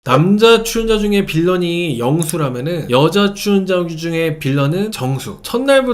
남자 출연자 중에 빌런이 영수라면은 여자 출연자 중에 빌런은 정수. 첫날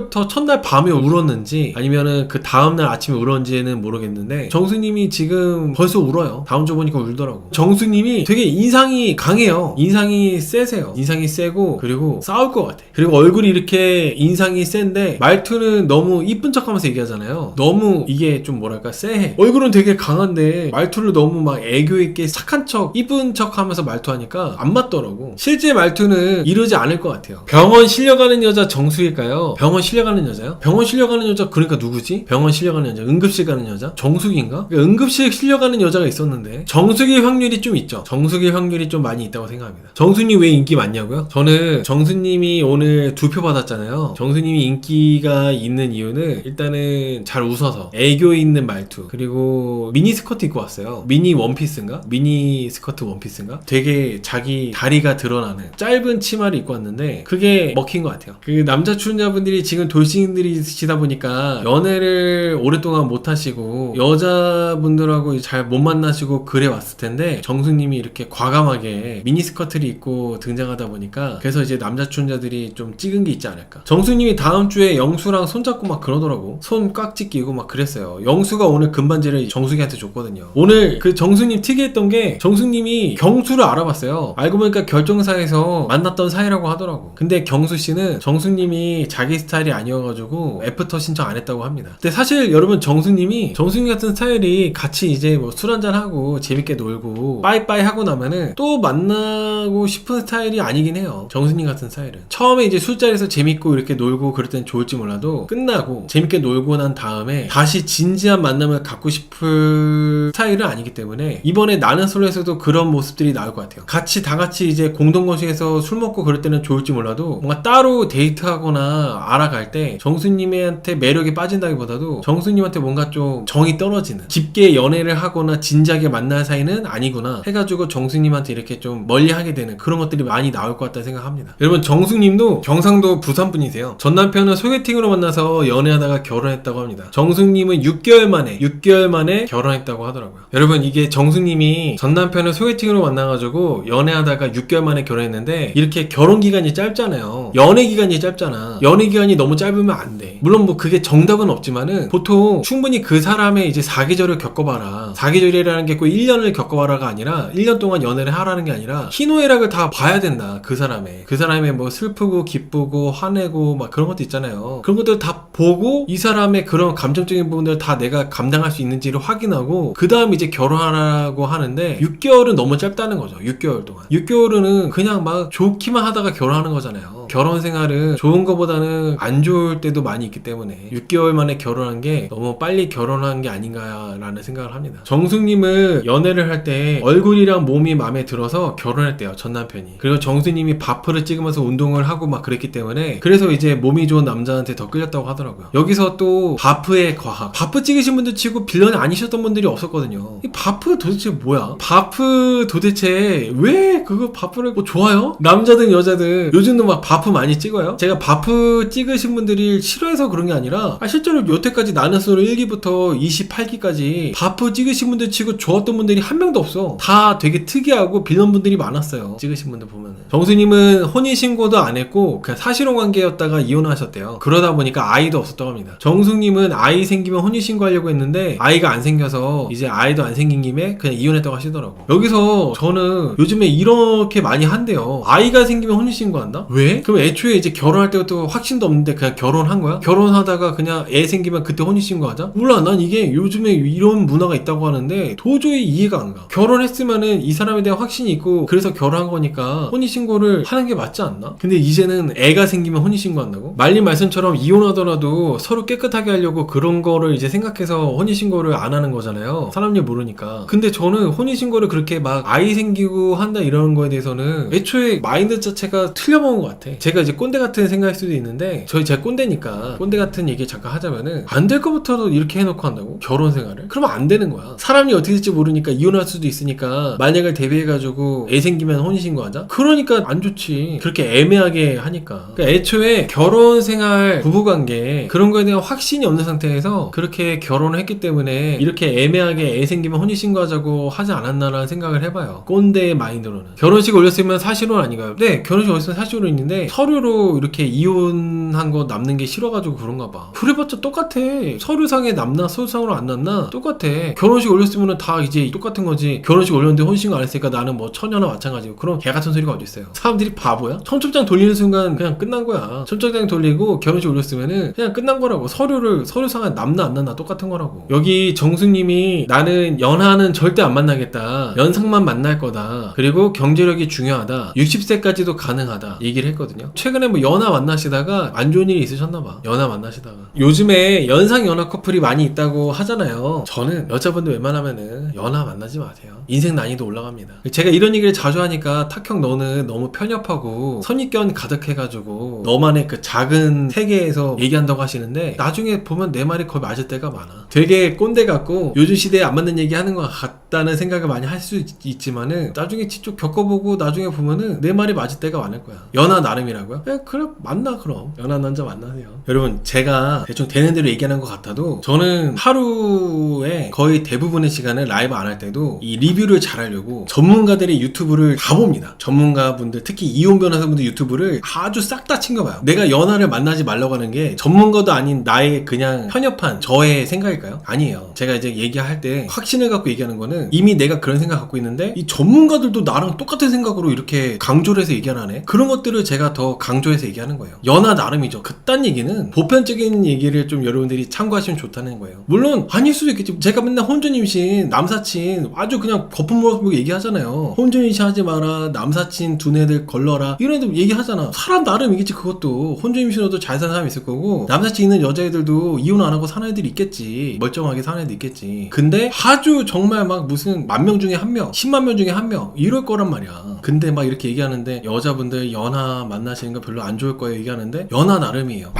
밤에 울었는지 아니면은 그 다음날 아침에 울었는지는 모르겠는데 정수님이 지금 벌써 울어요. 다음 주 보니까 울더라고. 정수님이 되게 인상이 강해요. 인상이 세세요. 인상이 세고 그리고 싸울 것 같아. 그리고 얼굴이 이렇게 인상이 센데 말투는 너무 이쁜 척하면서 얘기하잖아요. 너무 이게 좀 뭐랄까 쎄해. 얼굴은 되게 강한데 말투를 너무 막 애교 있게 착한 척 이쁜 척하면서 말투하니까 안 맞더라고. 실제 말투는 이러지 않을 것 같아요. 병원 실려가는 여자 정수일까요? 병원 실려가는 여자요? 병원 실려가는 여자 그러니까 누구지? 병원 실려가는 여자 응급실 가는 여자? 정수기인가? 그러니까 응급실 실려가는 여자가 있었는데 정수기일 확률이 좀 있죠. 정수기일 확률이 좀 많이 있다고 생각합니다. 정수님 왜 인기 많냐고요? 저는 정수님이 오늘 2표 받았잖아요. 정수님이 인기가 있는 이유는 일단은 잘 웃어서 애교 있는 말투 그리고 미니 스커트 입고 왔어요. 미니 원피스인가? 미니 스커트 원피스인가? 되게 자기 다리가 드러나는 짧은 치마를 입고 왔는데 그게 먹힌 것 같아요. 그 남자 출연자분들이 지금 돌싱들이시다 보니까 연애를 오랫동안 못 하시고 여자분들하고 잘 못 만나시고 그래 왔을 텐데 정수님이 이렇게 과감하게 미니스커트를 입고 등장하다 보니까 그래서 이제 남자 출연자들이 좀 찍은 게 있지 않을까. 정수님이 다음 주에 영수랑 손잡고 막 그러더라고. 손 꽉 끼고 막 그랬어요. 영수가 오늘 금반지를 정수기한테 줬거든요. 오늘 그 정수님 특이했던 게 정수님이 경수를 알아봤어요. 알고 보니까 결정사에서 만났던 사이라고 하더라고. 근데 경수씨는 정수님이 자기 스타일이 아니어가지고 애프터 신청 안 했다고 합니다. 근데 사실 여러분 정수님 같은 스타일이 같이 이제 뭐 술 한잔하고 재밌게 놀고 빠이빠이 하고 나면은 또 만나고 싶은 스타일이 아니긴 해요. 정수님 같은 스타일은 처음에 이제 술자리에서 재밌고 이렇게 놀고 그럴 땐 좋을지 몰라도 끝나고 재밌게 놀고 난 다음에 다시 진지한 만남을 갖고 싶을 스타일은 아니기 때문에 이번에 나는 솔로에서도 그런 모습들이 나올 것 같아요. 다 같이 이제 공동거식에서 술 먹고 그럴 때는 좋을지 몰라도 뭔가 따로 데이트하거나 알아갈 때 정수님한테 매력이 빠진다기보다도 정수님한테 뭔가 좀 정이 떨어지는 깊게 연애를 하거나 진지하게 만날 사이는 아니구나 해가지고 정수님한테 이렇게 좀 멀리하게 되는 그런 것들이 많이 나올 것 같다 생각합니다. 여러분 정수님도 경상도 부산분이세요. 전 남편은 소개팅으로 만나서 연애하다가 결혼했다고 합니다. 정수님은 6개월 만에 결혼했다고 하더라고요. 여러분 이게 정수님이 전 남편을 소개팅으로 만나가지고 연애하다가 6개월 만에 결혼했는데 이렇게 결혼 기간이 짧잖아요. 연애 기간이 짧잖아. 연애 기간이 너무 짧으면 안 돼. 물론 뭐 그게 정답은 없지만은 보통 충분히 그 사람의 이제 사계절을 겪어봐라. 사계절이라는 게 꼭 1년을 겪어봐라가 아니라 1년 동안 연애를 하라는 게 아니라 희노애락을 다 봐야 된다. 그 사람의 뭐 슬프고 기쁘고 화내고 막 그런 것도 있잖아요. 그런 것들 다 보고 이 사람의 그런 감정적인 부분들을 다 내가 감당할 수 있는지를 확인하고 그 다음 이제 결혼하라고 하는데 6개월은 너무 짧다는 거죠. 6개월 동안 6개월은 그냥 막 좋기만 하다가 결혼하는 거잖아요. 결혼 생활은 좋은 거보다는 안 좋을 때도 많이 있기 때문에 6개월 만에 결혼한 게 너무 빨리 결혼한 게 아닌가라는 생각을 합니다. 정수님은 연애를 할 때 얼굴이랑 몸이 마음에 들어서 결혼했대요. 전 남편이. 그리고 정수님이 바프를 찍으면서 운동을 하고 막 그랬기 때문에 그래서 이제 몸이 좋은 남자한테 더 끌렸다고 하더라고요. 여기서 또 바프의 과학. 바프 찍으신 분들 치고 빌런이 아니셨던 분들이 없었거든요. 이 바프 도대체 뭐야? 바프 도대체 왜 그거 바프를 뭐 좋아요? 남자든 여자든 요즘도 막 바프 많이 찍어요? 제가 바프 찍으신 분들이 싫어해서 그런 게 아니라 실제로 여태까지 나는 솔로 1기부터 28기까지 바프 찍으신 분들 치고 좋았던 분들이 한 명도 없어. 다 되게 특이하고 빌런 분들이 많았어요. 찍으신 분들 보면은. 정수님은 혼인신고도 안 했고 그냥 사실혼 관계였다가 이혼하셨대요. 그러다 보니까 아이도 없었다고 합니다. 정수님은 아이 생기면 혼인신고 하려고 했는데 아이가 안 생겨서 이제 아이도 안 생긴 김에 그냥 이혼했다고 하시더라고. 여기서 저는 요즘에 이렇게 많이 한대요. 아이가 생기면 혼인신고 한다? 왜? 그럼 애초에 이제 결혼할 때부터 확신도 없는데 그냥 결혼한 거야? 결혼하다가 그냥 애 생기면 그때 혼인신고 하자? 몰라. 난 이게 요즘에 이런 문화가 있다고 하는데 도저히 이해가 안 가. 결혼했으면은 이 사람에 대한 확신이 있고 그래서 결혼한 거니까 혼인신고를 하는 게 맞지 않나? 근데 이제는 애가 생기면 혼인신고 한다고? 말린 말씀처럼 이혼하더라도 서로 깨끗하게 하려고 그런 거를 이제 생각해서 혼인신고를 안 하는 거잖아요. 사람 일 모르니까. 근데 저는 혼인신고를 그렇게 막 아이 생기고 한다 이런 거에 대해서는 애초에 마인드 자체가 틀려먹은 것 같아. 이게 제가 이제 꼰대 같은 생각일 수도 있는데 제가 꼰대니까 꼰대 같은 얘기 잠깐 하자면은 안 될 것부터도 이렇게 해놓고 한다고? 결혼 생활을? 그러면 안 되는 거야. 사람이 어떻게 될지 모르니까 이혼할 수도 있으니까 만약을 대비해가지고 애 생기면 혼인신고하자? 그러니까 안 좋지. 그렇게 애매하게 하니까. 그러니까 애초에 결혼 생활 부부관계 그런 거에 대한 확신이 없는 상태에서 그렇게 결혼을 했기 때문에 이렇게 애매하게 애 생기면 혼인신고하자고 하지 않았나라는 생각을 해봐요. 꼰대의 마인드로는. 결혼식 올렸으면 사실혼 아닌가요? 네, 결혼식 올렸으면 사실혼인데 서류로 이렇게 이혼한 거 남는 게 싫어가지고 그런가 봐. 그래봤자 똑같아. 서류상에 남나 서류상으로 안 남나 똑같아. 결혼식 올렸으면 다 이제 똑같은 거지. 결혼식 올렸는데 혼인신고 안 했으니까 나는 뭐 처녀나 마찬가지고. 그럼 개같은 소리가 어딨어요. 사람들이 바보야? 청첩장 돌리는 순간 그냥 끝난 거야. 청첩장 돌리고 결혼식 올렸으면은 그냥 끝난 거라고. 서류상에 남나 안 남나 똑같은 거라고. 여기 정수님이 나는 연하는 절대 안 만나겠다. 연상만 만날 거다. 그리고 경제력이 중요하다. 60세까지도 가능하다. 얘기를 했거든요. 최근에 뭐 연하 만나시다가 안 좋은 일이 있으셨나봐. 연하 만나시다가. 요즘에 연상 연하 커플이 많이 있다고 하잖아요. 저는 여자분들 웬만하면은 연하 만나지 마세요. 인생 난이도 올라갑니다. 제가 이런 얘기를 자주 하니까 탁형 너는 너무 편협하고 선입견 가득해가지고 너만의 그 작은 세계에서 얘기한다고 하시는데 나중에 보면 내 말이 거의 맞을 때가 많아. 되게 꼰대 같고 요즘 시대에 안 맞는 얘기 하는 것 같다는 생각을 많이 할 수 있지만은 나중에 직접 겪어보고 나중에 보면은 내 말이 맞을 때가 많을 거야. 연하 나름이라고요? 그래 만나 그럼. 연하 남자 만나세요. 여러분 제가 대충 되는 대로 얘기하는 것 같아도 저는 하루에 거의 대부분의 시간을 라이브 안 할 때도 이 리뷰를 잘 하려고 전문가들의 유튜브를 다 봅니다. 전문가분들 특히 이혼 변호사분들 유튜브를 아주 싹 다 챙겨봐요. 내가 연하를 만나지 말라고 하는 게 전문가도 아닌 나의 그냥 편협한 저의 생각일까요? 아니에요. 제가 이제 얘기할 때 확신을 갖고 얘기하는 거는 이미 내가 그런 생각 갖고 있는데 이 전문가들도 나랑 똑같은 생각으로 이렇게 강조를 해서 얘기하네. 그런 것들을 제가 더 강조해서 얘기하는 거예요. 연하 나름이죠. 그딴 얘기는 보편적인 얘기를 좀 여러분들이 참고하시면 좋다는 거예요. 물론 아닐 수도 있겠지. 제가 맨날 혼전임신, 남사친 아주 그냥 거품 물어보고 얘기하잖아요. 혼전임신 하지 마라, 남사친 두뇌들 걸러라 이런 애들 얘기하잖아. 사람 나름이겠지. 그것도 혼전임신으로도 잘 사는 사람이 있을 거고 남사친 있는 여자애들도 이혼 안 하고 사는 애들이 있겠지. 멀쩡하게 사는 애들 있겠지. 근데 아주 정말 막 무슨 10,000명 중에 1명, 10만 명 중에 1명 이럴 거란 말이야. 근데 막 이렇게 얘기하는데 여자분들 연하 만나시는 거 별로 안 좋을 거예요 얘기하는데 연하 나름이에요.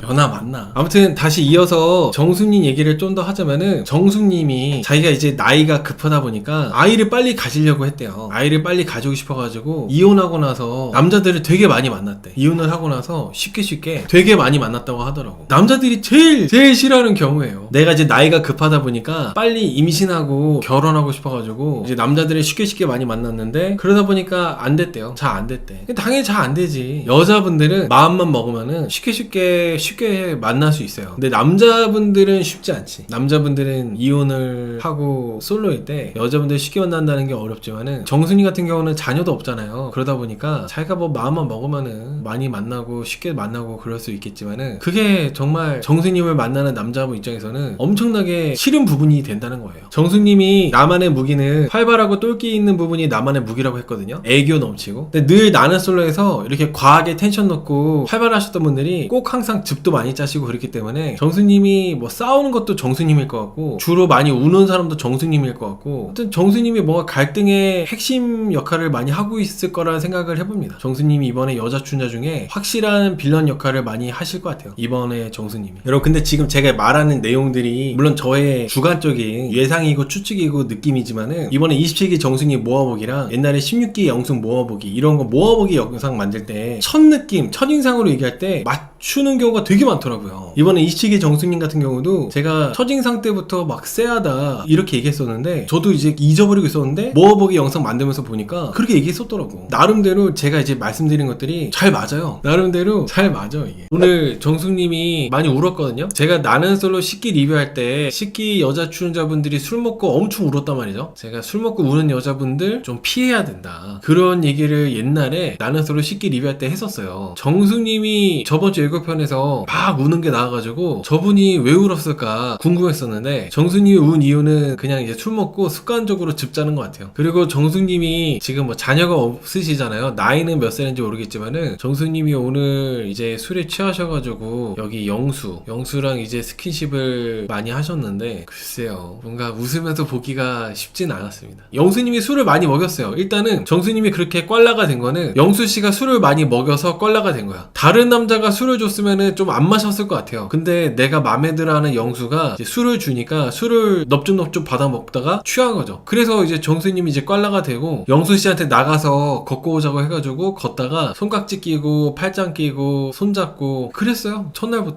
연하 만나. 아무튼 다시 이어서 정수님 얘기를 좀 더 하자면은 정수님이 자기가 이제 나이가 급하다 보니까 아이를 빨리 가지려고 했대요. 아이를 빨리 가지고 싶어가지고 이혼하고 나서 남자들을 되게 많이 만났대. 이혼을 하고 나서 쉽게 되게 많이 만났다고 하더라고. 남자들이 제일 싫어하는 경우예요. 내가 이제 나이가 급하다 보니까 빨리 임신하고 결혼하고 싶어가지고 이제 남자들을 쉽게 많이 만났는데 그러다 보니까 안 됐대요. 잘 안 됐대. 당연히 잘 안 되지. 여자분들은 마음만 먹으면은 쉽게 만날 수 있어요. 근데 남자분들은 쉽지 않지. 남자분들은 이혼을 하고 솔로일 때 여자분들 쉽게 만난다는 게 어렵지만은 정순이 같은 경우는 자녀도 없잖아요. 그러다 보니까 자기가 뭐 마음만 먹으면은 많이 만나고 쉽게 만나고 그럴 수 있겠지만은 그게 정말 정수님을 만나는 남자분 입장에서는 엄청나게 싫은 부분이 된다는 거예요. 정수님이 나만의 무기는 활발하고 똘끼 있는 부분이 나만의 무기라고 했거든요. 애교 넘치고. 근데 늘 나는 솔로에서 이렇게 과하게 텐션 넣고 활발하셨던 분들이 꼭 항상 즙도 많이 짜시고 그렇기 때문에 정수님이 뭐 싸우는 것도 정수님일 것 같고 주로 많이 우는 사람도 정수님일 것 같고 아무튼 정수님이 뭔가 갈등의 핵심 역할을 많이 하고 있을 거라는 생각을 해봅니다. 정수님이 이번에 여자 출연자 중에 확실한 빌런 역할을 많이 하실 것 같아요. 이번에 정수님이. 여러분 근데 지금 제가 말하는 내용들이 물론 저의 주관적인 예상이고 추측이고 느낌이지만은 이번에 27기 정수님 모아보기랑 옛날에 16기 영숙 모아보기 이런 거 모아보기 영상 만들 때 첫 느낌, 첫인상으로 얘기할 때 맞추는 경우가 되게 많더라고요. 이번에 27기 정수님 같은 경우도 제가 첫인상 때부터 막 쎄하다 이렇게 얘기했었는데 저도 이제 잊어버리고 있었는데 모아보기 영상 만들면서 보니까 그렇게 얘기했었더라고. 나름대로 제가 이제 말씀드린 것들이 잘 맞아요. 나름대로 잘 맞아 이게. 오늘 정숙님이 많이 울었거든요. 제가 나는 솔로 10기 리뷰할 때 10기 여자 출연자분들이 술 먹고 엄청 울었단 말이죠. 제가 술 먹고 우는 여자분들 좀 피해야 된다. 그런 얘기를 옛날에 나는 솔로 10기 리뷰할 때 했었어요. 정숙님이 저번 주에 예고편에서 막 우는 게 나와가지고 저분이 왜 울었을까 궁금했었는데 정수님이 운 이유는 그냥 이제 술 먹고 습관적으로 즙 짜는 것 같아요. 그리고 정수님이 지금 뭐 자녀가 없으시잖아요. 나이는 몇 살인지 모르겠지만은 정수님이 오늘 이제 술에 취하셔가지고 여기 영수랑 이제 스킨십을 많이 하셨는데 글쎄요, 뭔가 웃으면서 보기가 쉽진 않았습니다. 영수님이 술을 많이 먹였어요. 일단은 정수님이 그렇게 꽐라가 된 거는 영수씨가 술을 많이 먹여서 꽐라가 된 거야. 다른 남자가 술을 줬으면은 좀 안 마셨을 것 같아요. 근데 내가 맘에 들어하는 영수가 이제 술을 주니까 술을 넙죽넙죽 받아 먹다가 취한 거죠. 그래서 이제 정수님이 이제 꽐라가 되고 영수씨한테 나가서 걷고 오자고 해가지고 걷다가 손깍지 끼고 팔짱 끼고 손잡고 그랬어요. 첫날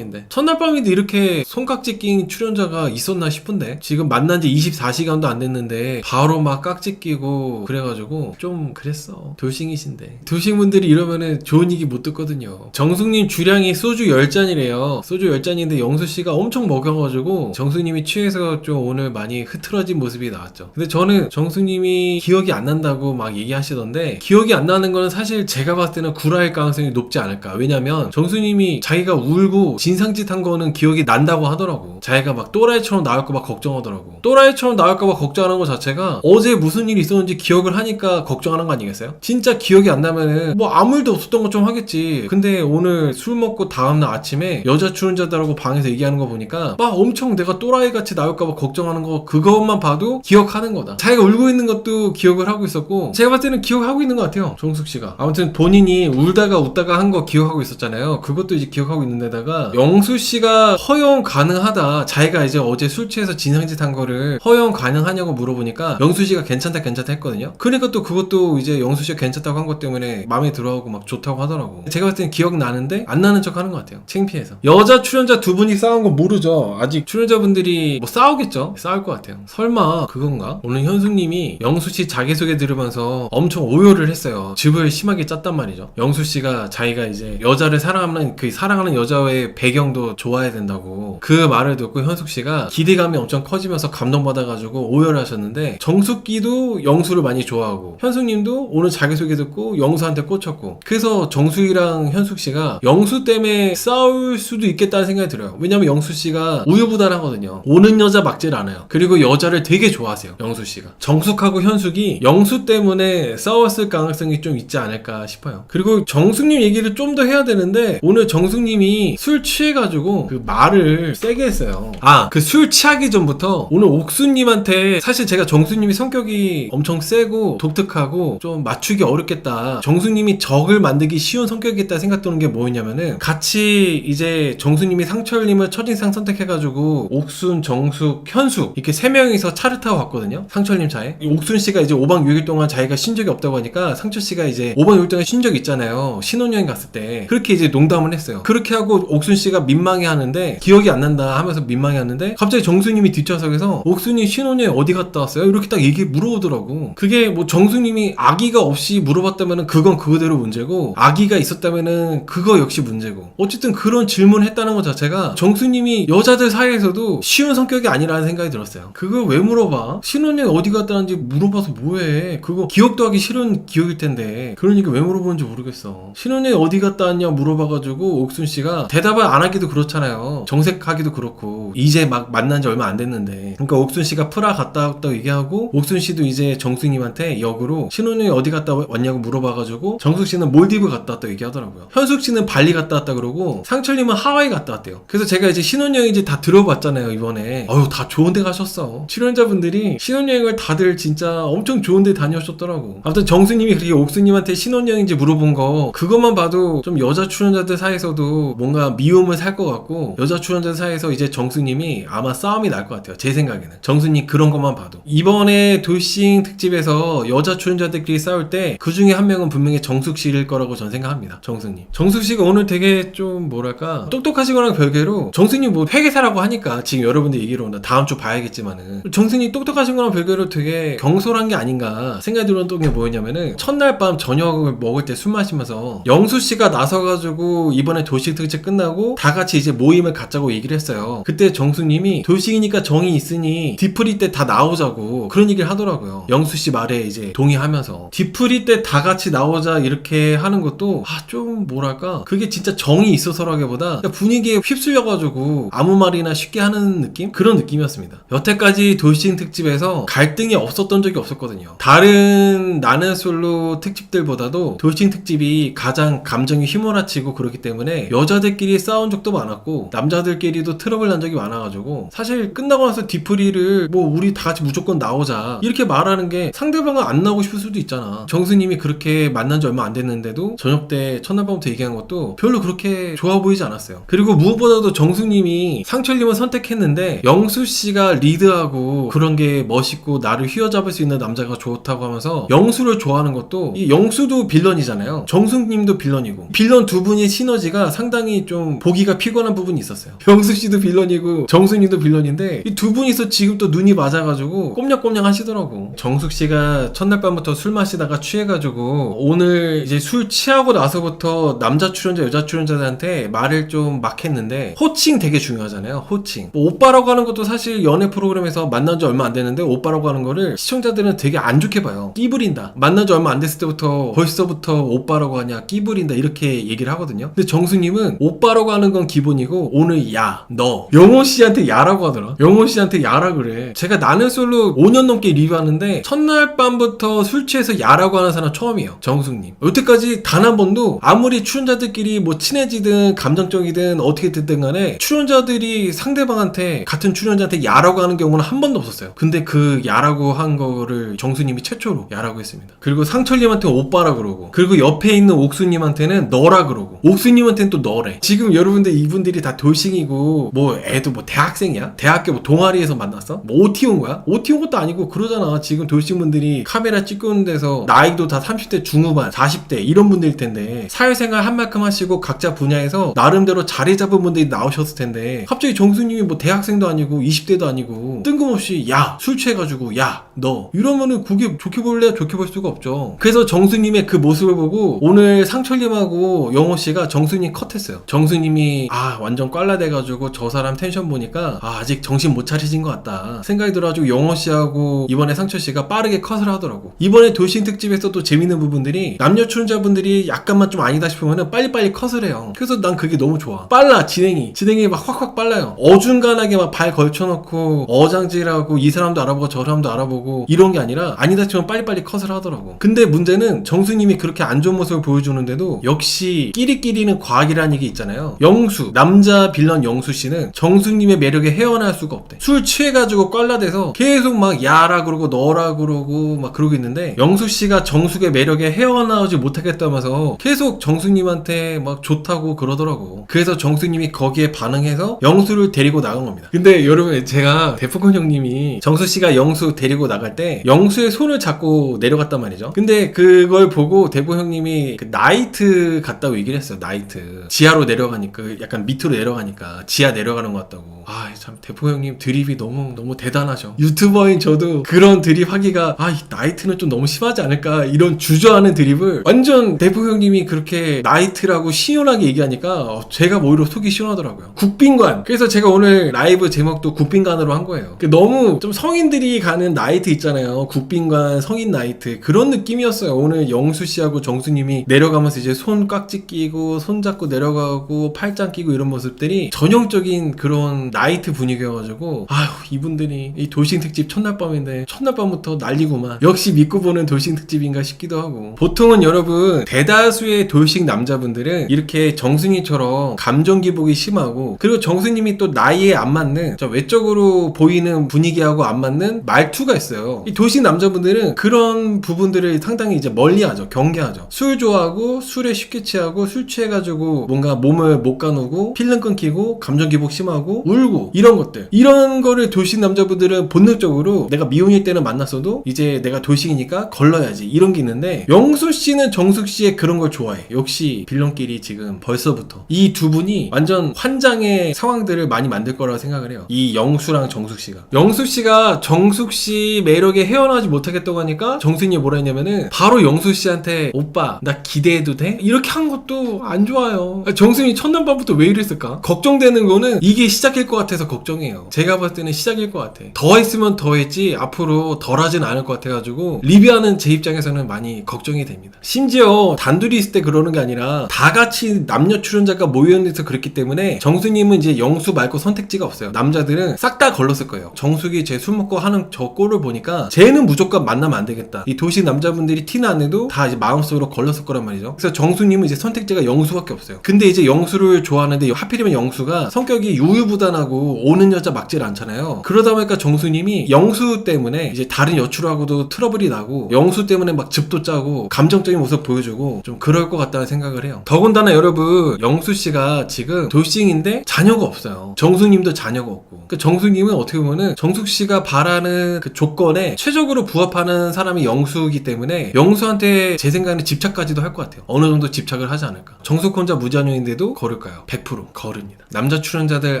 밤인데 이렇게 손깍지 낀 출연자가 있었나 싶은데 지금 만난 지 24시간도 안 됐는데 바로 막 깍지 끼고 그래가지고 좀 그랬어. 돌싱이신데 돌싱분들이 이러면은 좋은 얘기 못 듣거든요. 정숙님 주량이 소주 10잔이래요. 소주 10잔인데 영수씨가 엄청 먹여가지고 정숙님이 취해서 좀 오늘 많이 흐트러진 모습이 나왔죠. 근데 저는 정숙님이 기억이 안 난다고 막 얘기하시던데 기억이 안 나는 거는 사실 제가 봤을 때는 구라일 가능성이 높지 않을까. 왜냐면 정수님이 자기가 울고 진상짓 한 거는 기억이 난다고 하더라고. 자기가 막 또라이처럼 나올까 봐 걱정하더라고. 또라이처럼 나올까 봐 걱정하는 거 자체가 어제 무슨 일이 있었는지 기억을 하니까 걱정하는 거 아니겠어요? 진짜 기억이 안 나면은 뭐 아무 일도 없었던 것처럼 하겠지. 근데 오늘 술 먹고 다음날 아침에 여자 출연자들하고 방에서 얘기하는 거 보니까 막 엄청 내가 또라이 같이 나올까 봐 걱정하는 거 그것만 봐도 기억하는 거다. 자기가 울고 있는 것도 기억을 하고 있었고 제가 봤을 때는 기억하고 있는 것 같아요. 정숙씨가. 아무튼 본인이 울다가 웃다가 한 거 기억하고 있었잖아요. 그것도 이제 기억하고 있는데다가 영수씨가 허용 가능하다. 자기가 이제 어제 술 취해서 진상짓 한 거를 허용 가능하냐고 물어보니까 영수씨가 괜찮다 했거든요. 그러니까 또 그것도 이제 영수씨가 괜찮다고 한 것 때문에 마음에 들어하고 막 좋다고 하더라고. 제가 봤을 때는 기억나는데 안 나는 척 하는 것 같아요. 창피해서. 여자 출연자 두 분이 싸운 거 모르죠. 아직 출연자분들이 뭐 싸우겠죠. 싸울 것 같아요. 설마 그건가? 오늘 현숙님이 영수씨 자기소개 들으면서 엄청 오열을 했어요. 즙을 심하게 짰단 말이죠. 영수씨가 자기가 이제 여자를 사랑하는 그 사랑하는 여자의 배경도 좋아야 된다고 그 말을 듣고 현숙씨가 기대감이 엄청 커지면서 감동받아가지고 오열을 하셨는데 정숙기도 영수를 많이 좋아하고 현숙님도 오늘 자기소개 듣고 영수한테 꽂혔고 그래서 정수이랑 현숙씨가 영수 때문에 싸울 수도 있겠다는 생각이 들어요. 왜냐면 영수씨가 우유부단하거든요. 오는 여자 막질 않아요. 그리고 여자를 되게 좋아하세요. 영수씨가. 정숙하고 현숙이 영수 때문에 싸웠을 가능성이 좀 있지 않을까 싶어요. 그리고 정숙님 얘기를 좀 더 해야 되는데 오늘 정숙님이 술 취해가지고 그 말을 세게 했어요. 그 술 취하기 전부터 오늘 옥수님한테 사실 제가 정수님이 성격이 엄청 세고 독특하고 좀 맞추기 어렵겠다. 정수님이 적을 만들기 쉬운 성격이겠다 생각되는 게 뭐였냐면은 같이 이제 정수님이 상철님을 첫인상 선택해가지고 옥순, 정숙, 현숙 이렇게 3명이서 차를 타고 왔거든요. 상철님 차에. 옥순씨가 이제 5박 6일 동안 자기가 쉰 적이 없다고 하니까 상철씨가 이제 5박 6일 동안 쉰 적 있잖아요. 신혼여행 갔을 때. 그렇게 이제 농담을 했어요. 그렇게 하고 옥순씨가 민망해하는데 기억이 안 난다 하면서 민망해하는데 갑자기 정수님이 뒷좌석에서 옥순이 신혼여행 어디 갔다 왔어요? 이렇게 딱 물어보더라고. 그게 뭐 정수님이 아기가 없이 물어봤다면은 그건 그거대로 문제고 아기가 있었다면은 그거 역시 문제고 어쨌든 그런 질문을 했다는 것 자체가 정수님이 여자들 사이에서도 쉬운 성격이 아니라는 생각이 들었어요. 그걸 왜 물어봐? 신혼여행 어디 갔다 왔는지 물어봐서 뭐해? 그거 기억도 하기 싫은 기억일 텐데 그러니까 왜 물어보는지 모르겠어. 신혼여행 어디 갔다 왔냐 물어봐가지고 옥순씨가 대답을 안 하기도 그렇잖아요. 정색하기도 그렇고 이제 막 만난 지 얼마 안 됐는데 그러니까 옥순씨가 프라 갔다 왔다고 얘기하고 옥순씨도 이제 정숙님한테 역으로 신혼여행 어디 갔다 왔냐고 물어봐가지고 정숙씨는 몰디브 갔다 왔다고 얘기하더라고요. 현숙씨는 발리 갔다 왔다 그러고 상철님은 하와이 갔다 왔대요. 그래서 제가 이제 신혼여행 이제 다 들어봤잖아요 이번에. 다 좋은 데 가셨어. 출연자분들이 신혼여행을 다들 진짜 엄청 좋은 데 다녀오셨더라고. 아무튼 정수님이 그렇게 옥수님한테 신혼여행인지 물어본 거 그것만 봐도 좀 여자 출연자들 사이에서도 뭔가 미움을 살 것 같고 여자 출연자들 사이에서 이제 정수님이 아마 싸움이 날 것 같아요. 제 생각에는. 정수님 그런 것만 봐도. 이번에 돌싱 특집에서 여자 출연자들끼리 싸울 때 그 중에 한 명은 분명히 정숙씨일 거라고 전 생각합니다. 정숙님. 정숙씨가 오늘 되게 좀 뭐랄까 똑똑하시거나 별개로 정숙님 뭐 회계사라고 하니까 지금 여러분들 얘기로 온다. 다음 주 봐야겠지만은 정숙님 똑똑하신 거랑 별개로 되게 경솔한 게 아닌가 생각이 들었던 게 뭐였냐면은 첫날 밤 저녁을 먹을 때 술 마시면서 영수씨가 나서가지고 이번에 돌싱 특집 끝나고 다 같이 이제 모임을 갖자고 얘기를 했어요. 그때 근데 정수님이 돌싱이니까 정이 있으니 뒤풀이 때 다 나오자고 그런 얘기를 하더라고요. 영수씨 말에 이제 동의하면서 뒤풀이 때 다 같이 나오자 이렇게 하는 것도 좀 뭐랄까 그게 진짜 정이 있어서라기보다 분위기에 휩쓸려가지고 아무 말이나 쉽게 하는 느낌? 그런 느낌이었습니다. 여태까지 돌싱 특집에서 갈등이 없었던 적이 없었거든요. 다른 나는 솔로 특집들보다도 돌싱 특집이 가장 감정이 휘몰아치고 그렇기 때문에 여자들끼리 싸운 적도 많았고 남자들끼리도 트러블 난 적이 많아가지고 사실 끝나고 나서 뒤풀이를 뭐 우리 다 같이 무조건 나오자 이렇게 말하는 게 상대방은 안 나오고 싶을 수도 있잖아. 정수님이 그렇게 만난 지 얼마 안 됐는데도 저녁 때 첫날밤부터 얘기한 것도 별로 그렇게 좋아 보이지 않았어요. 그리고 무엇보다도 정수님이 상철님을 선택했는데 영수씨가 리드하고 그런 게 멋있고 나를 휘어잡을 수 있는 남자가 좋다고 하면서 영수를 좋아하는 것도 이 영수도 빌런이잖아요. 정수님도 빌런이고 빌런 두 분의 시너지가 상당히 좀 보기가 피곤한 부분이 있었어요. 영수씨도 빌런이고 정수님도 빌런인데 이 두 분이서 지금 또 눈이 맞아가지고 꼼냥꼼냥 하시더라고. 정숙씨가 첫날 밤부터 술 마시다가 취해가지고 오늘 이제 술 취하고 나서부터 남자 출연자 여자 출연자들한테 말을 좀 막 했는데 호칭 되게 중요하잖아요. 호칭 뭐 오빠라고 하는 것도 사실 연애 프로그램에서 만난 지 얼마 안 됐는데 오빠라고 하는 거를 시청자들은 되게 안 좋게 봐요. 끼부린다. 만난 지 얼마 안 됐을 때부터 벌써부터 오빠라고 하냐 끼부린다 이렇게 얘기를 하거든요. 근데 정수님은 오빠라고 하는 건 기본이고 오늘 야 너 영호씨한테 야라고 하더라. 영호씨한테 야라 그래. 제가 나는 솔로 5년 넘게 리뷰하는데 첫날 밤부터 술 취해서 야라고 하는 사람 처음이에요. 정숙님 여태까지 단 한 번도 아무리 출연자들끼리 뭐 친해지든 감정적이든 어떻게 됐든 간에 출연자들이 상대방한테 같은 출연자한테 야라고 하는 경우는 한 번도 없었어요. 근데 그 야라고 한 거를 정수님이 최초로 야라고 했습니다. 그리고 상철님한테 오빠라 그러고 그리고 옆에 있는 옥수님한테는 너라 그러고 옥수님한테는 또 너래. 지금 여러분들 이분들이 다 돌싱이고 뭐 애도 뭐 대학생이야? 대학교 뭐 동아리에서 만났어? 뭐 OT 온 거야? OT 온 것도 아니고 그러잖아. 지금 돌싱분들이 카메라 찍고 있는 데서 나이도 다 30대 중후반 40대 이런 분들일 텐데 사회생활 한 만큼 하시고 각자 분야에서 나름대로 자리 잡은 분들이 나오셨을 텐데 갑자기 정수님이 뭐 대학생도 아니고 20대도 아니고 뜬금없이 야 술 취해가지고 야 너 이러면은 그게 좋게 볼래야 좋게 볼 수가 없죠. 그래서 정수님의 그 모습을 보고 오늘 상철님하고 영호씨가 정수님 컷했어요. 정수님이 완전 꽐라돼가지고 저 사람 텐션 보니까 아직 정신 못 차리신 것 같다 생각이 들어가지고 영호씨하고 이번에 상철씨가 빠르게 컷을 하더라고. 이번에 돌싱 특집에서 또 재밌는 부분들이 남녀 출연자분들이 약간만 좀 아니다 싶으면은 빨리빨리 컷을 해요. 그래서 난 그게 너무 좋아. 빨라 진행이 막 확확 빨라요. 어중간하게 막 발 걸쳐놓고 어장질하고 이 사람도 알아보고 저 사람도 알아보고 이런 게 아니라 아니다 싶으면 빨리빨리 컷을 하더라고. 근데 문제는 정수님이 그렇게 안 좋은 모습을 보여주는데도 역시 끼리끼리는 과학이라는 얘기 있잖아요. 영수 남자 빌런 영수씨는 정수님의 매력에 헤어날 수가 없대. 술 취해가지고 꽐라돼서 계속 막 야라 그러고 너라 그러고 막 그러고 있는데 영수씨가 정숙의 매력에 헤어나오지 못하겠다면서 계속 정수님한테 막 좋다고 그러더라고. 그래서 정수님이 거기에 반응해서 영수를 데리고 나간 겁니다. 근데 여러분 제가 대포콘 형님이 정수씨가 영수 데리고 나갈 때 영수의 손을 잡고 내려갔단 말이죠. 근데 그걸 보고 대포 형님이 그 나이트 갔다고 얘기를 했어요. 나이트 지하로 내려가니까 약간 밑으로 내려가니까 지하 내려가는 것 같다고. 참 대포 형님 드립이 너무 대단하셔. 유튜버인 저도 그런 드립 하기가 이 나이트는 좀 너무 심하지 않을까 이런 주저하는 드립을 완전 대포 형님이 그렇게 나이트라고 시원하게 얘기하니까 제가 오히려 속이 시원하더라고요. 국빈관. 그래서 제가 오늘 라이브 제목도 국빈관으로 한 거예요. 너무 좀 성인들이 가는 나이트 있잖아요. 국빈관 성인 나이트 그런 느낌이었어요. 오늘 영수씨하고 정수님이 내려가면서 이제 손 깍지 끼고 손 잡고 내려가고 팔짱 끼고 이런 모습들이 전형적인 그런 나이트 분위기여가지고 이분들이 이 돌싱 특집 첫날 밤인데 첫날 밤부터 난리구만. 역시 믿고 보는 돌싱 특집인가 싶기도 하고. 보통은 여러분 대다수의 돌싱 남자분들은 이렇게 정승이처럼 감정 기복이 심하고 그리고 정수님이 또 나이에 안 맞는 외적으로 보이는 분위기하고 안 맞는 말투가 있어요. 이 돌싱 남자분들은 그런 부분들을 상당히 이제 멀리하죠. 경계하죠. 술 좋아하고 술에 쉽게 취하고 술 취해가지고 뭔가 몸을 못 가누고 필름 끊기고 감정 기복 심하고 울고 이런 것들 이런 거를 돌싱 남자분들은 본능적으로 내가 미혼일 때는 만났어도 이제 내가 돌싱이니까 걸러야지 이런 게 있는데 영수씨는 정숙씨의 그런 걸 좋아해. 역시 빌런끼리 지금 벌써부터 이 두 분이 완전 환장의 상황들을 많이 만들 거라고 생각을 해요. 이 영수랑 정숙씨가 영수씨가 정숙씨 매력에 헤어나지 못하겠다고 하니까 정숙이 뭐라 했냐면은 바로 영수씨한테 오빠 나 기대해도 돼? 이렇게 한 것도 안 좋아요. 정숙이 첫날 밤부터 왜 이랬을까? 걱정되는 거는 이게 시작일 것 같아서 걱정이에요. 제가 봤을 때는 시작일 것 같아. 더 했으면 더 했지 앞으로 덜 하진 않을 것 같아가지고 리뷰하는 제 입장에서는 많이 걱정이 됩니다. 심지어 단둘이 있을 때 그러는 게 아니라 다 같이 남녀 출연자가 모여있는 데서 그랬기 때문에 정수님은 이제 영수 말고 선택지가 없어요. 남자들은 싹 다 걸렀을 거예요. 정숙이 제 술 먹고 하는 저 꼴을 보니까 쟤는 무조건 만나면 안 되겠다. 이 도식 남자분들이 티는 안 내도 다 이제 마음속으로 걸렀을 거란 말이죠. 그래서 정수님은 이제 선택지가 영수밖에 없어요. 근데 이제 영수를 좋아하는데 하필이면 영수가 성격이 유유부단하고 오는 여자 막질 않잖아요. 그러다 보니까 정수님이 영수 때문에 이제 다른 여출하고도 트러블이 나고 영수 때문에 막 즙도 짜고 감정적인 모습 보여주고 좀 그럴 것 같다는 생각을 해요. 더군다나 여러분 영수씨가 지금 돌싱인데 자녀가 없어요. 정수님도 자녀가 없고. 그러니까 정수님은 어떻게 보면은 정숙씨가 바라는 그 조건에 최적으로 부합하는 사람이 영수이기 때문에 영수한테 제 생각에는 집착까지도 할 것 같아요. 어느 정도 집착을 하지 않을까. 정숙 혼자 무자녀인데도 걸을까요? 100% 걸읍니다. 남자 출연자들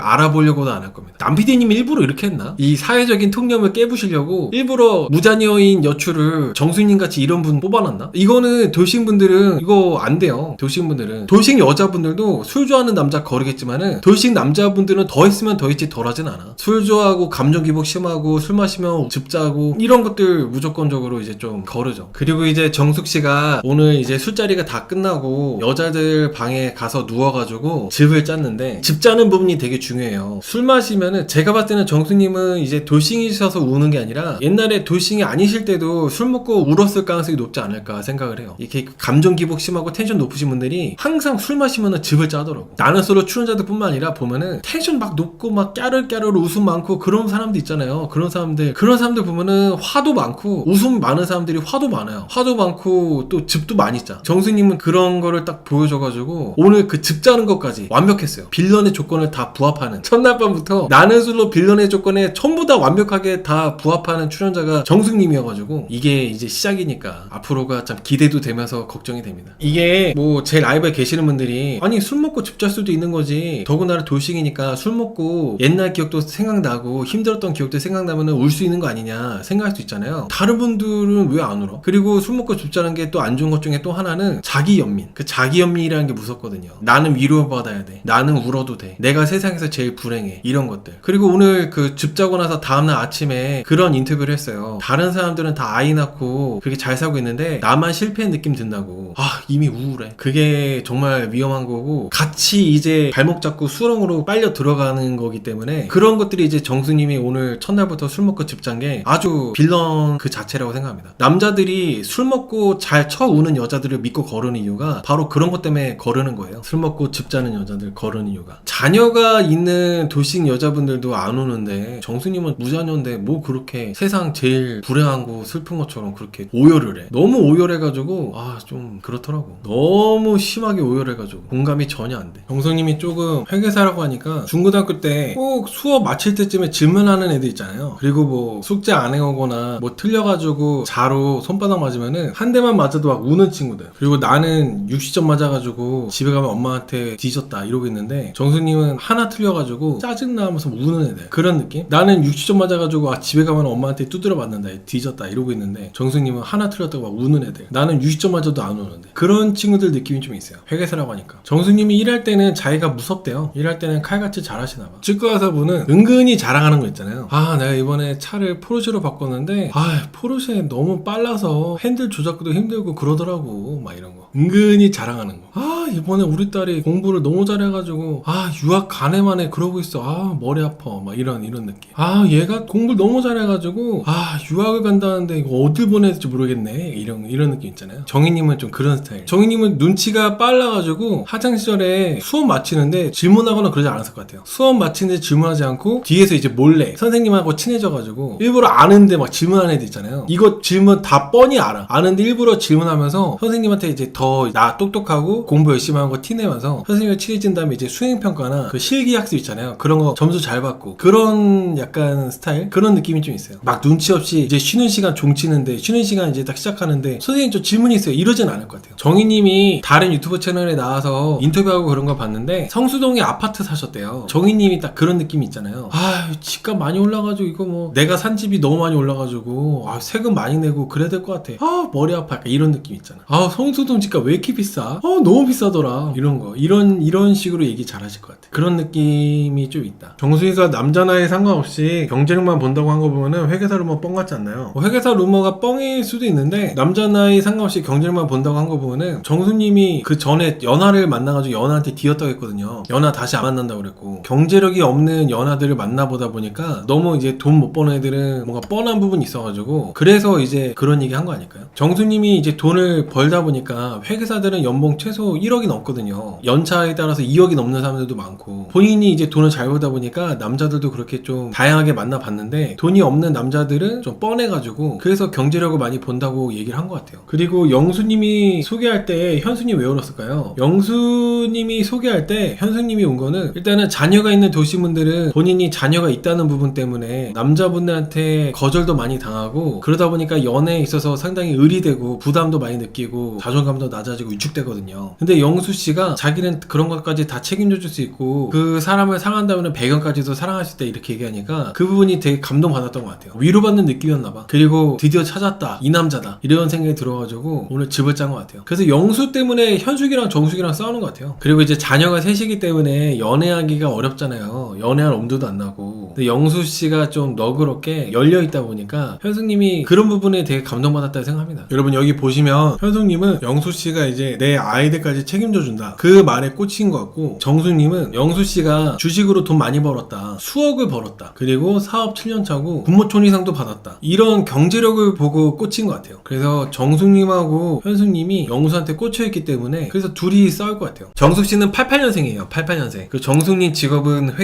알아보려고도 안 할 겁니다. 남PD님이 일부러 이렇게 했나? 이 사회적인 통념을 깨부시려고 일부러 무자녀인 여출을 정수님같이 이런 분 뽑아놨나? 이거는 돌싱분들은 이거 안 돼요. 돌싱분들은 돌싱 여자분들도 술 좋아하는 남자 거르겠지만은 돌싱 남자분들은 더 했으면 더 했지 덜 하진 않아. 술 좋아하고 감정 기복 심하고 술 마시면 즙자고 이런 것들 무조건적으로 이제 좀 거르죠. 그리고 이제 정숙씨가 오늘 이제 술자리가 다 끝나고 여자들 방에 가서 누워가지고 즙을 짰는데 즙 짜는 부분이 되게 중요해요. 술 마시면은 제가 봤을 때는 정수님은 이제 돌싱이셔서 우는 게 아니라 옛날에 돌싱이 아니실 때도 술 먹고 울었을 가능성이 높지 않을까 생각을 해요. 이렇게 감정 기복 심하고 텐션 높으신 분들이 항상 술 마시면은 즙을 짜더라고. 나는 솔로 출연자들 뿐만 아니라 보면은 텐션 막 높고 막 까르까르 웃음 많고 그런 사람들 있잖아요. 그런 사람들 보면은 화도 많고 웃음 많은 사람들이 화도 많아요. 화도 많고 또 즙도 많이 짜. 정수님은 그런 거를 딱 보여줘가지고 오늘 그 즙 짜는 것까지 완벽했어요. 빌런의 조건을 다 부합하는 첫날 밤부터 나는 술로 빌런의 조건에 전부 다 완벽하게 다 부합하는 출연자가 정숙님이어가지고 이게 이제 시작이니까 앞으로가 참 기대도 되면서 걱정이 됩니다. 이게 뭐 제 라이브에 계시는 분들이 아니 술 먹고 즙 짤 수도 있는 거지. 더군다나 돌싱이니까 술 먹고 옛날 기억도 생각나고 힘들었던 기억도 생각나면 울 수 있는 거 아니냐 생각할 수 있잖아요. 다른 분들은 왜 안 울어? 그리고 술 먹고 즙 짜는 게 또 안 좋은 것 중에 또 하나는 자기 연민. 그 자기 연민이라는 게 무섭거든요. 나는 위로받아야 돼. 나는 울어도 돼. 내가 세상에서 제일 불행해. 이런 것들. 그리고 오늘 그 즙 짜고 나서 다음날 아침에 그런 인터뷰를 했어요. 다른 사람들은 다 아이 낳고 그렇게 잘 살고 있는데 나만 실패한 느낌 든다고. 아 이미 우울해. 그게 정말 위험한 거고 같이 이제 발목 잡고 수렁으로 빨려 들어가는 거기 때문에 그런 것들이 이제 정수님이 오늘 첫날부터 술 먹고 즙 짠 게 아주 빌런 그 자체라고 생각합니다. 남자들이 술 먹고 잘 쳐우는 여자들을 믿고 거르는 이유가 바로 그런 것 때문에 거르는 거예요. 술 먹고 즙 짜는 여자들 거르는 이유가. 자녀가 있는 돌싱 여자분들도 안 우는데 정수님은 무자녀인데 뭐 그렇게 세상 제일 불행하고 슬픈 것처럼 그렇게 오열을 해. 너무 오열해가지고 아 좀 그렇더라고. 너무 심하게 오열해가지고 공감이 전혀 안 돼. 정수님이 조금 회계사라고 하니까 중고등학교 때 꼭 수업 마칠 때쯤에 질문하는 애들 있잖아요. 그리고 뭐 숙제 안 해오거나 뭐 틀려가지고 자로 손바닥 맞으면은 한 대만 맞아도 막 우는 친구들. 그리고 나는 60점 맞아가지고 집에 가면 엄마한테 뒤졌다 이러고 있는데 정수님은 하나 틀려가지고 짜증나면서 우는 애들. 그런 느낌? 나는 60점 맞아가지고 아 집에 가면 엄마한테 두드려 맞는다 뒤졌다 이러고 있는데 정수님은 하나 틀렸다고 막 우는 애들. 나는 60점 맞아도 안 우는데. 그런 친구들 느낌이 좀 있어요. 회계사라고 하니까. 정수님이 일할 때는 자기가 무섭대요. 일할 때는 칼같이 잘하시나봐. 치과의사분은 은근히 자랑하는 거 있잖아요. 아 내가 이번에 차를 포르쉐로 바꿨는데 아 포르쉐 너무 빨라서 핸들 조작도 힘들고 그러더라고 막 이런 거 은근히 자랑하는 거. 아 이번에 우리 딸이 공부를 너무 잘해가지고 아 유학 가네 만에 그러고 있어. 아 머리 아파 막 이런 느낌. 아 얘가 공부를 너무 잘해가지고 아 유학을 간다는데 이거 어딜 보내야 될지 모르겠네 이런 느낌 있잖아요. 정희님은 좀 그런 스타일. 정희님은 눈치가 빨라가지고 학창 시절에 수업 마치는데 질문하거나 그러지 않았을 것 같아요. 수업 마치는데 질문하지 않고 뒤에서 이제 몰래 선생님하고 친해져가지고 일부러 아는데 막 질문하는 애들 있잖아요. 이거 질문 다 뻔히 알아. 아는데 일부러 질문하면서 선생님한테 이제 더 나 똑똑하고 공부 열심히 하는 거 티내면서 선생님과 친해진 다음에 이제 수행평가나 그 실기학습 있잖아요. 그런 거 점수 잘 받고 그런 약간 스타일? 그런 느낌이 좀 있어요. 막 눈치 없이 이제 쉬는 시간 종치는데 쉬는 시간 이제 딱 시작하는데 선생님 저 질문이 있어요. 이러진 않을 것 같아요. 정희님이 다른 유튜브 채널에 나와서 인터뷰하고 그런 거 봤는데 성수동에 아파트 사셨대요. 정희님이 딱 그런 느낌이 있잖아요. 아 집값 많이 올라가지고 이거 뭐 내가 산 집이 너무 많이 올라가지고 아 세금 많이 내고 그래야 될 것 같아. 아 머리 아파. 약간 이런 느낌 있잖아. 아 성수동 집값 왜 이렇게 비싸? 너무 비싸더라. 이런 거 이런 식으로 얘기 잘 하실 것 같아. 그런 느낌이 좀 있다. 정수희가 남자 나이 상관없이 경쟁력만 본다고 한 거 보면은 회계사 루머 뻥 같지 않나요? 회계사 루머가 뻥일 수도 있는데 남자 나이 상관없이 경쟁력만 본다고 한 거 보면은 정수님이 그 전에 연하를 만나가지고 연하한테 뒤었다고 했거든요. 연하 다시 안 만난다고 그랬고, 경제력이 없는 연하들을 만나보다 보니까 너무 이제 돈 못 버는 애들은 뭔가 뻔한 부분이 있어가지고 그래서 이제 그런 얘기 한 거 아닐까요? 정수님이 이제 돈을 벌다 보니까 회계사들은 연봉 최소 1억이 넘거든요. 연차에 따라서 2억이 넘는 사람들도 많고, 본인이 이제 돈을 잘 벌다 보니까 남자들도 그렇게 좀 다양하게 만나봤는데 돈이 없는 남자들은 좀 뻔해가지고 그래서 경제력을 많이 본다고 얘기를 한 것 같아요. 그리고 영수님이 소개할 때 현수님 왜 울었을까요? 영수님이 소개할 때 현수님이 온 거는 일단은 자녀가 있는 도시분들은 본인이 자녀가 있다는 부분 때문에 남자분들한테 거절도 많이 당하고 그러다 보니까 연애에 있어서 상당히 의리되고 부담도 많이 느끼고 자존감도 낮아지고 위축되거든요. 근데 영수씨가 자기는 그런 것까지 다 책임져 줄 수 있고 그 사람을 사랑한다면 배경까지도 사랑할 수 있다 이렇게 얘기하니까 그 부분이 되게 감동받았던 것 같아요. 위로받는 느낌이었나봐. 그리고 드디어 찾았다, 이 남자다, 이런 생각이 들어가지고 오늘 집을 짠 것 같아요. 그래서 영수 때문에 현숙이랑 정숙이랑 싸우는 것 같아요. 그리고 이제 자녀가 셋이기 때문에 연애하기가 어렵잖아요. 연애할 엄두도 안 나고. 근데 영수씨가 좀 너그럽게 열려있다 보니까 현숙님이 그런 부분에 되게 감동받았다고 생각합니다. 여러분 여기 보시면 현숙님은 영수씨가 이제 내 아이들까지 책임져준다, 그 말에 꽂힌 것 같고, 정숙님은 영수씨가 주식으로 돈 많이 벌었다, 수억을 벌었다, 그리고 사업 7년차고 국무촌 이상도 받았다, 이런 경제력을 보고 꽂힌 것 같아요. 그래서 정숙님하고 현숙님이 영수한테 꽂혀있기 때문에 그래서 둘이 싸울 것 같아요. 정숙씨는 88년생이에요 88년생. 그 정숙님 직업은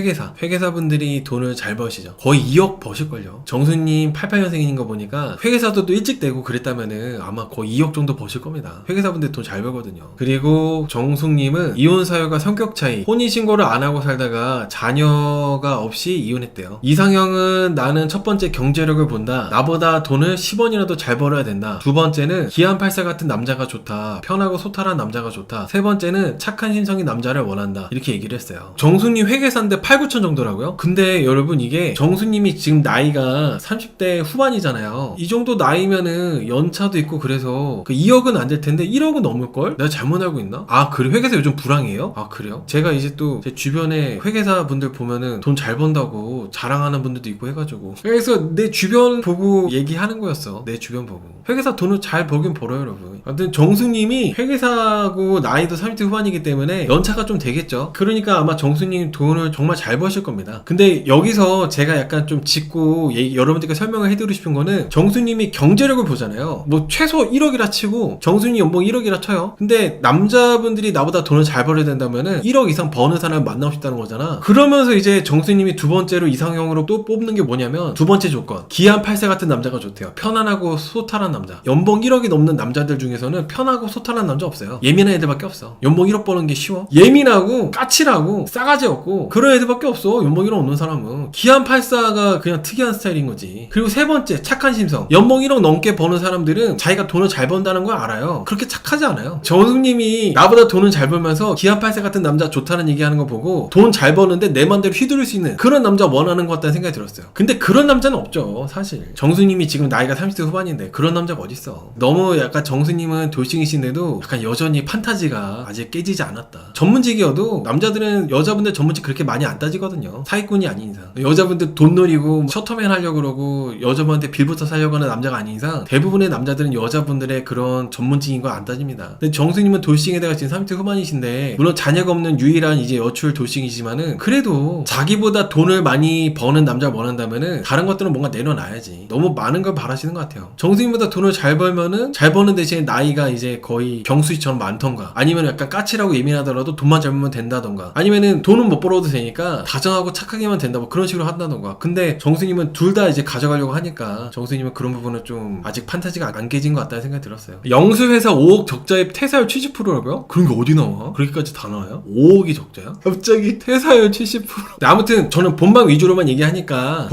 회계사분들이 돈을 잘 버시죠. 거의 2억 버실걸요. 정숙님 88년생인 거 보니까 회계사도 또 일찍 되고 그랬다면은 아마 거의 2억 정도 버실 겁니다. 회계사분들 돈 잘 벌거든요. 그리고 정숙님은 이혼 사유가 성격 차이, 혼인신고를 안 하고 살다가 자녀가 없이 이혼했대요. 이상형은 나는 첫 번째 경제력을 본다, 나보다 돈을 10원이라도 잘 벌어야 된다, 두 번째는 기안84 같은 남자가 좋다, 편하고 소탈한 남자가 좋다, 세 번째는 착한 심성인 남자를 원한다, 이렇게 얘기를 했어요. 정수님 회계사인데 8, 9천 정도라고요? 근데 여러분 이게 정수님이 지금 나이가 30대 후반이잖아요. 이 정도 나이면은 연차도 있고 그래서 그 2억은 안 될 텐데 1억은 넘을걸? 내가 잘못 알고 있나? 아 그래, 회계사 요즘 불황이에요? 아 그래요? 제가 이제 또 제 주변에 회계사 분들 보면은 돈 잘 번다고 자랑하는 분들도 있고 해가지고, 그래서 내 주변 보고 얘기하는 거였어. 내 주변 보고 회계사 돈을 잘 벌긴 벌어요 여러분. 아무튼 정수님이 회계사고 나이도 30대 후반이기 때문에 연차가 좀 되겠죠. 그러니까 아마 정수님 돈을 정말 잘 버실 겁니다. 근데 여기서 제가 약간 좀 짚고 여러분들께 설명을 해드리고 싶은 거는, 정수님이 경제력을 보잖아요. 뭐 최소 1억이라 치고 정수님 연봉 1억이라 쳐요. 근데 남자분들이 나보다 돈을 잘 벌어야 된다면은 1억 이상 버는 사람을 만나고 싶다는 거잖아. 그러면서 이제 정수님이 두 번째로 이상형으로 또 뽑는 게 뭐냐면, 두 번째 조건, 기안84 같은 남자가 좋대요. 편안하고 소탈한 남자. 연봉 1억이 넘는 남자들 중에서는 편하고 소탈한 남자 없어요. 예민한 애들밖에 없어. 연봉 1억 버는 게 쉬워? 예민하고 까칠하고 싸가지 없고 그런 애들밖에 없어. 연봉 1억 없는 사람은. 기안84가 그냥 특이한 스타일인 거지. 그리고 세 번째, 착한 심성. 연봉 1억 넘게 버는 사람들은 자기가 돈을 잘 번다는 걸 알아요. 그렇게 착하지 않아요. 정숙님이 나보다 돈을 잘 벌면서 기안84 같은 남자 좋다는 얘기하는 거 보고 돈 잘 버는데 내 맘대로 휘두를 수 있는 그런 남자 원하는 것 같다는 생각이 들었어요. 근데 그런 남자는 없죠 사실. 정수님이 지금 나이가 30대 후반인데 그런 남자가 어딨어. 너무 약간 정수님은 돌싱이신데도 약간 여전히 판타지가 아직 깨지지 않았다. 전문직이어도 남자들은 여자분들 전문직 그렇게 많이 안 따지거든요. 사기꾼이 아닌 이상. 여자분들 돈 노리고 셔터맨 하려고 그러고 여자분한테 빌부터 살려고 하는 남자가 아닌 이상 대부분의 남자들은 여자분들의 그런 전문직인 거 안 따집니다. 근데 정수님은 돌싱에다가 지금 30대 후반이신데, 물론 자녀가 없는 유일한 이제 여출 돌싱이지만은 그래도 자기보다 돈을 많이 버는 남자를 원한다면은 다른 것들은 뭔가 내려놔야지. 너무 많은 걸 바라시는 것 같아요. 정수님보다 돈을 잘 벌면은 잘 버는 대신에 나이가 이제 거의 경수씨처럼 많던가, 아니면 약간 까칠하고 예민하더라도 돈만 잘 벌면 된다던가, 아니면은 돈은 못 벌어도 되니까 다정하고 착하게만 된다 뭐 그런 식으로 한다던가. 근데 정수님은 둘 다 이제 가져가려고 하니까 정수님은 그런 부분은 좀 아직 판타지가 안 깨진 것 같다는 생각이 들었어요. 영수회사 5억 적자에 퇴사율 70%라고요? 그런 게 어디 나와? 그렇게까지 다 나와요? 5억이 적자야? 갑자기 퇴사율 70%. 아무튼 저는 본방 위주로만 얘기하니까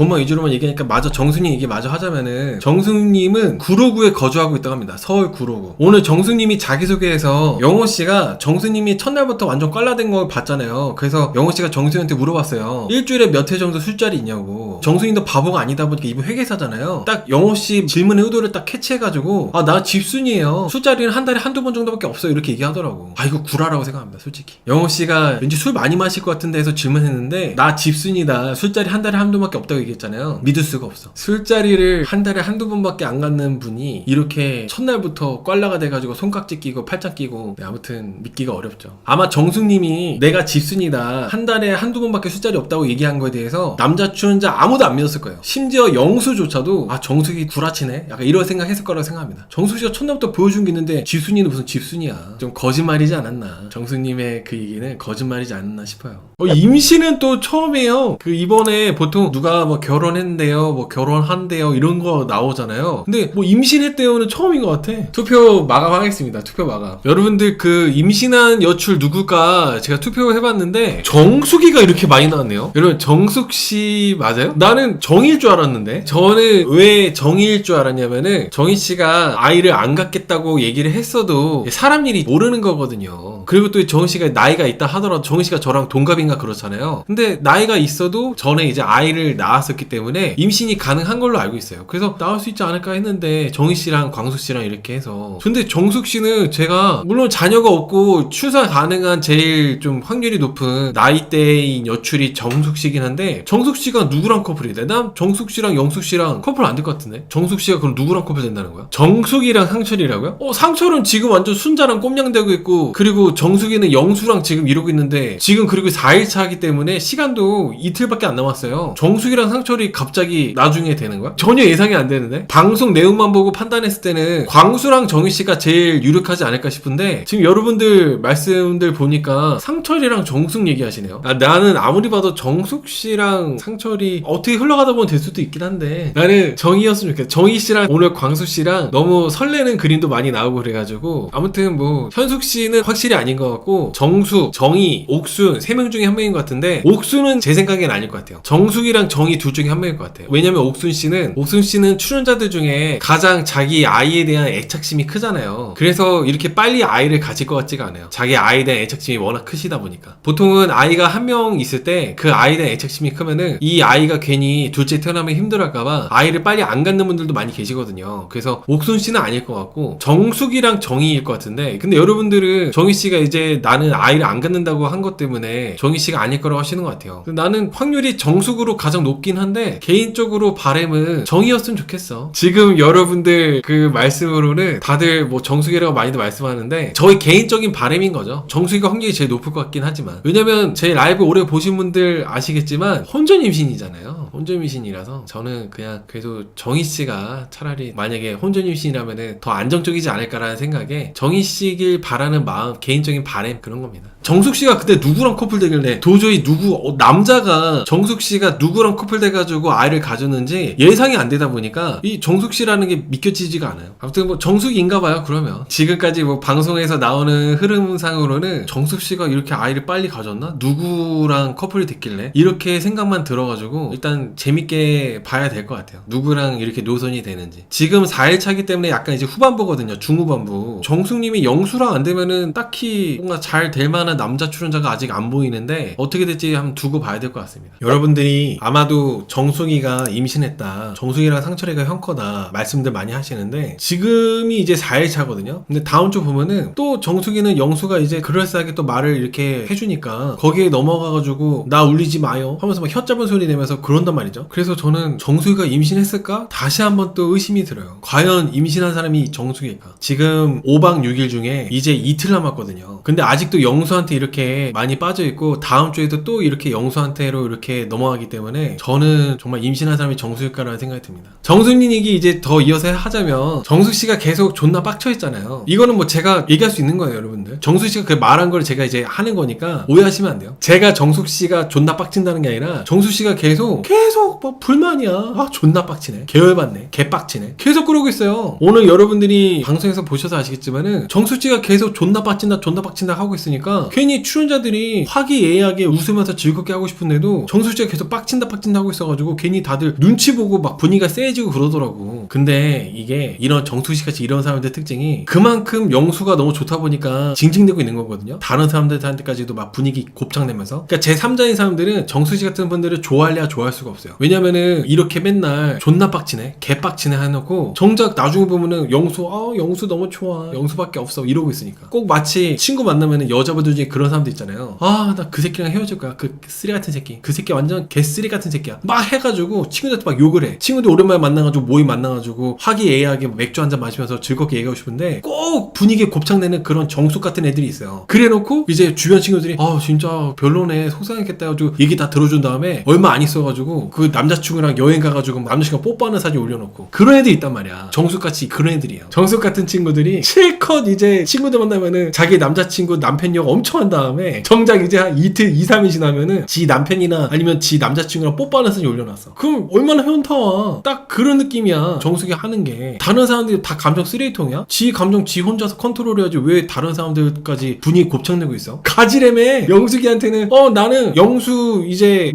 마저 정수님 얘기 마저 하자면은, 정수님은 구로구에 거주하고 있다고 합니다. 서울 구로구. 오늘 정수님이 자기소개에서 영호씨가 정수님이 첫날부터 완전 꽐라된 걸 봤잖아요. 그래서 영호씨가 정수님한테 물어봤어요. 일주일에 몇 회 정도 술자리 있냐고. 정수님도 바보가 아니다 보니까 이분 회계사잖아요. 딱 영호씨 질문의 의도를 딱 캐치해가지고 아 나 집순이에요. 술자리는 한 달에 한두 번 정도밖에 없어요. 이렇게 얘기하더라고. 아 이거 구라라고 생각합니다. 솔직히. 영호씨가 왠지 술 많이 마실 것 같은데 해서 질문했는데 나 집순이다. 술자리 한 달에 한두 번밖에 없다고 얘기했잖아요. 믿을 수가 없어. 술자리를 한 달에 한두 번밖에 안 갖는 분이 이렇게 첫날부터 꽐라가 돼가지고 손깍지 끼고 팔짱 끼고 네, 아무튼 믿기가 어렵죠. 아마 정숙님이 내가 집순이다. 한 달에 한두 번밖에 술자리 없다고 얘기한 거에 대해서 남자 출연자 아무도 안 믿었을 거예요. 심지어 영수조차도 아 정숙이 구라치네? 약간 이런 생각했을 거라고 생각합니다. 정숙씨가 첫날부터 보여준 게 있는데 집순이는 무슨 집순이야. 좀 거짓말이지 않았나. 정숙님의 그 얘기는 거짓말이지 않았나 싶어요. 임신은 또 처음이에요. 그 이번에 보통 누가 뭐 결혼했는데요, 뭐 결혼한대요 이런 거 나오잖아요. 근데 뭐 임신했대요는 처음인 것 같아. 투표 마감하겠습니다. 투표 마감. 여러분들 그 임신한 여출 누굴까 제가 투표해봤는데 정숙이가 이렇게 많이 나왔네요. 여러분 정숙씨 맞아요? 나는 정일 줄 알았는데. 저는 왜 정일 줄 알았냐면은 정희씨가 아이를 안 갖겠다고 얘기를 했어도 사람 일이 모르는 거거든요. 그리고 또 정희씨가 나이가 있다 하더라도 정희씨가 저랑 동갑인가 그렇잖아요. 근데 나이가 있어도 전에 이제 아이를 낳았었기 때문에 임신이 가능한 걸로 알고 있어요. 그래서 나올 수 있지 않을까 했는데 정희씨랑 광수씨랑 이렇게 해서. 근데 정숙씨는 제가 물론 자녀가 없고 출산 가능한 제일 좀 확률이 높은 나이대인 여출이 정숙씨긴 한데 정숙씨가 누구랑 커플이 돼? 난 정숙씨랑 영숙씨랑 커플 안 될 것 같은데? 정숙씨가 그럼 누구랑 커플 된다는 거야? 정숙이랑 상철이라고요? 상철은 지금 완전 순자랑 꼼냥대고 있고 그리고 정숙이는 영수랑 지금 이러고 있는데 지금 그리고 4일차이기 때문에 시간도 이틀밖에 안 남았어요. 정숙이랑 상철이 갑자기 나중에 되는 거야? 전혀 예상이 안 되는데? 방송 내용만 보고 판단했을 때는 광수랑 정희씨가 제일 유력하지 않을까 싶은데 지금 여러분들 말씀들 보니까 상철이랑 정숙 얘기하시네요. 나는 아무리 봐도 정숙씨랑 상철이 어떻게 흘러가다 보면 될 수도 있긴 한데 나는 정희였으면 좋겠어. 정희씨랑 오늘 광수씨랑 너무 설레는 그림도 많이 나오고 그래가지고 아무튼 뭐 현숙씨는 확실히 아닌 것 같고 정숙, 정희, 옥순 3명 중에 한 명인 것 같은데 옥순은 제 생각엔 아닐 것 같아요. 정숙이랑 정희 둘 중에 한 명일 것 같아요. 왜냐면 옥순씨는 출연자들 중에 가장 자기 아이에 대한 애착심이 크잖아요. 그래서 이렇게 빨리 아이를 가질 것 같지가 않아요. 자기 아이에 대한 애착심이 워낙 크시다 보니까. 보통은 아이가 한 명 있을 때 그 아이에 대한 애착심이 크면은 이 아이가 괜히 둘째 태어나면 힘들어할까봐 아이를 빨리 안 갖는 분들도 많이 계시거든요. 그래서 옥순씨는 아닐 것 같고 정숙이랑 정희일 것 같은데 근데 여러분들은 정희씨가 이제 나는 아이를 안 갖는다고 한 것 때문에 정희씨가 아닐 거라고 하시는 것 같아요. 나는 확률이 정숙으로 가장 높긴 한데 개인적으로 바람은 정희였으면 좋겠어. 지금 여러분들 그 말씀으로는 다들 뭐 정숙이라고 많이들 말씀하는데 저희 개인적인 바람인 거죠. 정숙이가 확률이 제일 높을 것 같긴 하지만 왜냐면 제 라이브 오래 보신 분들 아시겠지만 혼전 임신이잖아요. 혼전 임신이라서 저는 그냥 그래도 정희씨가 차라리 만약에 혼전 임신이라면은 더 안정적이지 않을까라는 생각에 정희씨길 바라는 마음 개인적인 바람 그런 겁니다. 정숙씨가 그때 누구랑 커플 되길래 도저히 남자가 정숙씨가 누구랑 커플 돼가지고 아이를 가졌는지 예상이 안 되다 보니까 이 정숙씨라는 게 믿겨지지가 않아요. 아무튼 뭐 정숙인가봐요. 그러면 지금까지 뭐 방송에서 나오는 흐름상으로는 정숙씨가 이렇게 아이를 빨리 가졌나? 누구랑 커플이 됐길래? 이렇게 생각만 들어가지고 일단 재밌게 봐야 될 것 같아요. 누구랑 이렇게 노선이 되는지. 지금 4일차기 때문에 약간 이제 후반부거든요. 중후반부. 정숙님이 영수랑 안 되면은 딱히 뭔가 잘 될 만한 남자 출연자가 아직 안 보이는데 어떻게 될지 한번 두고 봐야 될 것 같습니다. 여러분들이 아마도 정숙이가 임신했다, 정숙이랑 상철이가 형커다 말씀들 많이 하시는데 지금이 이제 4일차거든요. 근데 다음 주 보면은 또 정숙이는 영수가 이제 그럴싸하게 또 말을 이렇게 해주니까 거기에 넘어가가지고 나 울리지 마요 하면서 막 혀잡은 소리 내면서 그런단 말이죠. 그래서 저는 정숙이가 임신했을까? 다시 한번 또 의심이 들어요. 과연 임신한 사람이 정숙일까? 지금 5박 6일 중에 이제 이틀 남았거든요. 근데 아직도 영수한테 이렇게 많이 빠져있고 다음 주에도 또 이렇게 영수한테로 이렇게 넘어가기 때문에 저는 정말 임신한 사람이 정수일까라는 생각이 듭니다. 정수님 얘기 이제 더 이어서 하자면 정수씨가 계속 존나 빡쳐있잖아요. 이거는 뭐 제가 얘기할 수 있는 거예요, 여러분들. 정수씨가 그 말한 걸 제가 이제 하는 거니까 오해하시면 안 돼요. 제가 정숙씨가 존나 빡친다는 게 아니라 정수씨가 계속 계속 뭐 불만이야. 아 존나 빡치네. 계열받네. 개빡치네. 계속 그러고 있어요. 오늘 여러분들이 방송에서 보셔서 아시겠지만은 정수씨가 계속 존나 빡친다 하고 있으니까 괜히 출연자들이 화기애애하게 웃으면서 즐겁게 하고 싶은데도 정수씨가 계속 빡친다 하고 있어가지고 괜히 다들 눈치 보고 막 분위기가 세지고 그러더라고. 근데 이게 이런 정수씨같이 이런 사람들 특징이 그만큼 영수가 너무 좋다 보니까 징징대고 있는 거거든요. 다른 사람들한테까지도 막 분위기 곱창내면서. 그러니까 제3자인 사람들은 정수씨 같은 분들을 좋아할래야 좋아할 수가 없어요. 왜냐면은 이렇게 맨날 존나 빡치네 개빡치네 해놓고 정작 나중에 보면은 영수 너무 좋아 영수밖에 없어 이러고 있으니까. 꼭 마치 친구 만나면은 여자분들 중에 그런 사람들 있잖아요. 아 나 그 새끼랑 헤어질 거야. 그 쓰레 같은 새끼. 그 새끼 완전 개쓰레 같은 새끼야. 막 해가지고 친구들한테 막 욕을 해. 친구들 오랜만에 만나가지고 모임 만나가지고 화기애애하게 맥주 한잔 마시면서 즐겁게 얘기하고 싶은데 꼭 분위기에 곱창내는 그런 정숙 같은 애들이 있어요. 그래놓고 이제 주변 친구들이 아 진짜 별로네 속상했겠다 해가지고 얘기 다 들어준 다음에 얼마 안 있어가지고 그 남자친구랑 여행 가가지고 남자친구가 뽀뽀하는 사진 올려놓고 그런 애들이 있단 말이야. 정숙같이 그런 애들이에요. 정숙 같은 친구들이 실컷 이제 친구들 만나면은 자기 남자친구 남편 욕 엄청 한 다음에 정작 이제 한 이틀 2-3일 지나면은 지 남편이나 아니면 지 남자친구랑 뽀뽀하는 사진 올려놨어. 그럼 얼마나 현타와. 딱 그런 느낌이야. 정숙이 하는 게. 다른 사람들이 다 감정 쓰레기통이야? 지 감정 지 혼자서 컨트롤해야지 왜 다른 사람들까지 분위기 곱창내고 있어? 가지래매. 영숙이한테는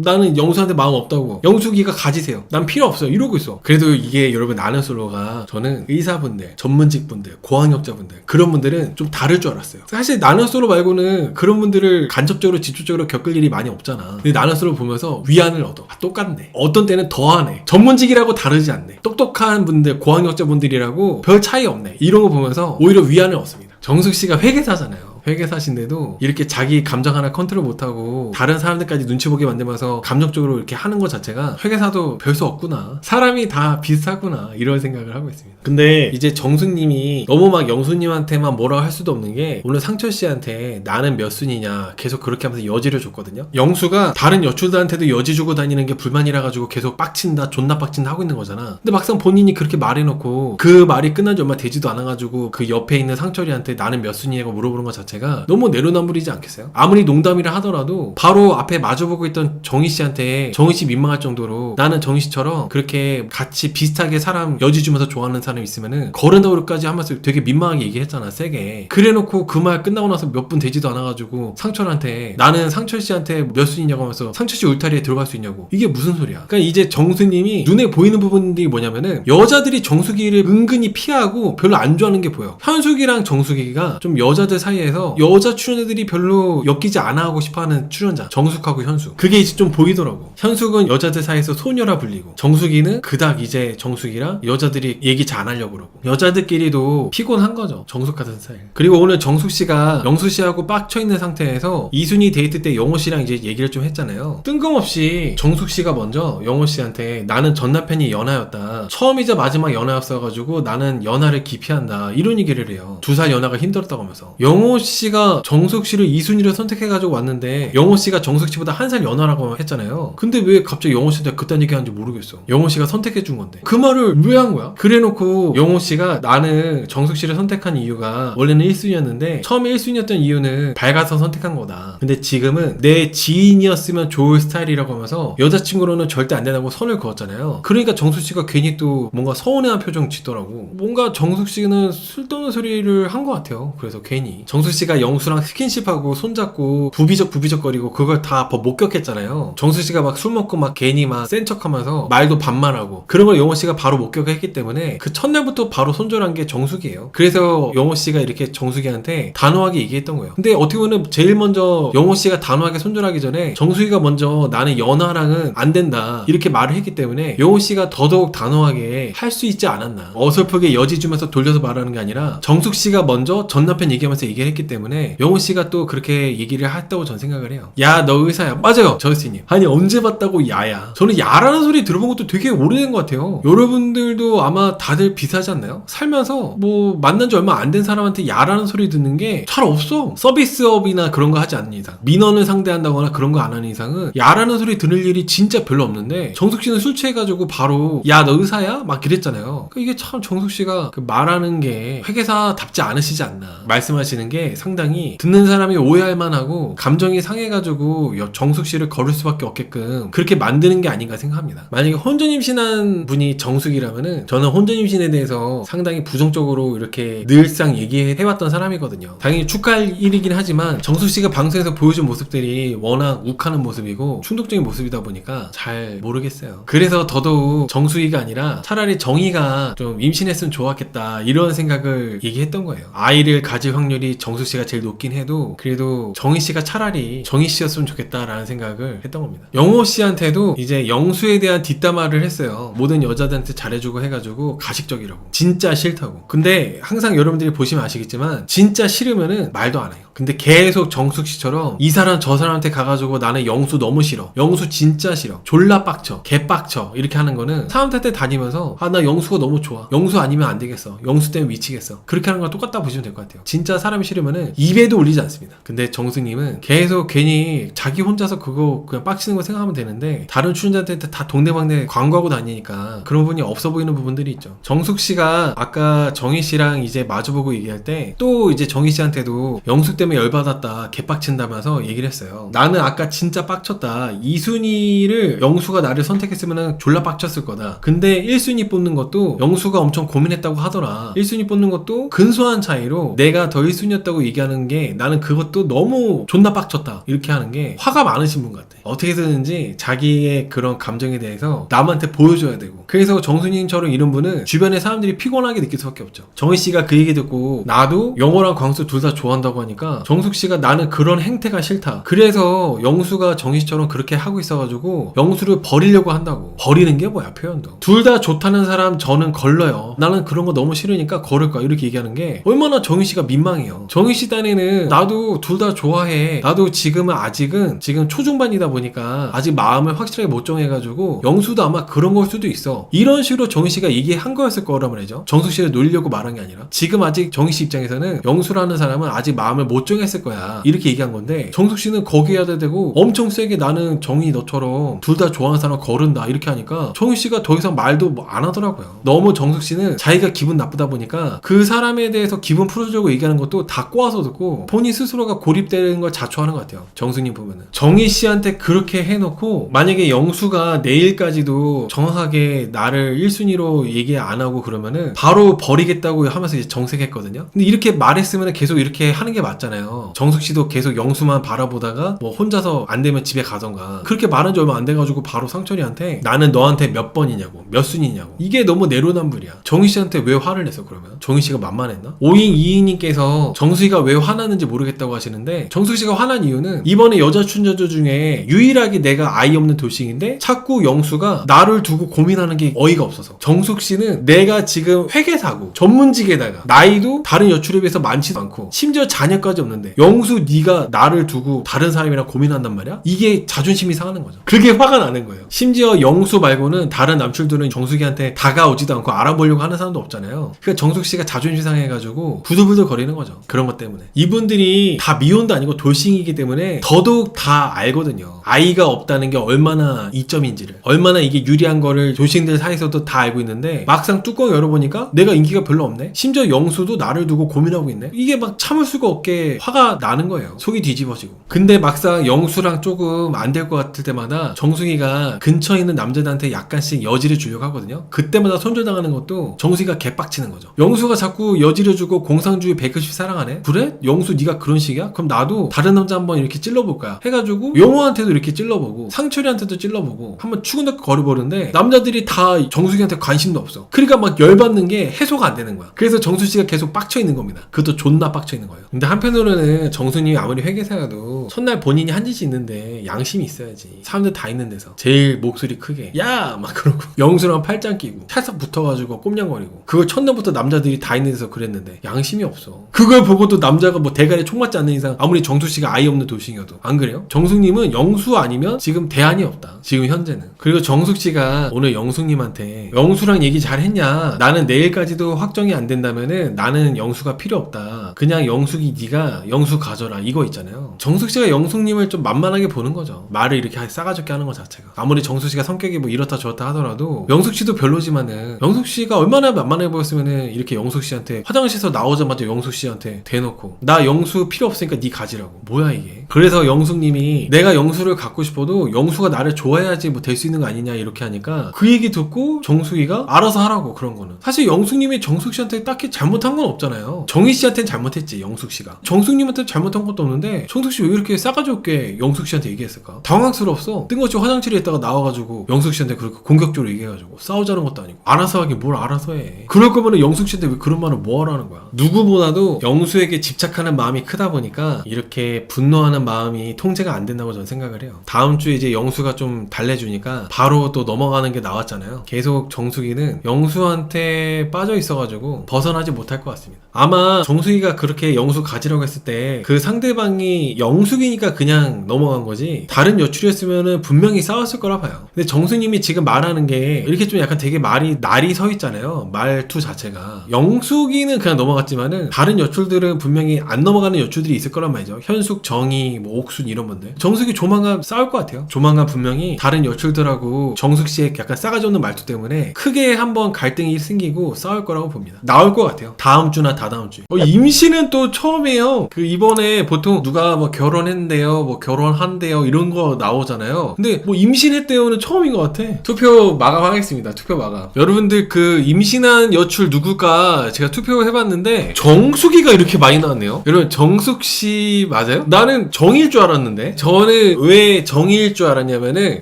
나는 영수한테 마음 없다고. 영숙이가 가지세요. 난 필요 없어요. 이러고 있어. 그래도 이게 여러분 나는 솔로가 저는 의사분들, 전문직분들, 고학력자분들 그런 분들은 좀 다를 줄 알았어요. 사실 나는 솔로 말고는 그런 분들을 간접적으로 직접적으로 겪을 일이 많이 없잖아. 근데 나는 솔로 보면서 위안을 얻어. 똑같네. 어떤 때는 더하네. 전문직이라고 다르지 않네. 똑똑한 분들, 고학력자분들이라고 별 차이 없네. 이런 거 보면서 오히려 위안을 얻습니다. 정숙씨가 회계사잖아요. 회계사신데도 이렇게 자기 감정 하나 컨트롤 못하고 다른 사람들까지 눈치 보게 만들면서 감정적으로 이렇게 하는 것 자체가 회계사도 별 수 없구나. 사람이 다 비슷하구나. 이런 생각을 하고 있습니다. 근데 이제 정수님이 너무 막 영수님한테만 뭐라고 할 수도 없는 게 오늘 상철씨한테 나는 몇 순이냐 계속 그렇게 하면서 여지를 줬거든요. 영수가 다른 여출들한테도 여지 주고 다니는 게 불만이라 가지고 계속 빡친다 존나 빡친다 하고 있는 거잖아. 근데 막상 본인이 그렇게 말해놓고 그 말이 끝난 지 얼마 되지도 않아가지고 그 옆에 있는 상철이한테 나는 몇 순이냐고 물어보는 것 자체가 너무 내로남불이지 않겠어요? 아무리 농담이라 하더라도 바로 앞에 마주보고 있던 정희씨한테 정희씨 민망할 정도로 나는 정희씨처럼 그렇게 같이 비슷하게 사람 여지 주면서 좋아하는 사람이 있으면은 거른다고까지 하면서 되게 민망하게 얘기했잖아 세게. 그래놓고 그 말 끝나고 나서 몇 분 되지도 않아가지고 상철한테 나는 상철씨한테 몇 순이냐고 하면서 상철씨 울타리에 들어갈 수 있냐고. 이게 무슨 소리야. 그러니까 이제 정수님이 눈에 보이는 부분들이 뭐냐면은 여자들이 정수기를 은근히 피하고 별로 안 좋아하는 게 보여. 현숙이랑 정수기가 좀 여자들 사이에서 여자 출연자들이 별로 엮이지 않아 하고 싶어하는 출연자 정숙하고 현숙. 그게 이제 좀 보이더라고. 현숙은 여자들 사이에서 소녀라 불리고 정숙이는 그닥 이제 정숙이랑 여자들이 얘기 잘 안 하려고 그러고 여자들끼리도 피곤한 거죠. 정숙 같은 스타일. 그리고 오늘 정숙씨가 영수씨하고 빡쳐있는 상태에서 이순이 데이트 때 영호씨랑 이제 얘기를 좀 했잖아요. 뜬금없이 정숙씨가 먼저 영호씨한테 나는 전 남편이 연하였다. 처음이자 마지막 연하였어가지고 나는 연하를 기피한다. 이런 얘기를 해요. 2살 연하가 힘들었다고 하면서. 영호씨가 정숙씨를 이순이를 선택해가지고 왔는데 영호씨가 정숙씨보다 1살 연하라고 했잖아요. 근데 왜 갑자기 영호씨한테 그딴 얘기 하는지 모르겠어. 영호씨가 선택해준 건데 그 말을 왜 한 거야? 그래놓고 영호씨가 나는 정숙씨를 선택한 이유가 원래는 1순위였는데 처음에 1순위였던 이유는 밝아서 선택한 거다. 근데 지금은 내 지인이었으면 좋을 스타일이라고 하면서 여자친구로는 절대 안 된다고 선을 그었잖아요. 그러니까 정숙씨가 괜히 또 뭔가 서운해한 표정 짓더라고. 뭔가 정숙씨는 쓸데없는 소리를 한 것 같아요. 그래서 괜히 정수씨가 영수랑 스킨십하고 손잡고 부비적거리고 그걸 다 목격했잖아요. 정수씨가 막 술 먹고 막 괜히 막 센 척하면서 말도 반말하고 그런 걸 영호씨가 바로 목격했기 때문에 그 첫날부터 바로 손절한 게 정숙이에요. 그래서 영호씨가 이렇게 정숙이한테 단호하게 얘기했던 거예요. 근데 어떻게 보면 제일 먼저 영호씨가 단호하게 손절하기 전에 정숙이가 먼저 나는 연하랑은 안 된다 이렇게 말을 했기 때문에 영호씨가 더더욱 단호하게 할 수 있지 않았나. 어설프게 여지 주면서 돌려서 말하는 게 아니라 정숙씨가 먼저 전 남편 얘기하면서 얘기를 했기 때문에 영호씨가 또 그렇게 얘기를 했다고 전 생각을 해요. 야 너 의사야. 맞아요 저스티님. 아니 언제 봤다고 야야. 저는 야라는 소리 들어본 것도 되게 오래된 것 같아요. 여러분들도 아마 다들 비슷하지 않나요? 살면서 뭐 만난 지 얼마 안 된 사람한테 야라는 소리 듣는 게 잘 없어. 서비스업이나 그런 거 하지 않는 이상, 민원을 상대한다거나 그런 거 안 하는 이상은 야라는 소리 들을 일이 진짜 별로 없는데 정숙씨는 술 취해가지고 바로 야 너 의사야? 막 그랬잖아요. 이게 참 정숙씨가 그 말하는 게 회계사답지 않으시지 않나. 말씀하시는 게 상당히 듣는 사람이 오해할 만하고 감정이 상해가지고 정숙 씨를 거를 수밖에 없게끔 그렇게 만드는 게 아닌가 생각합니다. 만약에 혼전 임신한 분이 정숙이라면은 저는 혼전 임신에 대해서 상당히 부정적으로 이렇게 늘상 얘기해왔던 사람이거든요. 당연히 축하할 일이긴 하지만 정숙 씨가 방송에서 보여준 모습들이 워낙 욱하는 모습이고 충동적인 모습이다 보니까 잘 모르겠어요. 그래서 더더욱 정숙이가 아니라 차라리 정희가 좀 임신했으면 좋았겠다 이런 생각을 얘기했던 거예요. 아이를 가질 확률이 정숙 씨가 제일 높긴 해도 그래도 정희 씨가 차라리 정희 씨였으면 좋겠다라는 생각을 했던 겁니다. 영호 씨한테도 이제 영수에 대한 뒷담화를 했어요. 모든 여자들한테 잘해주고 해가지고 가식적이라고, 진짜 싫다고. 근데 항상 여러분들이 보시면 아시겠지만 진짜 싫으면은 말도 안 해요. 근데 계속 정숙 씨처럼 이 사람 저 사람한테 가가지고 나는 영수 너무 싫어, 영수 진짜 싫어, 졸라 빡쳐, 개 빡쳐 이렇게 하는 거는 사람한테 다니면서 아 나 영수가 너무 좋아, 영수 아니면 안 되겠어, 영수 때문에 미치겠어, 그렇게 하는 거랑 똑같다 보시면 될 것 같아요. 진짜 사람이 싫으면은 입에도 올리지 않습니다. 근데 정숙님은 계속 괜히 자기 혼자서 그거 그냥 빡치는 거 생각하면 되는데 다른 출연자한테 다 동네방네 광고하고 다니니까 그런 부분이 없어 보이는 부분들이 있죠. 정숙 씨가 아까 정희 씨랑 이제 마주보고 얘기할 때 또 이제 정희 씨한테도 영숙 때문에 열받았다, 개빡친다면서 얘기를 했어요. 나는 아까 진짜 빡쳤다. 2순위를 영수가 나를 선택했으면 졸라 빡쳤을 거다. 근데 1순위 뽑는 것도 영수가 엄청 고민했다고 하더라. 1순위 뽑는 것도 근소한 차이로 내가 더 1순위였다고 얘기하는 게 나는 그것도 너무 존나 빡쳤다 이렇게 하는 게 화가 많으신 분 같아. 어떻게든지 자기의 그런 감정에 대해서 남한테 보여줘야 되고, 그래서 정순이처럼 이런 분은 주변의 사람들이 피곤하게 느낄 수밖에 없죠. 정희 씨가 그 얘기 듣고 나도 영호랑 광수 둘 다 좋아한다고 하니까 정숙 씨가 나는 그런 행태가 싫다, 그래서 영수가 정희 씨처럼 그렇게 하고 있어가지고 영수를 버리려고 한다고. 버리는 게 뭐야, 표현도. 둘 다 좋다는 사람 저는 걸러요, 나는 그런 거 너무 싫으니까 걸을 거야 이렇게 얘기하는 게 얼마나 정희 씨가 민망해요. 정희 씨 딴에는 나도 둘 다 좋아해, 나도 지금은 아직은 지금 초중반이다 보니까 아직 마음을 확실하게 못 정해가지고 영수도 아마 그런 걸 수도 있어, 이런 식으로 정희 씨가 얘기한 거였을 거란 말이죠. 정숙 씨를 놀리려고 말한 게 아니라 지금 아직 정희 씨 입장에서는 영수라는 사람은 아직 마음을 못 정했을 거야 이렇게 얘기한 건데, 정숙 씨는 거기에 대고 엄청 세게 나는 정희 너처럼 둘 다 좋아하는 사람 거른다 이렇게 하니까 정희 씨가 더 이상 말도 뭐 안 하더라고요. 너무 정숙 씨는 자기가 기분 나쁘다 보니까 그 사람에 대해서 기분 풀어주려고 얘기하는 것도 다 꼬아서 듣고 본인 스스로가 고립되는 걸 자초하는 것 같아요. 정숙님 보면은 정희 씨한테 그렇게 해놓고 만약에 영수가 내일까지도 정확하게 나를 1순위로 얘기 안 하고 그러면은 바로 버리겠다고 하면서 이제 정색했거든요. 근데 이렇게 말했으면 계속 이렇게 하는 게 맞잖아요. 정숙 씨도 계속 영수만 바라보다가 뭐 혼자서 안 되면 집에 가던가, 그렇게 말한 지 얼마 안 돼가지고 바로 상철이한테 나는 너한테 몇 번이냐고, 몇 순위냐고. 이게 너무 내로남불이야. 정희 씨한테 왜 화를 냈어 그러면? 정희 씨가 만만했나? 5인 2인님께서 정수희가 왜 화났는지 모르겠다고 하시는데, 정숙 씨가 화난 이유는 이번에 여자 출연자 중에 유일하게 내가 아이 없는 돌싱인데 자꾸 영수가 나를 두고 고민하는 게 어이가 없어서. 정숙 씨는 내가 지금 회계사고 전문직에다가 나이도 다른 여출에 비해서 많지도 않고 심지어 자녀까지 없는데 영수 네가 나를 두고 다른 사람이랑 고민한단 말이야? 이게 자존심이 상하는 거죠. 그게 화가 나는 거예요. 심지어 영수 말고는 다른 남출들은 정숙이한테 다가오지도 않고 알아보려고 하는 사람도 없잖아요. 그러니까 정숙 씨가 자존심 상해가지고 부들부들 거리는 거죠. 그런 것 때문에. 이분들이 다 미혼도 아니고 돌싱이기 때문에 더더욱 다 알거든요. 아이가 없다는 게 얼마나 이점인지를, 얼마나 이게 유리한 거를 돌싱들 사이에서도 다 알고 있는데 막상 뚜껑 열어보니까 내가 인기가 별로 없네? 심지어 영수도 나를 두고 고민하고 있네? 이게 막 참을 수가 없게 화가 나는 거예요. 속이 뒤집어지고. 근데 막상 영수랑 조금 안 될 것 같을 때마다 정숙이가 근처에 있는 남자들한테 약간씩 여지를 주려고 하거든요. 그때마다 손절당하는 것도 정숙이가 개빡치는 거죠. 영수가 자꾸 여지를 주고 공상주의 190 사랑하네? 그래? 영수 네가 그런 식이야? 그럼 나도 다른 남자 한번 이렇게 찔러볼 거야 해가지고 영호한테도 이렇게 찔러보고 상철이한테도 찔러보고 한번 추근덕 거려보는데 남자들이 다 정숙이한테 관심도 없어. 그러니까 막 열받는 게 해소가 안 되는 거야. 그래서 정수씨가 계속 빡쳐 있는 겁니다. 그것도 존나 빡쳐 있는 거예요. 근데 한편으로는 정수님이 아무리 회계사여도 첫날 본인이 한 짓이 있는데 양심이 있어야지. 사람들 다 있는 데서 제일 목소리 크게 야! 막 그러고 영수랑 팔짱 끼고 살짝 붙어가지고 꼼냥거리고, 그걸 첫날부터 남자들이 다 있는 데서 그랬는데 양심이 없어. 그걸 보고도 남자가 뭐 대가리에 총 맞지 않는 이상 아무리 정수씨가 아이 없는 돌싱이어도. 안 그래요? 정숙님은 영수 아니면 지금 대안이 없다. 지금 현재는. 그리고 정숙씨가 오늘 영숙님한테 영수랑 얘기 잘 했냐, 나는 내일까지도 확정이 안 된다면은 나는 영수가 필요 없다, 그냥 영숙이 네가 영수 가져라, 이거 있잖아요. 정숙씨가 영숙님을 좀 만만하게 보는 거죠. 말을 이렇게 싸가지게 하는 것 자체가. 아무리 정숙씨가 성격이 뭐 이렇다 저렇다 하더라도 영숙씨도 별로지만은 영숙씨가 얼마나 만만해 보였으면은 이렇게 영숙씨한테 화장실에서 나오자마자 영숙씨한테 대놓고 대놓고 나 영수 필요 없으니까 네 가지라고. 뭐야 이게. 그래서 영숙님이 내가 영수를 갖고 싶어도 영수가 나를 좋아해야지 뭐 될 수 있는 거 아니냐 이렇게 하니까 그 얘기 듣고 정숙이가 알아서 하라고. 그런 거는 사실 영숙님이 정숙씨한테 딱히 잘못한 건 없잖아요. 정희씨한테는 잘못했지. 영숙씨가 정숙님한테 잘못한 것도 없는데 정숙씨 왜 이렇게 싸가지 없게 영숙씨한테 얘기했을까? 당황스러웠어. 뜬금없이 화장실에 있다가 나와가지고 영숙씨한테 그렇게 공격적으로 얘기해가지고 싸우자는 것도 아니고 알아서 하긴 뭘 알아서 해. 그럴 거면은 영숙씨한테 왜 그런 말을 뭐하러 하는 거야. 누구보다도 영수에게 집착하는 마음이 크다 보니까 이렇게 분노하는 마음이 통제가 안 된다고 저는 생각을 해요. 다음 주에 이제 영수가 좀 달래주니까 바로 또 넘어가는 게 나왔잖아요. 계속 정숙이는 영수한테 빠져 있어가지고 벗어나지 못할 것 같습니다. 아마 정숙이가 그렇게 영수 가지라고 했을 때 그 상대방이 영숙이니까 그냥 넘어간 거지 다른 여출이었으면은 분명히 싸웠을 거라 봐요. 근데 정수님이 지금 말하는 게 이렇게 좀 약간 되게 날이 서 있잖아요. 말투 자체가. 영숙이는 그냥 넘어갔지만은 다른 여출들은 분명히 안 넘어가는 여출들이 있을 거란 말이죠. 현숙, 정희, 뭐 옥순 이런 분들. 정숙이 조만간 싸울 것 같아요. 조만간 분명히 다른 여출들하고 정숙씨의 약간 싸가지 없는 말투 때문에 크게 한번 갈등이 생기고 싸울 거라고 봅니다. 나올 것 같아요. 다음 주나 다다음 주에. 임신은 또 처음이에요. 그 이번에 보통 누가 뭐 결혼했는데요, 뭐 결혼한대요 이런 거 나오잖아요. 근데 뭐 임신했대요는 처음인 것 같아. 투표 마감하겠습니다. 투표 마감. 여러분들 그 임신한 여출 누굴까 제가 투표해봤는데 정숙이가 이렇게 많이 나왔네요. 여러분 정숙씨 맞아요? 나는 정희일 줄 알았는데. 저는 왜 정희일 줄 알았냐면은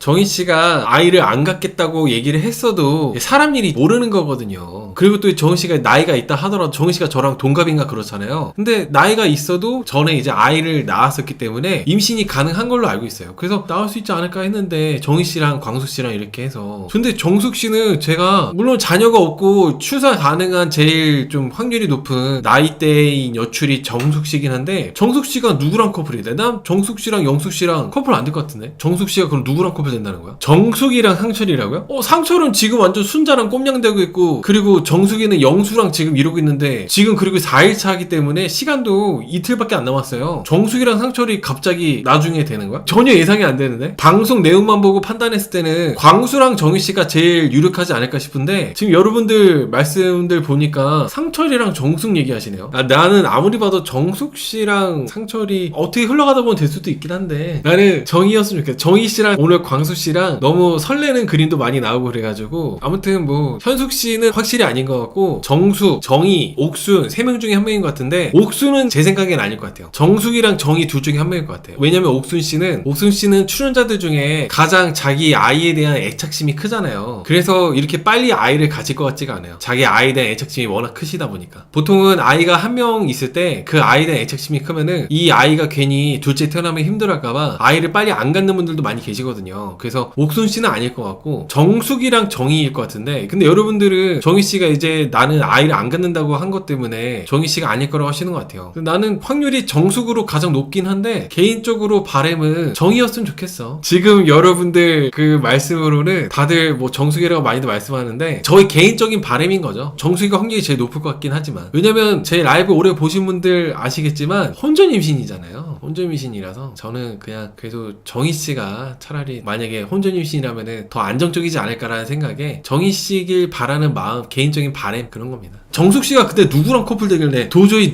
정희씨가 아이를 안 갖겠다고 얘기를 했어도 사람 일이 모르는 거거든요. 그리고 또 정희씨가 나이가 있다 하더라도 정희씨가 저랑 동갑인가 그렇잖아요. 근데 나이가 있어도 전에 이제 아이를 낳았었기 때문에 임신이 가능한 걸로 알고 있어요. 그래서 나올 수 있지 않을까 했는데 정희씨랑 광숙씨랑 이렇게 해서. 근데 정숙씨는 제가 물론 자녀가 없고 출산 가능한 제일 좀 확률이 높은 나이대인 여출이 정숙씨긴 한데 정숙씨가 누구랑 커플이 돼? 난 정숙씨랑 영숙씨랑 커플 안 될 것 같은데? 정숙씨가 그럼 누구랑 커플 된다는 거야? 정숙이랑 상철이라고요? 상철은 지금 완전 순자랑 꼼냥대고 있고 그리고 정숙이는 영수랑 지금 이러고 있는데 지금 그리고 4일차 하기 때문에 시간도 이틀밖에 안 남았어요. 정숙이랑 상철이 갑자기 나중에 되는 거야? 전혀 예상이 안 되는데? 방송 내용만 보고 판단했을 때는 광수랑 정희씨가 제일 유력하지 않을까 싶은데 지금 여러분들 말씀들 보니까 상철이랑 정숙 얘기하시네요. 나는 아무리 봐도 정숙씨랑 상철이 어떻게 흘러가다 보면 될 수도 있긴 한데 나는 정희였으면 좋겠어. 정희씨랑 오늘 광수씨랑 너무 설레는 그림도 많이 나오고 그래가지고 아무튼 뭐 현숙씨는 확실히 아닌 것 같고 정숙, 정희, 옥순 3명 중에 한 명인 것 같은데 옥순은 제 생각엔 아닐 것 같아요. 정숙이랑 정희 둘 중에 한 명일 것 같아요. 왜냐면 옥순씨는 출연자들 중에 가장 자기 아이에 대한 애착심이 크잖아요. 그래서 이렇게 빨리 아이를 가질 것 같지가 않아요. 자기 아이에 대한 애착심이 워낙 크시다 보니까. 보통은 아이가 한 명 있을 때 그 아이에 대한 애착심이 크면은 이 아이가 괜히 둘째 태어나면 힘들어할까봐 아이를 빨리 안 갖는 분들도 많이 계시거든요. 그래서 옥순씨는 아닐 것 같고 정숙이랑 정희일 것 같은데 근데 여러분들은 정희씨가 이제 나는 아이를 안 갖는다고 한 것 때문에 정희씨가 아닐 거라고 하시는 것 같아요. 나는 확률이 정숙으로 가장 높긴 한데 개인적으로 바람은 정희였으면 좋겠어. 지금 여러분들 그 말씀으로는 다들 뭐 정숙이라고 많이들 말씀하는데 저의 개인적인 바람인 거죠. 정숙이가 확률이 제일 높을 것 같긴 하지만 왜냐면 제 라이브 오래 보신 분들 아시겠지만 혼전 임신이잖아요. 혼전 임신이라서 저는 그냥 그래도 정희씨가 차라리 만약에 혼전 임신이라면은 더 안정적이지 않을까라는 생각에 정희씨길 바라는 마음 개인적인 바람 그런 겁니다. 정숙씨가 그때 누구랑 커플 되길래 도저히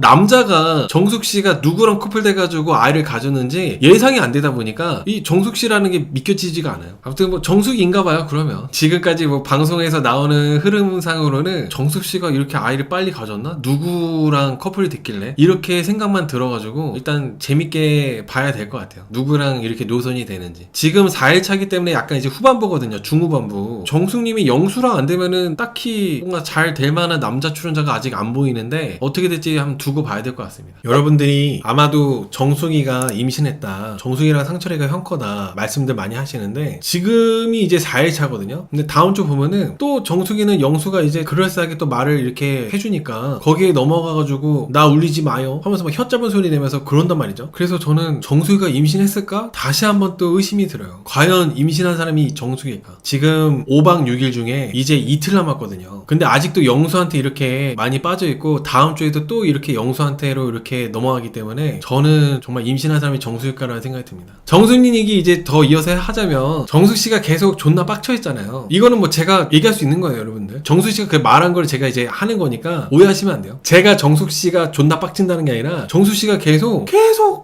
남자가 정숙씨가 누구랑 커플 돼가지고 아이를 가졌는지 예상이 안 되다 보니까 이 정숙씨라는 게 믿겨지지가 않아요. 아무튼 뭐 정숙인가 봐요. 그러면 지금까지 뭐 방송에서 나오는 흐름상으로는 정숙씨가 이렇게 아이를 빨리 가졌나? 누구랑 커플이 됐길래? 이렇게 생각만 들어가지고 일단 재밌게 봐야 될 것 같아요. 누구랑 이렇게 노선이 되는지. 지금 4일차기 때문에 약간 이제 후반부거든요. 중후반부. 정숙님이 영수랑 안 되면은 딱히 뭔가 잘 될 만한 남자 출연자가 아직 안 보이는데 어떻게 될지 한번 두고 봐야 될 것 같습니다. 여러분들이 아마도 정숙이가 임신했다, 정숙이랑 상철이가 형커다 말씀들 많이 하시는데 지금이 이제 4일차거든요. 근데 다음 주 보면은 또 정숙이는 영수가 이제 그럴싸하게 또 말을 이렇게 해주니까 거기에 넘어가가지고 나 울리지 마요 하면서 막 혀잡은 소리 내면서 그런단 말이죠. 그래서 저는 정숙이가 임신했을까? 다시 한번 또 의심이 들어요. 과연 임신한 사람이 정숙일까? 지금 5박 6일 중에 이제 이틀 남았거든요. 있거든요. 근데 아직도 영수한테 이렇게 많이 빠져있고 다음 주에도 또 이렇게 영수한테로 이렇게 넘어가기 때문에 저는 정말 임신한 사람이 정수일까라는 생각이 듭니다. 정수님 얘기 이제 더 이어서 하자면 정수씨가 계속 존나 빡쳐있잖아요. 이거는 뭐 제가 얘기할 수 있는 거예요, 여러분들. 정수씨가 그 말한 걸 제가 이제 하는 거니까 오해하시면 안 돼요. 제가 정수씨가 존나 빡친다는 게 아니라 정수씨가 계속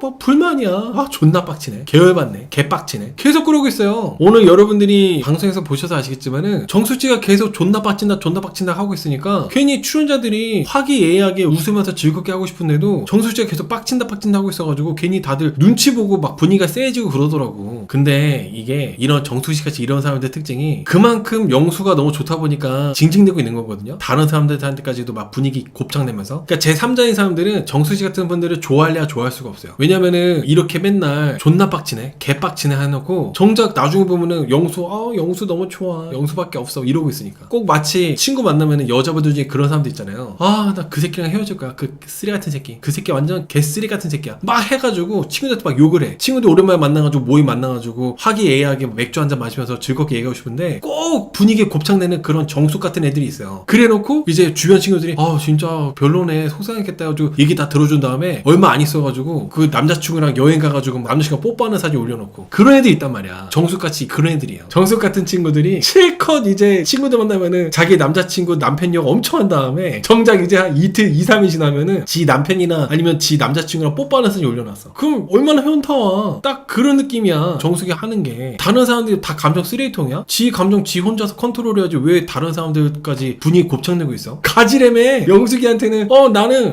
뭐 불만이야. 아 존나 빡치네. 계열받네. 개빡치네. 계속 그러고 있어요. 오늘 여러분들이 방송에서 보셔서 아시겠지만은 정수씨가 계속 존나 빡친다 하고 있으니까 괜히 출연자들이 화기애애하게 웃으면서 즐겁게 하고 싶은데도 정수씨가 계속 빡친다 하고 있어가지고 괜히 다들 눈치 보고 막 분위기가 세지고 그러더라고. 근데 이게 이런 정수씨 같이 이런 사람들 특징이 그만큼 영수가 너무 좋다 보니까 징징대고 있는 거거든요. 다른 사람들한테까지도 막 분위기 곱창내면서. 그러니까 제3자인 사람들은 정수씨 같은 분들을 좋아할래야 좋아할 수가 없어요. 왜냐면은 이렇게 맨날 존나 빡치네 개빡치네 해놓고 정작 나중에 보면은 영수 너무 좋아 영수밖에 없어 이러고 있으니까. 꼭 마치 친구 만나면은 여자분들 중에 그런 사람들 있잖아요. 아 나 그 새끼랑 헤어질 거야. 그 쓰레 같은 새끼. 그 새끼 완전 개쓰레 같은 새끼야. 막 해가지고 친구들한테 막 욕을 해. 친구들 오랜만에 만나가지고 모임 만나가지고 화기애애하게 맥주 한잔 마시면서 즐겁게 얘기하고 싶은데 꼭 분위기에 곱창내는 그런 정숙 같은 애들이 있어요. 그래놓고 이제 주변 친구들이 진짜 별로네 속상했겠다 해가지고 얘기 다 들어준 다음에 얼마 안 있어가지고 그 남자친구랑 여행 가가지고 남자친구가 뽀뽀하는 사진 올려놓고 그런 애들이 있단 말이야. 정숙같이 그런 애들이에요. 정숙 같은 친구들이 실컷 이제 친구들 만나면은 자기 남자친구 남편 욕 엄청 한 다음에 정작 이제 한 이틀 2-3일 지나면은 지 남편이나 아니면 지 남자친구랑 뽀뽀하는 사진 올려놨어. 그럼 얼마나 현타와. 딱 그런 느낌이야. 정숙이 하는 게. 다른 사람들이 다 감정 쓰레기통이야? 지 감정 지 혼자서 컨트롤해야지 왜 다른 사람들까지 분위기 곱창내고 있어? 가지래매. 영숙이한테는 나는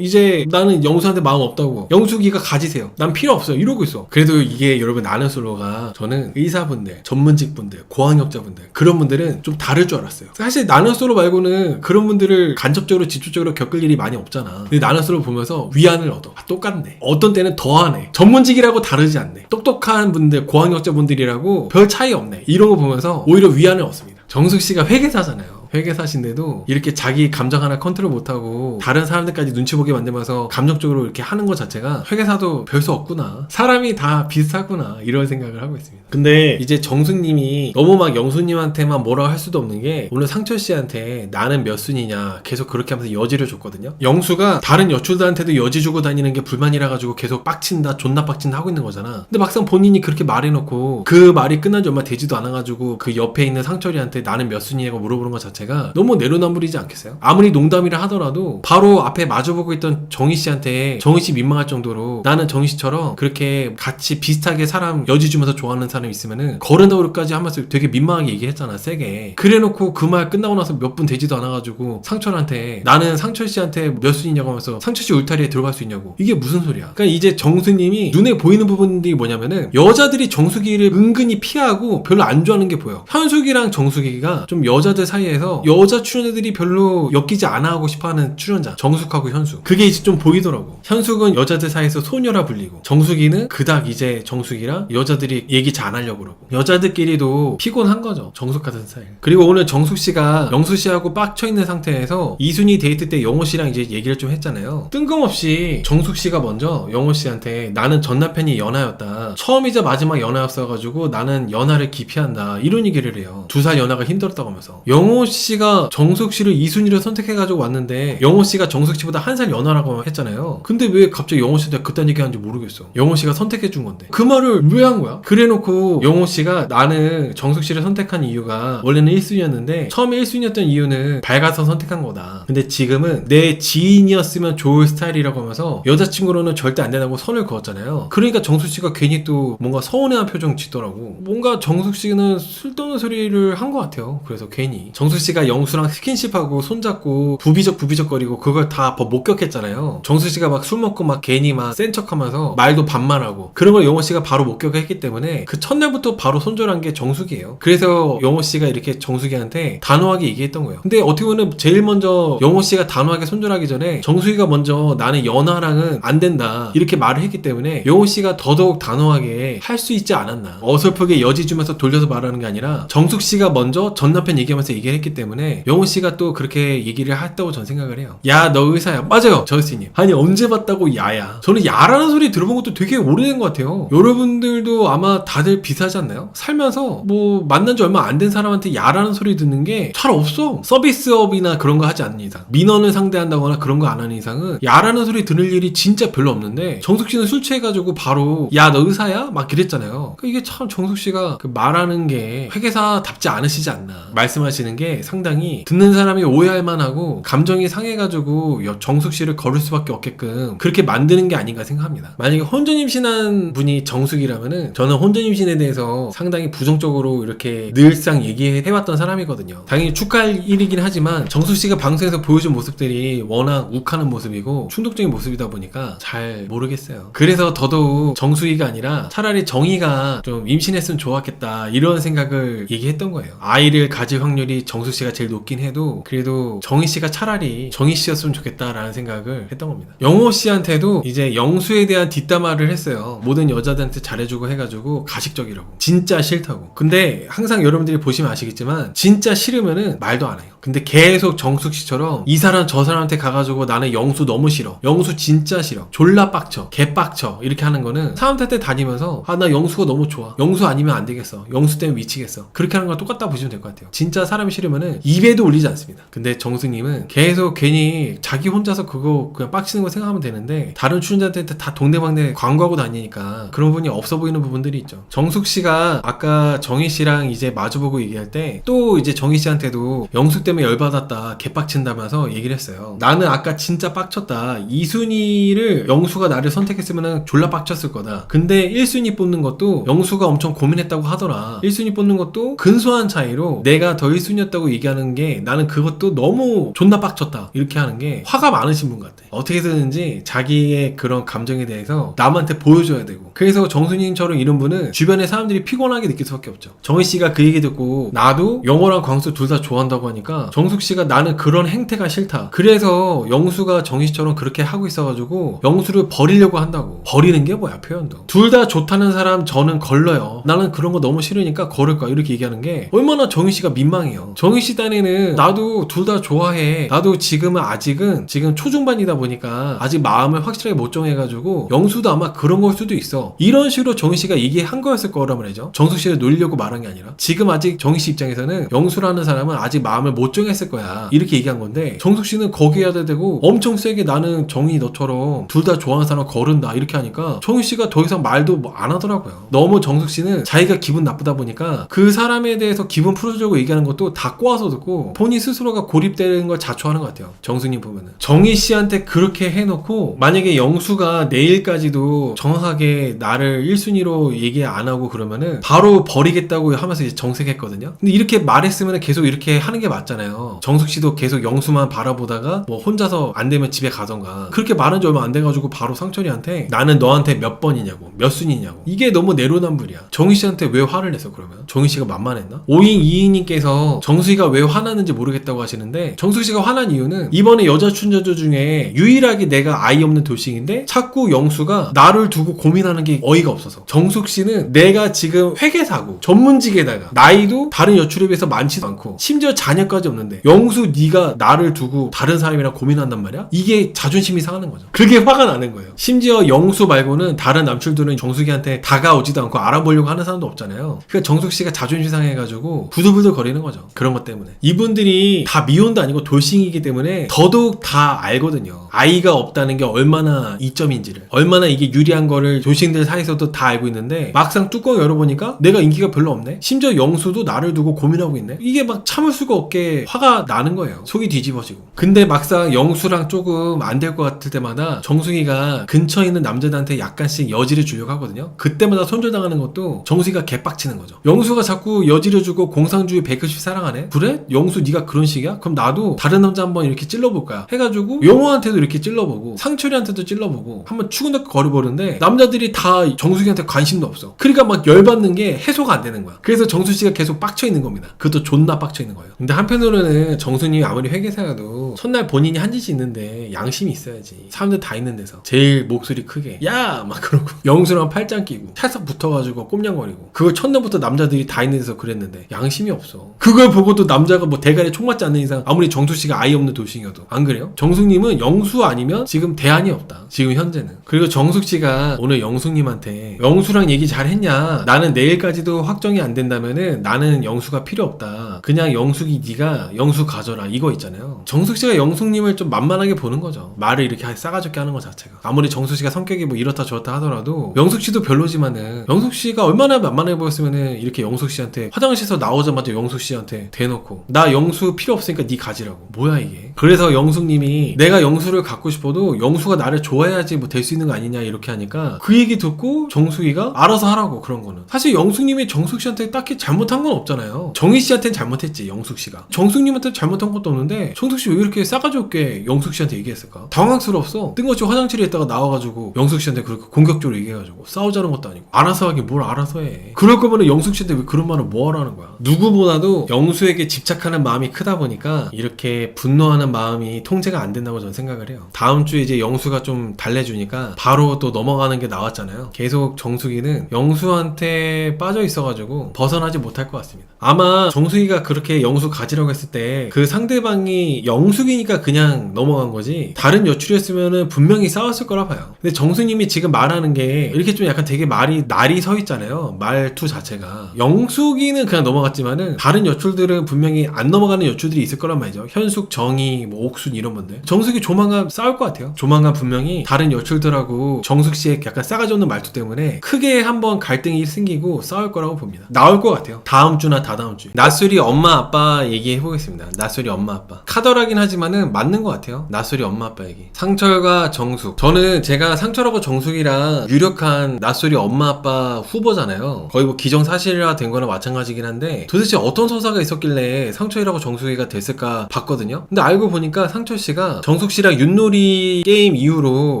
나는 영수한테 마음 없다고. 영숙이가 가지세요. 난 필요 없어요. 이러고 있어. 그래도 이게 여러분 나는 솔로가 저는 의사분들, 전문직분들, 고학력자분들 그런 분들은 좀 다를 줄 알았어요. 사실 나는 솔로 말고는 그런 분들을 간접적으로 직접적으로 겪을 일이 많이 없잖아. 근데 나는 솔로 보면서 위안을 얻어. 똑같네. 어떤 때는 더하네. 전문직이라고 다르지 않네. 똑똑한 분들, 고학력자분들이라고 별 차이 없네. 이런 거 보면서 오히려 위안을 얻습니다. 정숙씨가 회계사잖아요. 회계사신데도 이렇게 자기 감정 하나 컨트롤 못하고 다른 사람들까지 눈치 보게 만들면서 감정적으로 이렇게 하는 것 자체가 회계사도 별 수 없구나. 사람이 다 비슷하구나. 이런 생각을 하고 있습니다. 근데 이제 정숙님이 너무 막 영수님한테만 뭐라고 할 수도 없는 게 오늘 상철씨한테 나는 몇 순이냐 계속 그렇게 하면서 여지를 줬거든요. 영수가 다른 여출들한테도 여지 주고 다니는 게 불만이라 가지고 계속 빡친다 존나 빡친다 하고 있는 거잖아. 근데 막상 본인이 그렇게 말해놓고 그 말이 끝난 지 얼마 되지도 않아가지고 그 옆에 있는 상철이한테 나는 몇 순이냐고 물어보는 것 자체가 너무 내로남불이지 않겠어요? 아무리 농담이라 하더라도 바로 앞에 마주보고 있던 정희씨한테 정희씨 민망할 정도로 나는 정희씨처럼 그렇게 같이 비슷하게 사람 여지 주면서 좋아하는 사람이 있으면은 거른다고까지 하면서 되게 민망하게 얘기했잖아. 세게. 그래놓고 그 말 끝나고 나서 몇 분 되지도 않아가지고 상철한테 나는 상철씨한테 몇 순이냐고 하면서 상철씨 울타리에 들어갈 수 있냐고. 이게 무슨 소리야. 그러니까 이제 정수님이 눈에 보이는 부분들이 뭐냐면은 여자들이 정수기를 은근히 피하고 별로 안 좋아하는 게 보여. 현숙이랑 정수기가 좀 여자들 사이에서 여자 출연자들이 별로 엮이지 않아 하고 싶어하는 출연자. 정숙하고 현숙. 그게 이제 좀 보이더라고. 현숙은 여자들 사이에서 소녀라 불리고 정숙이는 그닥 이제 정숙이랑 여자들이 얘기 잘 안 하려고 그러고 여자들끼리도 피곤한 거죠. 정숙 같은 스타일. 그리고 오늘 정숙씨가 영수씨하고 빡쳐있는 상태에서 이순이 데이트 때 영호씨랑 이제 얘기를 좀 했잖아요. 뜬금없이 정숙씨가 먼저 영호씨한테 나는 전 남편이 연하였다. 처음이자 마지막 연하였어가지고 나는 연하를 기피한다. 이런 얘기를 해요. 2살 연하가 힘들었다고 하면서. 영호씨가 정숙씨를 이순이를 선택해가지고 왔는데 영호씨가 정숙씨보다 1살 연하라고 했잖아요. 근데 왜 갑자기 영호씨한테 그딴 얘기 하는지 모르겠어. 영호씨가 선택해준 건데 그 말을 왜 한 거야? 그래놓고 영호씨가 나는 정숙씨를 선택한 이유가 원래는 1순위였는데 처음에 1순위였던 이유는 밝아서 선택한 거다. 근데 지금은 내 지인이었으면 좋을 스타일이라고 하면서 여자친구로는 절대 안 된다고 선을 그었잖아요. 그러니까 정숙씨가 괜히 또 뭔가 서운해한 표정 짓더라고. 뭔가 정숙씨는 쓸데없는 소리를 한 것 같아요. 그래서 괜히 정숙씨가 영수랑 스킨십하고 손잡고 부비적거리고 그걸 다 목격했잖아요. 정숙씨가 막 술 먹고 막 괜히 막 센 척하면서 말도 반말하고 그런 걸 영호씨가 바로 목격했기 때문에 그 첫날부터 바로 손절한 게 정숙이에요. 그래서 영호씨가 이렇게 정숙이한테 단호하게 얘기했던 거예요. 근데 어떻게 보면 제일 먼저 영호씨가 단호하게 손절하기 전에 정숙이가 먼저 나는 연하랑은 안 된다 이렇게 말을 했기 때문에 영호씨가 더더욱 단호하게 할 수 있지 않았나. 어설프게 여지 주면서 돌려서 말하는 게 아니라 정숙씨가 먼저 전 남편 얘기하면서 얘기를 했기 때문에 때문에 영호 씨가 또 그렇게 얘기를 했다고 전 생각을 해요. 야, 너 의사야. 맞아요, 저스티님. 아니, 언제 봤다고 야야. 저는 야라는 소리 들어본 것도 되게 오래된 것 같아요. 여러분들도 아마 다들 비슷하지 않나요? 살면서 뭐 만난 지 얼마 안 된 사람한테 야라는 소리 듣는 게 잘 없어. 서비스업이나 그런 거 하지 않는 이상, 민원을 상대한다거나 그런 거 안 하는 이상은 야라는 소리 들을 일이 진짜 별로 없는데, 정숙 씨는 술 취해가지고 바로 야, 너 의사야? 막 이랬잖아요. 그러니까 이게 참 정숙 씨가 그 말하는 게 회계사답지 않으시지 않나. 말씀하시는 게 상당히 듣는 사람이 오해할 만하고 감정이 상해가지고 정숙 씨를 거를 수밖에 없게끔 그렇게 만드는 게 아닌가 생각합니다. 만약에 혼전 임신한 분이 정숙이라면은 저는 혼전 임신에 대해서 상당히 부정적으로 이렇게 늘상 얘기해왔던 사람이거든요. 당연히 축하할 일이긴 하지만 정숙 씨가 방송에서 보여준 모습들이 워낙 욱하는 모습이고 충동적인 모습이다 보니까 잘 모르겠어요. 그래서 더더욱 정숙이가 아니라 차라리 정희가 좀 임신했으면 좋았겠다 이런 생각을 얘기했던 거예요. 아이를 가질 확률이 정숙 씨가 제일 높긴 해도 그래도 정희 씨가 차라리 정희 씨였으면 좋겠다라는 생각을 했던 겁니다. 영호 씨한테도 이제 영수에 대한 뒷담화를 했어요. 모든 여자들한테 잘해주고 해가지고 가식적이라고, 진짜 싫다고. 근데 항상 여러분들이 보시면 아시겠지만 진짜 싫으면은 말도 안 해요. 근데 계속 정숙 씨처럼 이 사람 저 사람한테 가가지고 나는 영수 너무 싫어, 영수 진짜 싫어, 졸라 빡쳐, 개 빡쳐 이렇게 하는 거는 사람한테 다니면서 아, 나 영수가 너무 좋아, 영수 아니면 안 되겠어, 영수 때문에 미치겠어, 그렇게 하는 거랑 똑같다 보시면 될 것 같아요. 진짜 사람이 싫으면은 입에도 올리지 않습니다. 근데 정숙님은 계속 괜히 자기 혼자서 그거 그냥 빡치는 거 생각하면 되는데 다른 출연자한테 다 동네방네 광고하고 다니니까 그런 부분이 없어 보이는 부분들이 있죠. 정숙 씨가 아까 정희 씨랑 이제 마주보고 얘기할 때 또 이제 정희 씨한테도 영수 때문에 열받았다, 개빡친다면서 얘기를 했어요. 나는 아까 진짜 빡쳤다. 2순위를 영수가 나를 선택했으면 졸라 빡쳤을 거다. 근데 1순위 뽑는 것도 영수가 엄청 고민했다고 하더라. 1순위 뽑는 것도 근소한 차이로 내가 더 1순위였다고 얘기하는 게 나는 그것도 너무 존나 빡쳤다 이렇게 하는 게 화가 많으신 분 같아. 어떻게든지 자기의 그런 감정에 대해서 남한테 보여줘야 되고, 그래서 정수님처럼 이런 분은 주변의 사람들이 피곤하게 느낄 수밖에 없죠. 정희 씨가 그 얘기 듣고 나도 영호랑 광수 둘 다 좋아한다고 하니까 정숙 씨가 나는 그런 행태가 싫다, 그래서 영수가 정희 씨처럼 그렇게 하고 있어가지고 영수를 버리려고 한다고. 버리는 게 뭐야, 표현도. 둘 다 좋다는 사람 저는 걸러요. 나는 그런 거 너무 싫으니까 걸을 거야 이렇게 얘기하는 게 얼마나 정희 씨가 민망해요. 정희 씨 딴에는 나도 둘 다 좋아해, 나도 지금은 아직은 지금 초중반이다 보니까 아직 마음을 확실하게 못 정해가지고 영수도 아마 그런 걸 수도 있어, 이런 식으로 정희 씨가 얘기한 거였을 거란 말이죠. 정숙 씨를 놀리려고 말한 게 아니라 지금 아직 정희 씨 입장에서는 영수라는 사람은 아직 마음을 못 정했을 거야 이렇게 얘기한 건데, 정숙 씨는 거기에 대고 엄청 세게 나는 정희 너처럼 둘 다 좋아하는 사람 거른다 이렇게 하니까 정희 씨가 더 이상 말도 뭐 안 하더라고요. 너무 정숙 씨는 자기가 기분 나쁘다 보니까 그 사람에 대해서 기분 풀어주려고 얘기하는 것도 다 꼬아서 듣고 본인 스스로가 고립되는 걸 자초하는 것 같아요. 정숙님 보면은 정희 씨한테 그렇게 해놓고 만약에 영수가 내일까지도 정확하게 나를 1순위로 얘기 안 하고 그러면은 바로 버리겠다고 하면서 이제 정색했거든요. 근데 이렇게 말했으면 계속 이렇게 하는 게 맞잖아요. 정숙 씨도 계속 영수만 바라보다가 뭐 혼자서 안 되면 집에 가던가, 그렇게 말한 지 얼마 안 돼가지고 바로 상철이한테 나는 너한테 몇 번이냐고, 몇 순위냐고. 이게 너무 내로남불이야. 정희 씨한테 왜 화를 냈어 그러면? 정희 씨가 만만했나? 5인 2인님께서 정수희가 왜 화났는지 모르겠다고 하시는데, 정숙 씨가 화난 이유는 이번에 여자 출연자 중에 유일하게 내가 아이 없는 돌싱인데 자꾸 영수가 나를 두고 고민하는 게 어이가 없어서. 정숙 씨는 내가 지금 회계사고 전문직에다가 나이도 다른 여출에 비해서 많지도 않고 심지어 자녀까지 없는데 영수 네가 나를 두고 다른 사람이랑 고민한단 말이야? 이게 자존심이 상하는 거죠. 그게 화가 나는 거예요. 심지어 영수 말고는 다른 남출들은 정숙이한테 다가오지도 않고 알아보려고 하는 사람도 없잖아요. 그러니까 정숙 씨가 자존심 상해가지고 부들부들 거리는 거죠. 그런 것 때문에. 이분들이 다 미혼도 아니고 돌싱이기 때문에 더더욱 다 알거든요. 아이가 없다는 게 얼마나 이점인지를, 얼마나 이게 유리한 거를 돌싱들 사이에서도 다 알고 있는데 막상 뚜껑 열어보니까 내가 인기가 별로 없네? 심지어 영수도 나를 두고 고민하고 있네? 이게 막 참을 수가 없게 화가 나는 거예요. 속이 뒤집어지고. 근데 막상 영수랑 조금 안 될 것 같을 때마다 정숙이가 근처에 있는 남자들한테 약간씩 여지를 주려고 하거든요. 그때마다 손절당하는 것도 정숙이가 개빡치는 거죠. 영수가 자꾸 여지를 주고 공상주의 190 사랑하네? 그래? 영수 네가 그런 식이야? 그럼 나도 다른 남자 한번 이렇게 찔러볼까? 해가지고 영호한테도 이렇게 찔러보고 상철이한테도 찔러보고 한번 추근덕 거려보는데 남자들이 다 정수기한테 관심도 없어. 그러니까 막 열받는 게 해소가 안 되는 거야. 그래서 정수씨가 계속 빡쳐 있는 겁니다. 그것도 존나 빡쳐 있는 거예요. 근데 한편으로는 정수님이 아무리 회계사여도 첫날 본인이 한 짓이 있는데 양심이 있어야지. 사람들 다 있는 데서 제일 목소리 크게 야! 막 그러고 영수랑 팔짱 끼고 찰싹 붙어가지고 꼼냥거리고 그걸 첫날부터 남자들이 다 있는 데서 그랬는데 양심이 없어. 그걸 보고도 남자가 뭐 대가리에 총 맞지 않는 이상 아무리 정수씨가 아이 없는 도식이어도 안 그래요? 정숙님은 영수 아니면 지금 대안이 없다. 지금 현재는. 그리고 정숙씨가 오늘 영숙님한테 영수랑 얘기 잘 했냐? 나는 내일까지도 확정이 안 된다면은 나는 영수가 필요 없다. 그냥 영숙이 네가 영수 가져라. 이거 있잖아요. 정숙씨가 영숙님을 좀 만만하게 보는 거죠. 말을 이렇게 싸가지게 하는 것 자체가. 아무리 정숙씨가 성격이 뭐 이렇다 저렇다 하더라도 영숙씨도 별로지만은 영숙씨가 얼마나 만만해 보였으면은 이렇게 영숙씨한테 화장실에서 나오자마자 영숙씨한테 대놓고 나 영수 필요 없으니까 네 가지라고. 뭐야 이게. 그래서 영숙님이 내가 영수를 갖고 싶어도 영수가 나를 좋아해야지 뭐 될 수 있는 거 아니냐 이렇게 하니까 그 얘기 듣고 정숙이가 알아서 하라고. 그런 거는 사실 영숙님이 정숙씨한테 딱히 잘못한 건 없잖아요. 정희씨한테는 잘못했지. 영숙씨가 정숙님한테 잘못한 것도 없는데 정숙씨 왜 이렇게 싸가지 없게 영숙씨한테 얘기했을까? 당황스러웠어. 뜬금없이 화장실에 있다가 나와가지고 영숙씨한테 그렇게 공격적으로 얘기해가지고 싸우자는 것도 아니고 알아서 하긴 뭘 알아서 해. 그럴 거면 영숙씨한테 왜 그런 말을 뭐하러 하는 거야. 누구보다도 영수에게 집착하는 마음이 크다 보니까 이렇게 분노하는 마음이 통제가 안 된다고 저는 생각을 해요. 다음 주에 이제 영수가 좀 달래주니까 바로 또 넘어가는 게 나왔잖아요. 계속 정숙이는 영수한테 빠져 있어가지고 벗어나지 못할 것 같습니다. 아마 정숙이가 그렇게 영수 가지라고 했을 때 그 상대방이 영숙이니까 그냥 넘어간 거지 다른 여출이었으면은 분명히 싸웠을 거라 봐요. 근데 정수님이 지금 말하는 게 이렇게 좀 약간 되게 말이 날이 서 있잖아요. 말투 자체가. 영숙이는 그냥 넘어갔지만은 다른 여출들은 분명히 안 넘어가는 여출들이 있을 거란 말이죠. 현숙, 정희, 뭐 옥순 이런 분들. 정숙이 조만간 싸울 것 같아요. 조만간 분명히 다른 여출들하고 정숙씨의 약간 싸가지 없는 말투 때문에 크게 한번 갈등이 생기고 싸울 거라고 봅니다. 나올 것 같아요. 다음 주나 다다음 주. 낯설이 엄마 아빠 얘기해보겠습니다. 낯설이 엄마 아빠. 카더라긴 하지만은 맞는 것 같아요. 낯설이 엄마 아빠 얘기. 상철과 정숙. 저는 제가 상철하고 정숙이랑 유력한 낯설이 엄마 아빠 후보잖아요. 거의 뭐 기정사실화 된 거나 마찬가지긴 한데 도대체 어떤 서사가 있었길래 상철이라고 정숙이가 됐을까 봤거든요. 근데 알고 보니까 상철씨가 정숙씨랑 윷놀이 게임 이후로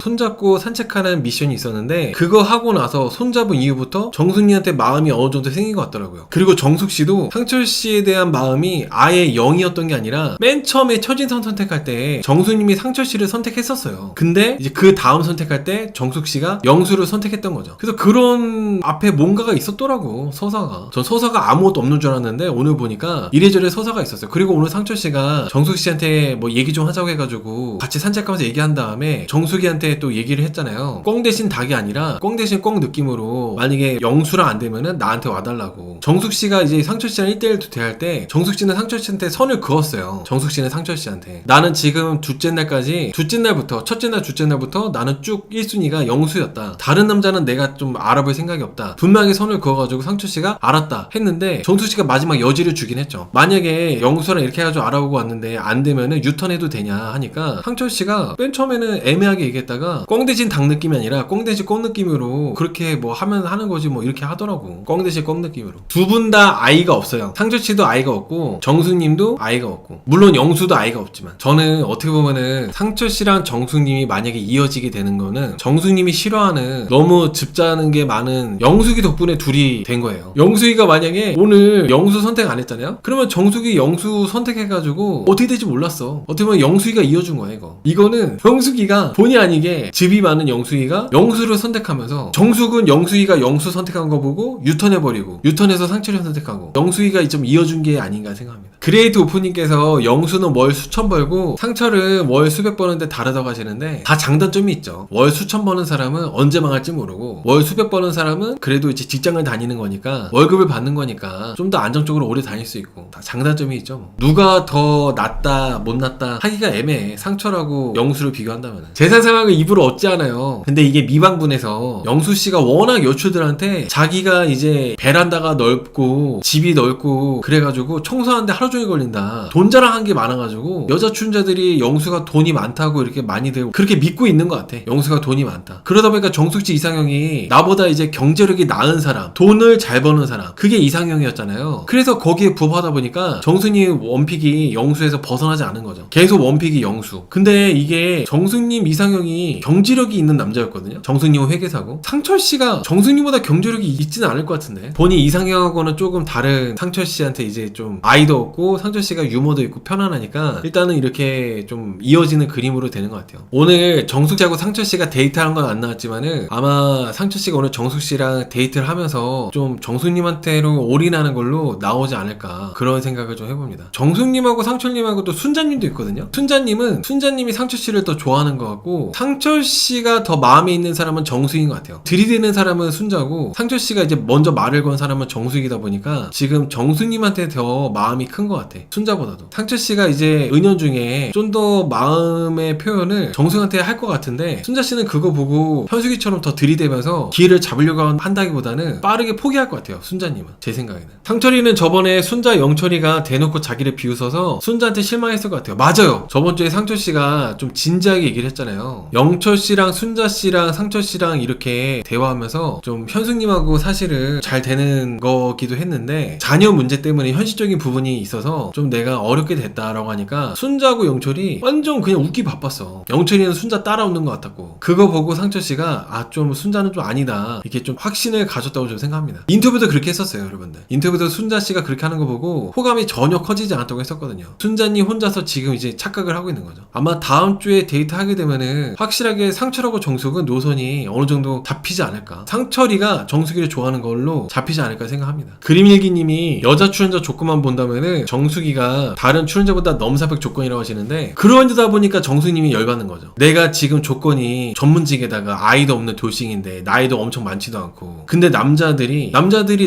손잡고 산책하는 미션이 있었는데 그거 하고 나서 손잡은 이후부터 정숙이한테 마음이 어느 정도 생긴 것 같더라고요. 그리고 정숙씨도 상철씨에 대한 마음이 아예 0이었던 게 아니라 맨 처음에 처진선 선택할 때 정숙님이 상철씨를 선택했었어요. 근데 이제 그 다음 선택할 때 정숙씨가 영수를 선택했던 거죠. 그래서 그런 앞에 뭔가가 있었더라고. 서사가. 전 서사가 아무것도 없는 줄 알았는데 오늘 보니까 이래저래 서사가 있었어요. 그리고 오늘 상철씨가 정숙씨한테 뭐 얘기 좀 하자고 해가지고 같이 산책하면서 얘기한 다음에 정숙이한테 또 얘기를 했잖아요. 꽁 대신 닭이 아니라 꽁 대신 꽁 느낌으로 만약에 영수랑 안 되면은 나한테 와달라고. 정숙씨가 이제 상철씨랑 1대1 대할 때 정숙씨는 상철씨한테 선을 그었어요. 정숙씨는 상철씨한테 나는 지금 둘째 날까지 첫째 날 둘째 날부터 나는 쭉 1순위가 영수였다. 다른 남자는 내가 좀 알아볼 생각이 없다. 분명히 선을 그어가지고 상철씨가 알았다 했는데 정숙씨가 마지막 여지를 주긴 했죠. 만약에 영수랑 이렇게 해가지고 알아보고 왔는데 안 되면은 유턴해도 되냐 하니까 상철씨가 맨 처음에는 애매하게 얘기했다가 꽁 대신 닭 느낌이 아니라 꽁 대신 꽁 느낌으로 그렇게 뭐 하면 하는 거지 뭐 이렇게 하더라고. 꽁 대신 꽁 느낌으로. 두 분 다 아이가 없어요. 상철씨도 아이가 없고 정숙님도 아이가 없고 물론 영수도 아이가 없지만 저는 어떻게 보면은 상철씨랑 정숙님이 만약에 이어지게 되는 거는 정숙님이 싫어하는 너무 즙자는 게 많은 영숙이 덕분에 둘이 된 거예요. 영숙이가 만약에 오늘 영수 선택 안 했잖아요? 그러면 정숙이 영수 선택해가지고 어떻게 될지 몰랐어. 어떻게 보면 영숙이가 이어준 거야 이거. 이거는 영숙이가 본의 아니게 즙이 많은 영숙이가 영수를 선택하면서 정숙은 영숙이가 영수 선택한 거 보고 유턴해버리고 유턴해서 상철이 선택하고 영숙이가 좀 이어준 게 아닌가 생각합니다. 그레이트 오프님께서 영수는 월 수천 벌고 상철은 월 수백 버는데 다르다고 하시는데 다 장단점이 있죠. 월 수천 버는 사람은 언제 망할지 모르고 월 수백 버는 사람은 그래도 이제 직장을 다니는 거니까 월급을 받는 거니까 좀 더 안정적으로 오래 다닐 수 있고 다 장단점이 있죠. 뭐. 누가 더 낫다 못 낫다 하기가 애매해. 상철하고 영수를 비교한다면 재산 상황을 입으로 얻지 않아요. 근데 이게 미방분에서 영수씨가 워낙 여출들한테 자기가 이제 베란다가 넓고 집이 넓고 그래가지고 그래가지고 청소하는데 하루 종일 걸린다. 돈 자랑한 게 많아가지고 여자 출연자들이 영수가 돈이 많다고 이렇게 많이들 그렇게 믿고 있는 것 같아. 영수가 돈이 많다. 그러다 보니까 정숙씨 이상형이 나보다 이제 경제력이 나은 사람, 돈을 잘 버는 사람, 그게 이상형이었잖아요. 그래서 거기에 부합하다 보니까 정수님 원픽이 영수에서 벗어나지 않은 거죠. 계속 원픽이 영수. 근데 이게 정수님 이상형이 경제력이 있는 남자였거든요. 정수님은 회계사고. 상철씨가 정수님보다 경제력이 있지는 않을 것 같은데, 본인 이상형하고는 조금 다른 상철씨한테 이제 좀 아이도 없고 상철씨가 유머도 있고 편안하니까 일단은 이렇게 좀 이어지는 그림으로 되는 것 같아요. 오늘 정숙씨하고 상철씨가 데이트하는 건 안 나왔지만은 아마 상철씨가 오늘 정숙씨랑 데이트를 하면서 좀 정숙님한테로 올인하는 걸로 나오지 않을까, 그런 생각을 좀 해봅니다. 정숙님하고 상철님하고 또 순자님도 있거든요. 순자님이 상철씨를 더 좋아하는 것 같고, 상철씨가 더 마음에 있는 사람은 정숙인 것 같아요. 들이대는 사람은 순자고, 상철씨가 이제 먼저 말을 건 사람은 정숙이다 보니까 지금 정숙님한테 더 마음이 큰 것 같아. 순자보다도. 상철씨가 이제 은연중에 좀 더 마음의 표현을 정숙한테 할 것 같은데, 순자씨는 그거 보고 현숙이처럼 더 들이대면서 기회를 잡으려고 한다기보다는 빠르게 포기할 것 같아요. 순자님은. 제 생각에는. 상철이는 저번에 순자 영철이가 대놓고 자기를 비웃어서 순자한테 실망했을 것 같아요. 맞아요. 저번 주에 상철씨가 좀 진지하게 얘기를 했잖아요. 영철씨랑 순자씨랑 상철씨랑 이렇게 대화하면서 좀 현숙님하고 사실은 잘 되는 거기도 했는데 자녀 문제 때문에 현실적인 부분이 있어서 좀 내가 어렵게 됐다라고 하니까 순자하고 영철이 완전 그냥 웃기 바빴어. 영철이는 순자 따라오는 것 같았고, 그거 보고 상철씨가 좀 순자는 좀 아니다, 이렇게 좀 확신을 가졌다고 저는 생각합니다. 인터뷰도 그렇게 했었어요, 여러분들. 인터뷰도 순자씨가 그렇게 하는 거 보고 호감이 전혀 커지지 않았다고 했었거든요. 순자님 혼자서 지금 이제 착각을 하고 있는 거죠. 아마 다음 주에 데이트 하게 되면은 확실하게 상철하고 정숙은 노선이 어느 정도 잡히지 않을까. 상철이가 정숙이를 좋아하는 걸로 잡히지 않을까 생각합니다. 그림일기님이 여자 출연자 조건만 본다면은 정숙이가 다른 출연자보다 넘사벽 조건이라고 하시는데, 그러다 보니까 정숙님이 열받는 거죠. 내가 지금 조건이 전문직에다가 아이도 없는 돌싱인데 나이도 엄청 많지도 않고, 근데 남자들이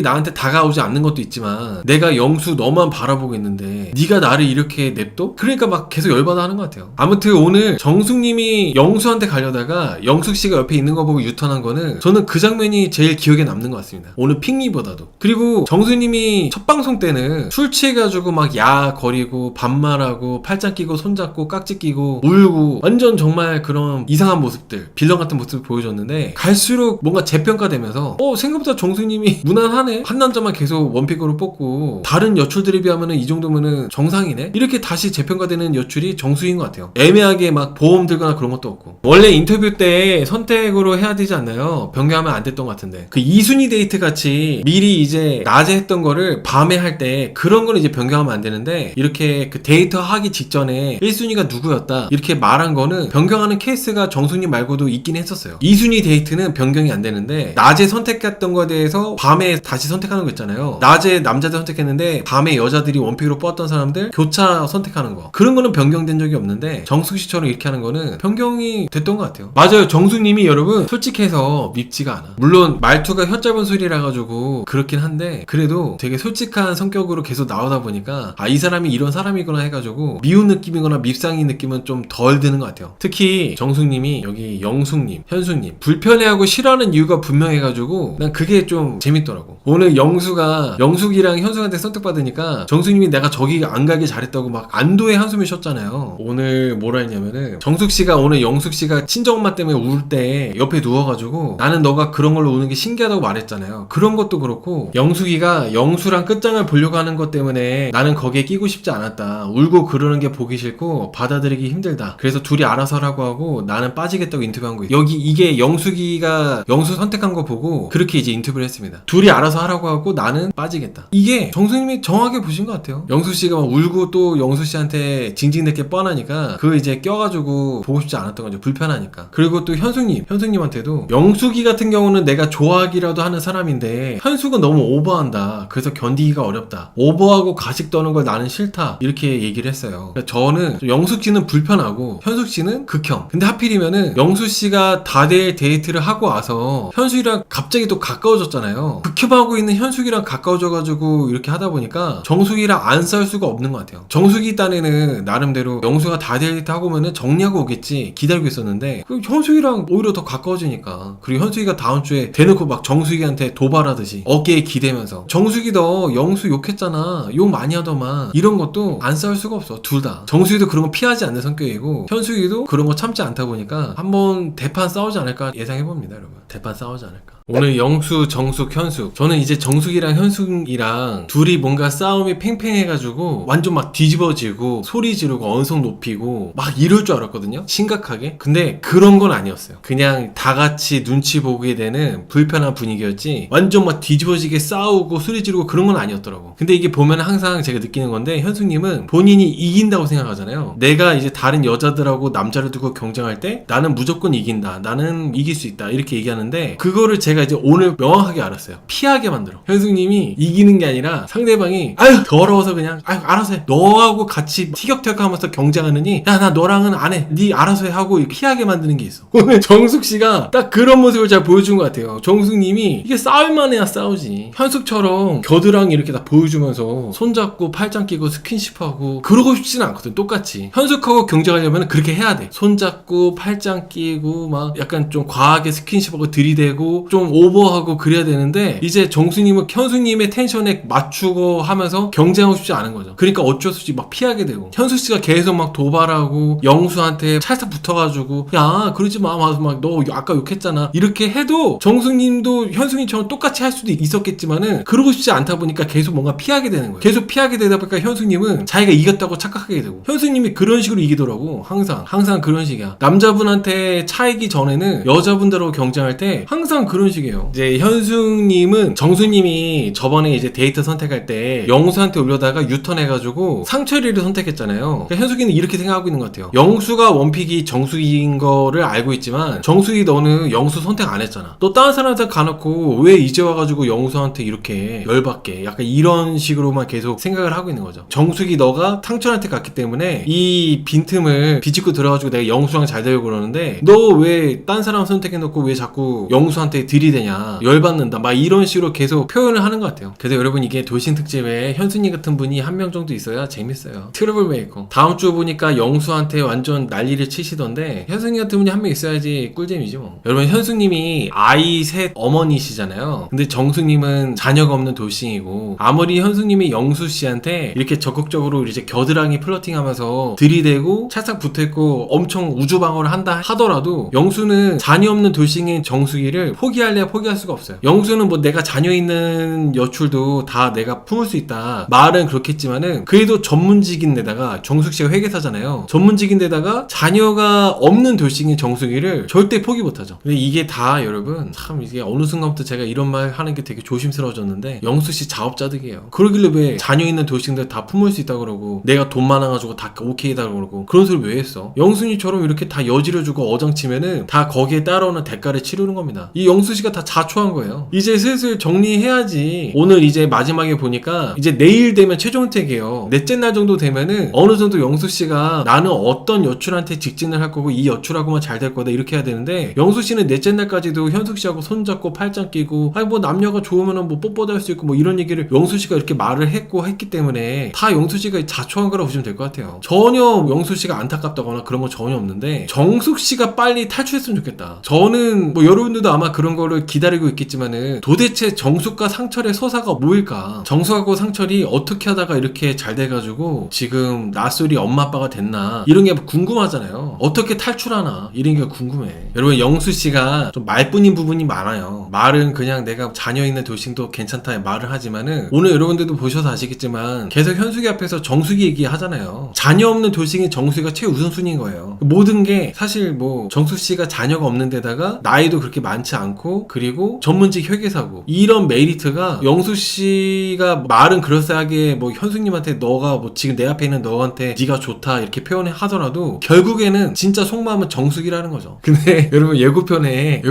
나한테 다가오지 않는 것도 있지만 내가 영수 너만 바라보고 있는데 네가 나를 이렇게 냅둬? 그러니까 막 계속 열받아 하는 것 같아요. 아무튼 오늘 정숙님이 영수한테 가려다가 영숙씨가 옆에 있는 거 보고 유턴한 거는 저는 그 장면이 제일 기억에 남는 것 같습니다. 오늘 핑미보다도. 그리고 정숙님이 첫 방송 때는 술 취해가지고 막 야거리고 반말하고 팔짱 끼고 손잡고 깍지 끼고 울고 완전 정말 그런 이상한 모습들, 빌런 같은 모습을 보여줬는데, 갈수록 뭔가 재평가되면서 생각보다 정숙님이 무난하네? 한 남자만 계속 원픽으로 뽑고 다른 여출들에 비하면은 이 정도면은 정상이네? 이렇게 다시 재평가되는 여출이 정숙인 것 같아요. 애매하게 막 보험 들거나 그런 것도 없고. 원래 인터뷰 때 선택으로 해야 되지 않나요? 변경하면 안 됐던 것 같은데, 그 2순위 데이트 같이 미리 이제 낮에 했던 거를 밤에 할 때 그런 거는 이제 변경하면 안 되는데, 이렇게 그 데이트 하기 직전에 1순위가 누구였다 이렇게 말한 거는 변경하는 케이스가 정숙님 말고도 있긴 했었어요. 2순위 데이트는 변경이 안 되는데, 낮에 선택했던 거에 대해서 밤에 다시 선택하는 거 있잖아요. 낮에 남자들 선택했는데 밤에 여자들이 원픽으로 뽑았던 사람들 교차 선택하는 거, 그런 거는 변경된 적이 없는데 정숙씨처럼 이렇게 하는 거는 변경이 됐던 것 같아요. 맞아요. 정숙님이 여러분 솔직해서 밉지가 않아. 물론 말투가 혀 짧은 소리라 가지고 그렇긴 한데, 그래도 되게 솔직한 성격으로 계속 나오다 보니까 이 사람이 이런 사람이구나 해가지고 미운 느낌이거나 밉상인 느낌은 좀 덜 드는 것 같아요. 특히 정숙님이 여기 영숙님, 현숙님 불편해하고 싫어하는 이유가 분명해가지고 난 그게 좀 재밌더라고. 오늘 영숙이랑 현숙한테 선택받으니까 정숙님이 내가 저기 안 가길 잘했다고 막 안도의 한숨을 쉬었잖아요. 오늘 뭐라 했냐면은, 정숙씨가 오늘 영숙씨가 친정엄마 때문에 울 때 옆에 누워가지고 나는 너가 그런 걸로 우는 게 신기하다고 말했잖아요. 그런 것도 그렇고, 영숙이가 영수랑 끝장을 보려고 하는 것 때문에 나는 거기에 끼고 싶지 않았다, 울고 그러는 게 보기 싫고 받아들이기 힘들다, 그래서 둘이 알아서 하라고 하고 나는 빠지겠다고 인터뷰한 거예요. 여기 이게 영숙이가 영수 선택한 거 보고 그렇게 이제 인터뷰를 했습니다. 둘이 알아서 하라고 하고 나는 빠지겠다. 이게 정수님이 정확하게 보신 것 같아요. 영수씨가 막 울고 또 영수씨한테 징징댔게 뻔하니까 그거 이제 껴가지고 보고 싶지 않았던 거죠. 불편하니까. 그리고 또 현숙님한테도, 영숙이 같은 경우는 내가 좋아하기라도 하는 사람인데 현숙은 너무 오버한다, 그래서 견디기가 어렵다, 오버하고 가식 떠는 걸 나는 싫다, 이렇게 얘기를 했어요. 그러니까 저는 영숙씨는 불편하고 현숙씨는 극혐. 근데 하필이면은 영수씨가 다대 데이트를 하고 와서 현숙이랑 갑자기 또 가까워졌잖아요. 극혐하고 있는 현숙이랑 가까워져가지고 이렇게 하다 보니까 정숙이랑 안 싸울 수가 없는 것 같아요. 정숙이 딴에는 나름대로 영수가 다대 데이트 하고 오면은 정리하고 오겠지 기다리고 있었는데, 현숙이랑 오히려 더 가까워지니까. 그리고 현숙이가 다음 주에 대놓고 막 정숙이한테 도발하듯이 어깨에 기대면서, 정숙이 너 영수 욕했 욕했잖아, 욕 많이 하더만, 이런 것도 안 싸울 수가 없어. 둘 다. 정수희도 그런 거 피하지 않는 성격이고 현숙이도 그런 거 참지 않다 보니까 한번 대판 싸우지 않을까 예상해봅니다. 여러분, 대판 싸우지 않을까. 오늘 영수, 정숙, 현숙. 저는 이제 정숙이랑 현숙이랑 둘이 뭔가 싸움이 팽팽해가지고 완전 막 뒤집어지고 소리 지르고 언성 높이고 막 이럴 줄 알았거든요, 심각하게. 근데 그런 건 아니었어요. 그냥 다 같이 눈치 보게 되는 불편한 분위기였지 완전 막 뒤집어지게 싸우고 소리 지르고 그런 건 아니었더라고. 근데 이게 보면 항상 제가 느끼는 건데, 현숙님은 본인이 이긴다고 생각하잖아요. 내가 이제 다른 여자들하고 남자를 두고 경쟁할 때 나는 무조건 이긴다, 나는 이길 수 있다, 이렇게 얘기하는데, 그거를 제가 이제 오늘 명확하게 알았어요. 피하게 만들어. 현숙님이 이기는 게 아니라 상대방이 아유 더러워서 그냥 아유 알아서 해, 너하고 같이 티격태격하면서 경쟁하느니 야 나 너랑은 안 해, 네 알아서 해 하고 피하게 만드는 게 있어. 오늘 정숙씨가 딱 그런 모습을 잘 보여준 것 같아요. 정숙님이 이게 싸울만 해야 싸우지, 현숙처럼 겨드랑이 이렇게 다 보여주면서 손잡고 팔짱 끼고 스킨십하고 그러고 싶지는 않거든. 똑같이 현숙하고 경쟁하려면 그렇게 해야 돼. 손잡고 팔짱 끼고 막 약간 좀 과하게 스킨십하고 들이대고 좀 오버하고 그래야 되는데, 이제 정수님은 현숙님의 텐션에 맞추고 하면서 경쟁하고 싶지 않은 거죠. 그러니까 어쩔 수 없이 막 피하게 되고, 현숙씨가 계속 막 도발하고 영수한테 찰싹 붙어가지고 야 그러지 마, 막 너 아까 욕했잖아, 이렇게 해도 정수님도 현숙님처럼 똑같이 할 수도 있었겠지만은 그러고 싶지 않다 보니까 계속 뭔가 피하게 되는 거예요. 계속 피하게 되다 보니까 현숙님은 자기가 이겼다고 착각하게 되고, 현숙님이 그런 식으로 이기더라고. 항상 그런 식이야. 남자분한테 차이기 전에는 여자분들하고 경쟁할 때 항상 그런 식이에요. 이제 현숙님은 정수님이 저번에 이제 데이트 선택할 때 영수한테 올려다가 유턴해가지고 상철이를 선택했잖아요. 그러니까 현숙이는 이렇게 생각하고 있는 것 같아요. 영수가 원픽이 정수기인 거를 알고 있지만 정수기 너는 영수 선택 안 했잖아, 또 다른 사람한테 가놓고 왜 이제 와가지고 영수한테 이렇게 열받게, 약간 이런 식으로만 계속 생각을 하고 있는 거죠. 정수기 너가 상철한테 갔기 때문에 이 빈틈을 비집고 들어가지고 내가 영수랑 잘 되려고 그러는데 너 왜 딴 사람 선택해놓고 왜 자꾸 영수한테 들이대냐, 열받는다, 막 이런 식으로 계속 표현을 하는 것 같아요. 그래서 여러분, 이게 돌싱 특집에 현수님 같은 분이 한 명 정도 있어야 재밌어요. 트러블 메이커. 다음 주 보니까 영수한테 완전 난리를 치시던데 현수님 같은 분이 한 명 있어야지 꿀잼이죠 뭐. 여러분, 현수님이 아이 셋 어머니시잖아요. 근데 정수님은 자녀가 없는 돌싱이고, 아무리 현수님이 영수씨한테 이렇게 적극적으로 이제 겨드랑이 플러팅하면서 들이대고 찰싹 붙어있고 엄청 우주방어를 한다 하더라도 영수는 자녀 없는 돌싱인 정수기를 포기할래야 포기할 수가 없어요. 영수는 뭐 내가 자녀 있는 여출도 다 내가 품을 수 있다, 말은 그렇겠지만은 그래도 전문직인 데다가 정숙씨가 회계사잖아요. 전문직인 데다가 자녀가 없는 돌싱인 정수기를 절대 포기 못하죠. 근데 이게 다 여러분, 참 이게 어느 순간부터 제가 이런 말 하는 게 되게 조심스러워졌는데, 영수씨 자업자득이에요. 그러길래 왜 자녀 있는 돌싱들 다 품을 수 있다 그러고 내가 돈 많아가지고 다 오케이다 그러고 그런 소리 왜 했어? 영순이처럼 이렇게 다 여지려주고 어장치면은 다 거기에 따라오는 대가를 치르는 겁니다. 이 영수씨가 다 자초한 거예요. 이제 슬슬 정리해야지. 오늘 이제 마지막에 보니까 이제 내일 되면 최종택이에요. 넷째 날 정도 되면은 어느 정도 영수씨가 나는 어떤 여출한테 직진을 할 거고 이 여출하고만 잘 될 거다 이렇게 해야 되는데, 영수씨는 넷째 날까지도 현숙씨하고 손잡고 팔짱 끼고 아니 뭐 남녀가 좋으면은 뭐 뽀뽀도 할 수 있고 뭐 이런 얘기를 영수씨가 이렇게 말을 했기 때문에 다 영수씨가 자초한 거라고 보시면 될 것 같아요. 전혀 영수씨가 안타깝다거나 그런 거 전혀 없는데 정숙씨가 빨리 탈출했으면 좋겠다. 저는 뭐 여러분들도 아마 그런 거를 기다리고 있겠지만은 도대체 정숙과 상철의 서사가 뭐일까? 정숙하고 상철이 어떻게 하다가 이렇게 잘 돼가지고 지금 낯설이 엄마 아빠가 됐나, 이런 게 궁금하잖아요. 어떻게 탈출하나 이런 게 궁금해. 여러분, 영수씨가 좀 말뿐인 부분이 많아요. 말은 그냥 내가 자녀 있는 돌싱도 괜찮다 말을 하지만은 오늘 여러분들도 보셔서 아시겠지만 계속 현숙이 앞에서 정숙이 얘기하잖아요. 자녀 없는 돌싱이 정숙이가 최우선순위인 거예요. 모든 게 사실 뭐 정숙씨가 자녀가 없는 데다가 나이도 그렇게 많지 않고 그리고 전문직 회계사고, 이런 메리트가 영수씨가 말은 그럴싸하게 뭐 현숙님한테 너가 뭐 지금 내 앞에 있는 너한테 네가 좋다 이렇게 표현을 하더라도 결국에는 진짜 속마음은 정숙이라는 거죠. 근데 여러분, 예고편에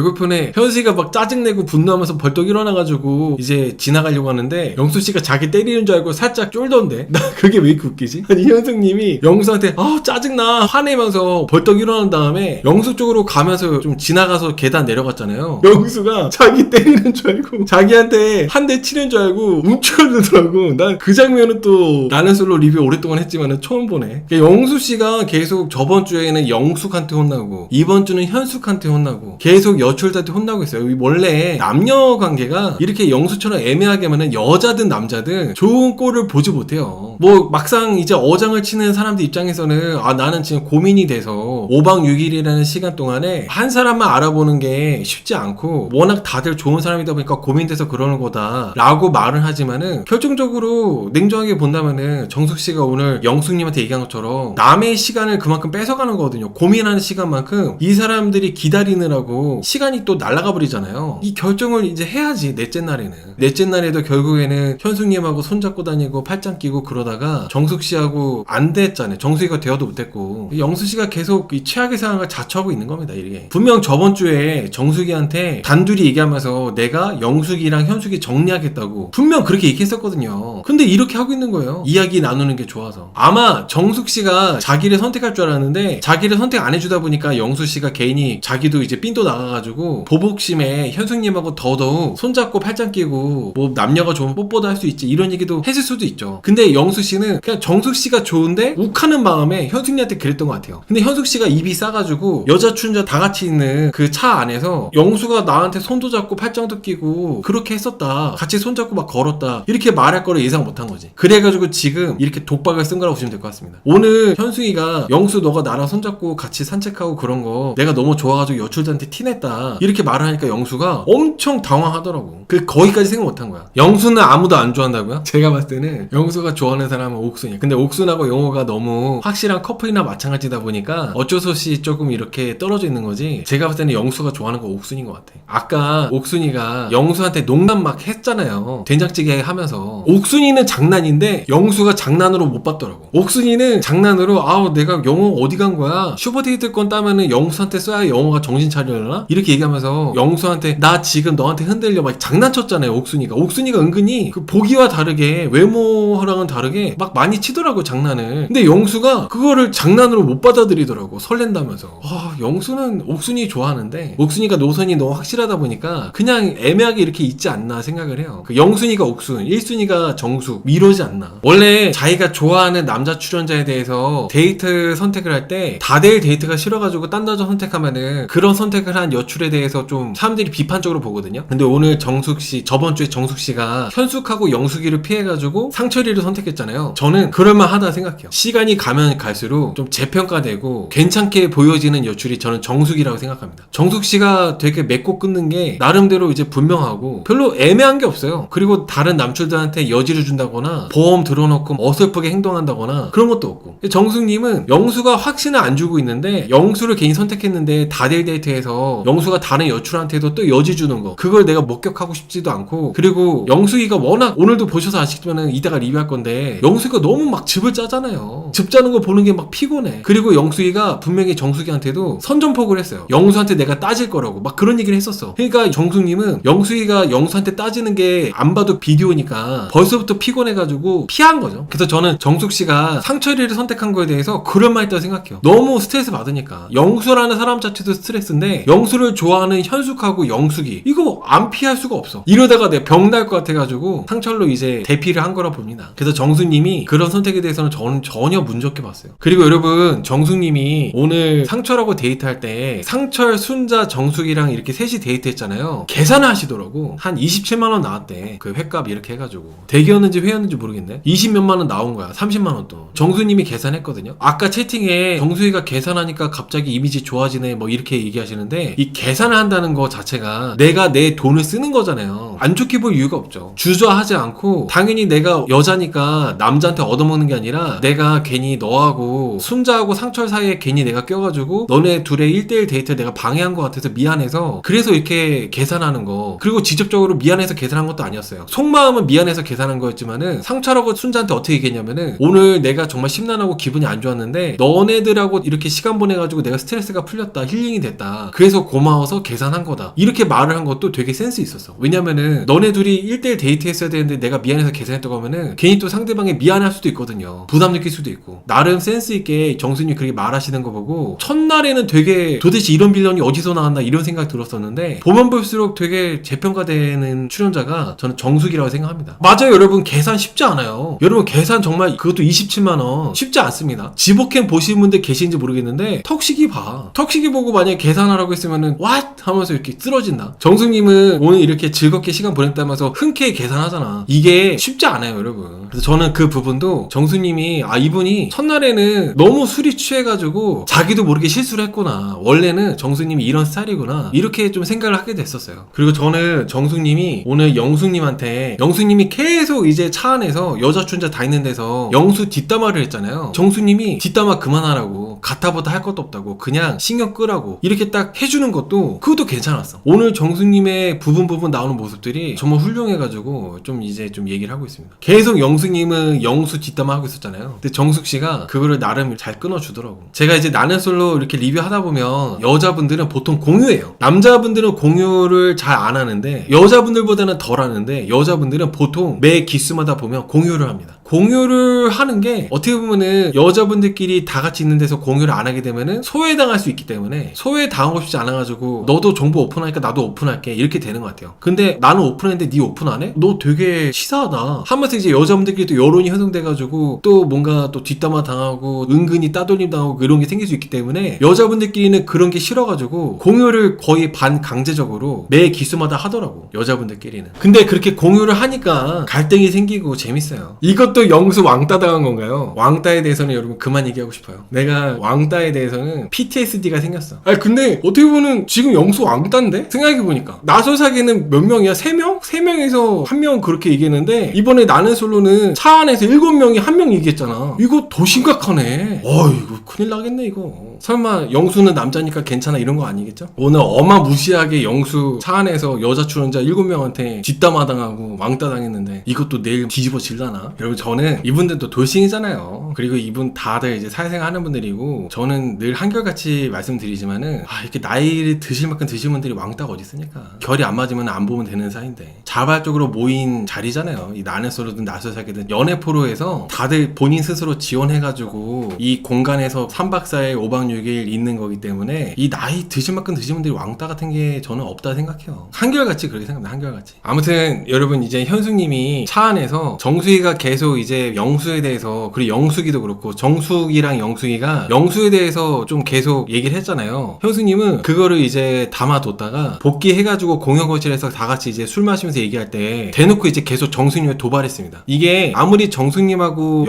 현숙이가 막 짜증내고 분노하면서 벌떡 일어나가지고 이제 지나가려고 하는데 영수씨가 자기 때리는 줄 알고 살짝 쫄던데, 나 그게 왜 이렇게 웃기지? 아니 현숙님이 영수한테 짜증나 화내면서 벌떡 일어난 다음에 영수 쪽으로 가면서 좀 지나가서 계단 내려갔잖아요. 영수가 자기 때리는 줄 알고 자기한테 한 대 치는 줄 알고 움츠러들더라고. 난 그 장면은 또 나는 솔로 리뷰 오랫동안 했지만은 처음 보네. 영수씨가 계속 저번 주에는 영숙한테 혼나고 이번 주는 현숙한테 혼나고 계속 여출들한테 혼나고 있어요. 원래 남녀 관계가 이렇게 영수처럼 애매하게 하면은 여자든 남자 남자든 좋은 꼴을 보지 못해요. 뭐 막상 이제 어장을 치는 사람들 입장에서는 나는 지금 고민이 돼서 5박 6일이라는 시간 동안에 한 사람만 알아보는 게 쉽지 않고 워낙 다들 좋은 사람이다 보니까 고민돼서 그러는 거다 라고 말은 하지만은 결정적으로 냉정하게 본다면은 정숙씨가 오늘 영숙님한테 얘기한 것처럼 남의 시간을 그만큼 뺏어가는 거거든요. 고민하는 시간만큼 이 사람들이 기다리느라고 시간이 또 날아가 버리잖아요. 이 결정을 이제 해야지. 넷째 날에도 결국에는 현숙님하고 손잡고 다니고 팔짱 끼고 그러다가 정숙씨하고 안 됐잖아요. 정숙이가 되어도 못했고 영수씨가 계속 이 최악의 상황을 자초하고 있는 겁니다. 이게 분명 저번 주에 정숙이한테 단둘이 얘기하면서 내가 영숙이랑 현숙이 정리하겠다고 분명 그렇게 얘기했었거든요. 근데 이렇게 하고 있는 거예요. 이야기 나누는 게 좋아서. 아마 정숙씨가 자기를 선택할 줄 알았는데 자기를 선택 안 해주다 보니까 영수씨가 괜히 자기도 이제 삔또 나가가지고 보복심에 현숙님하고 더더욱 손잡고 팔짱 끼고 뭐 남녀가 좋으면 뽀뽀도 할 수 있지 이런 얘기도 했을 수도 있죠. 근데 영수씨는 그냥 정숙씨가 좋은데 욱하는 마음에 현숙님한테 그랬던 것 같아요. 근데 현숙씨가 입이 싸가지고 여자 출연자 다 같이 있는 그 차 안에서 영수가 나한테 손도 잡고 팔짱도 끼고 그렇게 했었다. 같이 손잡고 막 걸었다. 이렇게 말할 거를 예상 못한 거지. 그래가지고 지금 이렇게 독박을 쓴 거라고 보시면 될 것 같습니다. 오늘 현숙이가 영수 너가 나랑 손잡고 같이 산책하고 그런 거 내가 너무 좋아가지고 여출자한테 티냈다. 이렇게 말을 하니까 영수가 엄청 당황하더라고. 거기까지 생각 못한 거야. 영수는 아무도 안 좋아한다고요? 제가 봤을 때는 영수가 좋아하는 사람은 옥순이야. 근데 옥순하고 영호가 너무 확실한 커플이나 마찬가지다 보니까 어쩔 수 없이 조금 이렇게 떨어져 있는 거지. 제가 봤을 때는 영수가 좋아하는 거 옥순인 것 같아. 아까 옥순이가 영수한테 농담 막 했잖아요. 된장찌개 하면서. 옥순이는 장난인데 영수가 장난으로 못 봤더라고. 옥순이는 장난으로 내가 영호 어디 간 거야? 슈퍼데이트 건 따면은 영수한테 써야 영호가 정신 차려나? 이렇게 얘기하면서 영수한테 나 지금 너한테 흔들려 막 장난쳤잖아요. 옥순이가 은근히 그 보기와 다르게 외모랑은 다르게 막 많이 치더라고 장난을. 근데 영수가 그거를 장난으로 못 받아들이더라고. 설렌다면서. 영수는 옥순이 좋아하는데 옥순이가 노선이 너무 확실하다 보니까 그냥 애매하게 이렇게 있지 않나 생각을 해요. 영순이가 옥순, 1순위가 정숙 이러지 않나. 원래 자기가 좋아하는 남자 출연자에 대해서 데이트 선택을 할 때 다대일 데이트가 싫어가지고 딴 여자 선택하면은 그런 선택을 한 여출에 대해서 좀 사람들이 비판적으로 보거든요. 근데 오늘 정숙씨, 저번 주에 정숙씨가 현숙하고 영숙이를 피해가지고 상철이를 선택했잖아요. 저는 그럴만하다 생각해요. 시간이 가면 갈수록 좀 재평가되고 괜찮게 보여지는 여출이 저는 정숙이라고 생각합니다. 정숙씨가 되게 맺고 끊는 게 나름대로 이제 분명하고 별로 애매한 게 없어요. 그리고 다른 남출들한테 여지를 준다거나 보험 들어놓고 어설프게 행동한다거나 그런 것도 없고. 정숙님은 영수가 확신을 안 주고 있는데 영수를 괜히 선택했는데 다대일 데이트에서 영수가 다른 여출한테도 또 여지 주는 거, 그걸 내가 목격하고 싶지도 않고. 그리고 영숙이가 워낙 오늘도 보셔서 아시겠지만 이따가 리뷰할 건데 영숙이가 너무 막 즙을 짜잖아요. 즙 짜는 거 보는 게 막 피곤해. 그리고 영숙이가 분명히 정숙이한테도 선전포고를 했어요. 영수한테 내가 따질 거라고 막 그런 얘기를 했었어. 그러니까 정숙님은 영숙이가 영수한테 따지는 게 안 봐도 비디오니까 벌써부터 피곤해가지고 피한 거죠. 그래서 저는 정숙씨가 상철이를 선택한 거에 대해서 그럴만했다고 생각해요. 너무 스트레스 받으니까. 영수라는 사람 자체도 스트레스인데 영수를 좋아하는 현숙하고 영숙이 이거 안 피할 수가 없어. 이러다가 내 병 날 것 같아가지고 상철로 이제 대피를 한 거라 봅니다. 그래서 정숙님이 그런 선택에 대해서는 저는 전혀 문좋게 봤어요. 그리고 여러분, 정숙님이 오늘 상철하고 데이트할 때 상철, 순자, 정숙이랑 이렇게 셋이 데이트했잖아요. 계산을 하시더라고. 한 27만원 나왔대. 그 횟값 이렇게 해가지고. 대기였는지 회였는지 모르겠네. 20몇만원 나온 거야. 30만원 또. 정숙님이 계산했거든요. 아까 채팅에 정숙이가 계산하니까 갑자기 이미지 좋아지네 뭐 이렇게 얘기하시는데, 이 계산을 한다는 거 자체가 내가 내 돈을 쓰는 거잖아요. 안 좋게 볼 이유가 없죠. 주저하지 않고 당연히 내가 여자니까 남자한테 얻어먹는 게 아니라 내가 괜히 너하고 순자하고 상철 사이에 괜히 내가 껴가지고 너네 둘의 1대1 데이트 내가 방해한 것 같아서 미안해서 그래서 이렇게 계산하는 거. 그리고 직접적으로 미안해서 계산한 것도 아니었어요. 속마음은 미안해서 계산한 거였지만은 상철하고 순자한테 어떻게 얘기했냐면은 오늘 내가 정말 심란하고 기분이 안 좋았는데 너네들하고 이렇게 시간 보내가지고 내가 스트레스가 풀렸다, 힐링이 됐다, 그래서 고마워서 계산한 거다, 이렇게 말을 한 것도 되게 센스 있었어. 왜냐면은 너네 둘이 1대1 데이트 했어야 되는데 내가 미안해서 계산했다고 하면은 괜히 또 상대방이 미안할 수도 있거든요. 부담 느낄 수도 있고. 나름 센스 있게 정수님 그렇게 말하시는 거 보고 첫날에는 되게 도대체 이런 빌런이 어디서 나왔나 이런 생각 들었었는데 보면 볼수록 되게 재평가되는 출연자가 저는 정숙이라고 생각합니다. 맞아요 여러분, 계산 쉽지 않아요. 여러분 계산 정말 그것도 27만원 쉽지 않습니다. 지보캠 보시는 분들 계신지 모르겠는데 턱식이 봐. 턱식이 보고 만약에 계산하라고 했으면은 what? 하면서 이렇게 쓰러진다. 정숙님은 오늘 이렇게 즐겁게 시간 시간 보냈다면서 흔쾌히 계산하잖아. 이게 쉽지 않아요, 여러분. 그래서 저는 그 부분도 정수님이 이분이 첫날에는 너무 술이 취해가지고 자기도 모르게 실수를 했구나. 원래는 정수님이 이런 스타일이구나. 이렇게 좀 생각을 하게 됐었어요. 그리고 저는 정수님이 오늘 영수님한테 영수님이 계속 이제 차 안에서 여자 춘자 다 있는 데서 영수 뒷담화를 했잖아요. 정수님이 뒷담화 그만하라고, 가타부타 할 것도 없다고, 그냥 신경 끄라고 이렇게 딱 해주는 것도 그것도 괜찮았어. 오늘 정수님의 부분 나오는 모습들이 정말 훌륭해가지고 좀 이제 좀 얘기를 하고 있습니다. 계속 영수님은 영수 뒷담화 하고 있었잖아요. 근데 정숙씨가 그거를 나름 잘 끊어주더라고. 제가 이제 나는 솔로 이렇게 리뷰하다 보면 여자분들은 보통 공유해요. 남자분들은 공유를 잘 안 하는데 여자분들보다는 덜 하는데 여자분들은 보통 매 기수마다 보면 공유를 합니다. 공유를 하는 게 어떻게 보면은 여자분들끼리 다 같이 있는 데서 공유를 안 하게 되면은 소외당할 수 있기 때문에 소외당하고 싶지 않아가지고 너도 정보 오픈하니까 나도 오픈할게 이렇게 되는 것 같아요. 근데 나는 오픈했는데 네 오픈 안 해? 너 되게 치사하다 하면서 이제 여자분들끼리 또 여론이 형성돼가지고 또 뭔가 또 뒷담화 당하고 은근히 따돌림 당하고 이런 게 생길 수 있기 때문에 여자분들끼리는 그런 게 싫어가지고 공유를 거의 반강제적으로 매 기수마다 하더라고, 여자분들끼리는. 근데 그렇게 공유를 하니까 갈등이 생기고 재밌어요. 이것도 영수 왕따 당한 건가요? 왕따에 대해서는 여러분 그만 얘기하고 싶어요. 내가 왕따에 대해서는 PTSD가 생겼어. 근데 어떻게 보면 지금 영수 왕따인데? 생각해보니까 나솔 사기는 몇 명이야? 3명? 3명에서 1명 그렇게 얘기했는데 이번에 나는 솔로는 차 안에서 7명이 1명 얘기했잖아. 이거 더 심각하네. 이거 큰일 나겠네 이거. 설마 영수는 남자니까 괜찮아 이런 거 아니겠죠? 오늘 어마무시하게 영수 차 안에서 여자 출연자 7명한테 뒷담화 당하고 왕따 당했는데 이것도 내일 뒤집어질라나? 여러분 저는 이분들도 돌싱이잖아요. 그리고 이분 다들 이제 사회생활 하는 분들이고 저는 늘 한결같이 말씀드리지만은 이렇게 나이를 드실 만큼 드신 분들이 왕따가 어디 있으니까. 결이 안 맞으면 안 보면 되는 사이인데 자발적으로 모인 자리잖아요. 이 나는 솔로든 나솔 사기든 연애 포로에서 다들 본인 스스로 지원해가지고 이 공간에서 3박 4일 5박 6일 있는 거기 때문에 이 나이 드실 만큼 드신 분들이 왕따 같은 게 저는 없다 생각해요. 한결같이 그렇게 생각합니다. 한결같이. 아무튼 여러분 이제 현숙님이 차 안에서 정수희가 계속 이제 영수에 대해서, 그리고 영숙이도 그렇고 정숙이랑 영숙이가 영수에 대해서 좀 계속 얘기를 했잖아요. 현숙님은 그거를 이제 담아뒀다가 복귀해가지고 공연 거실에서 다 같이 이제 술 마시면서 얘기할 때 대놓고 이제 계속 정숙님을 도발했습니다. 이게 아무리 정숙님하고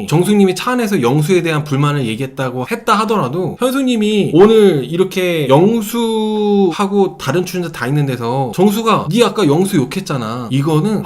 정숙님이 차 안에서 영수에 대한 불만을 얘기했다고 했다 하더라도 현숙님이 오늘 이렇게 영수하고 다른 출연자 다 있는 데서 정수가 니 아까 영수 욕했잖아. 이거는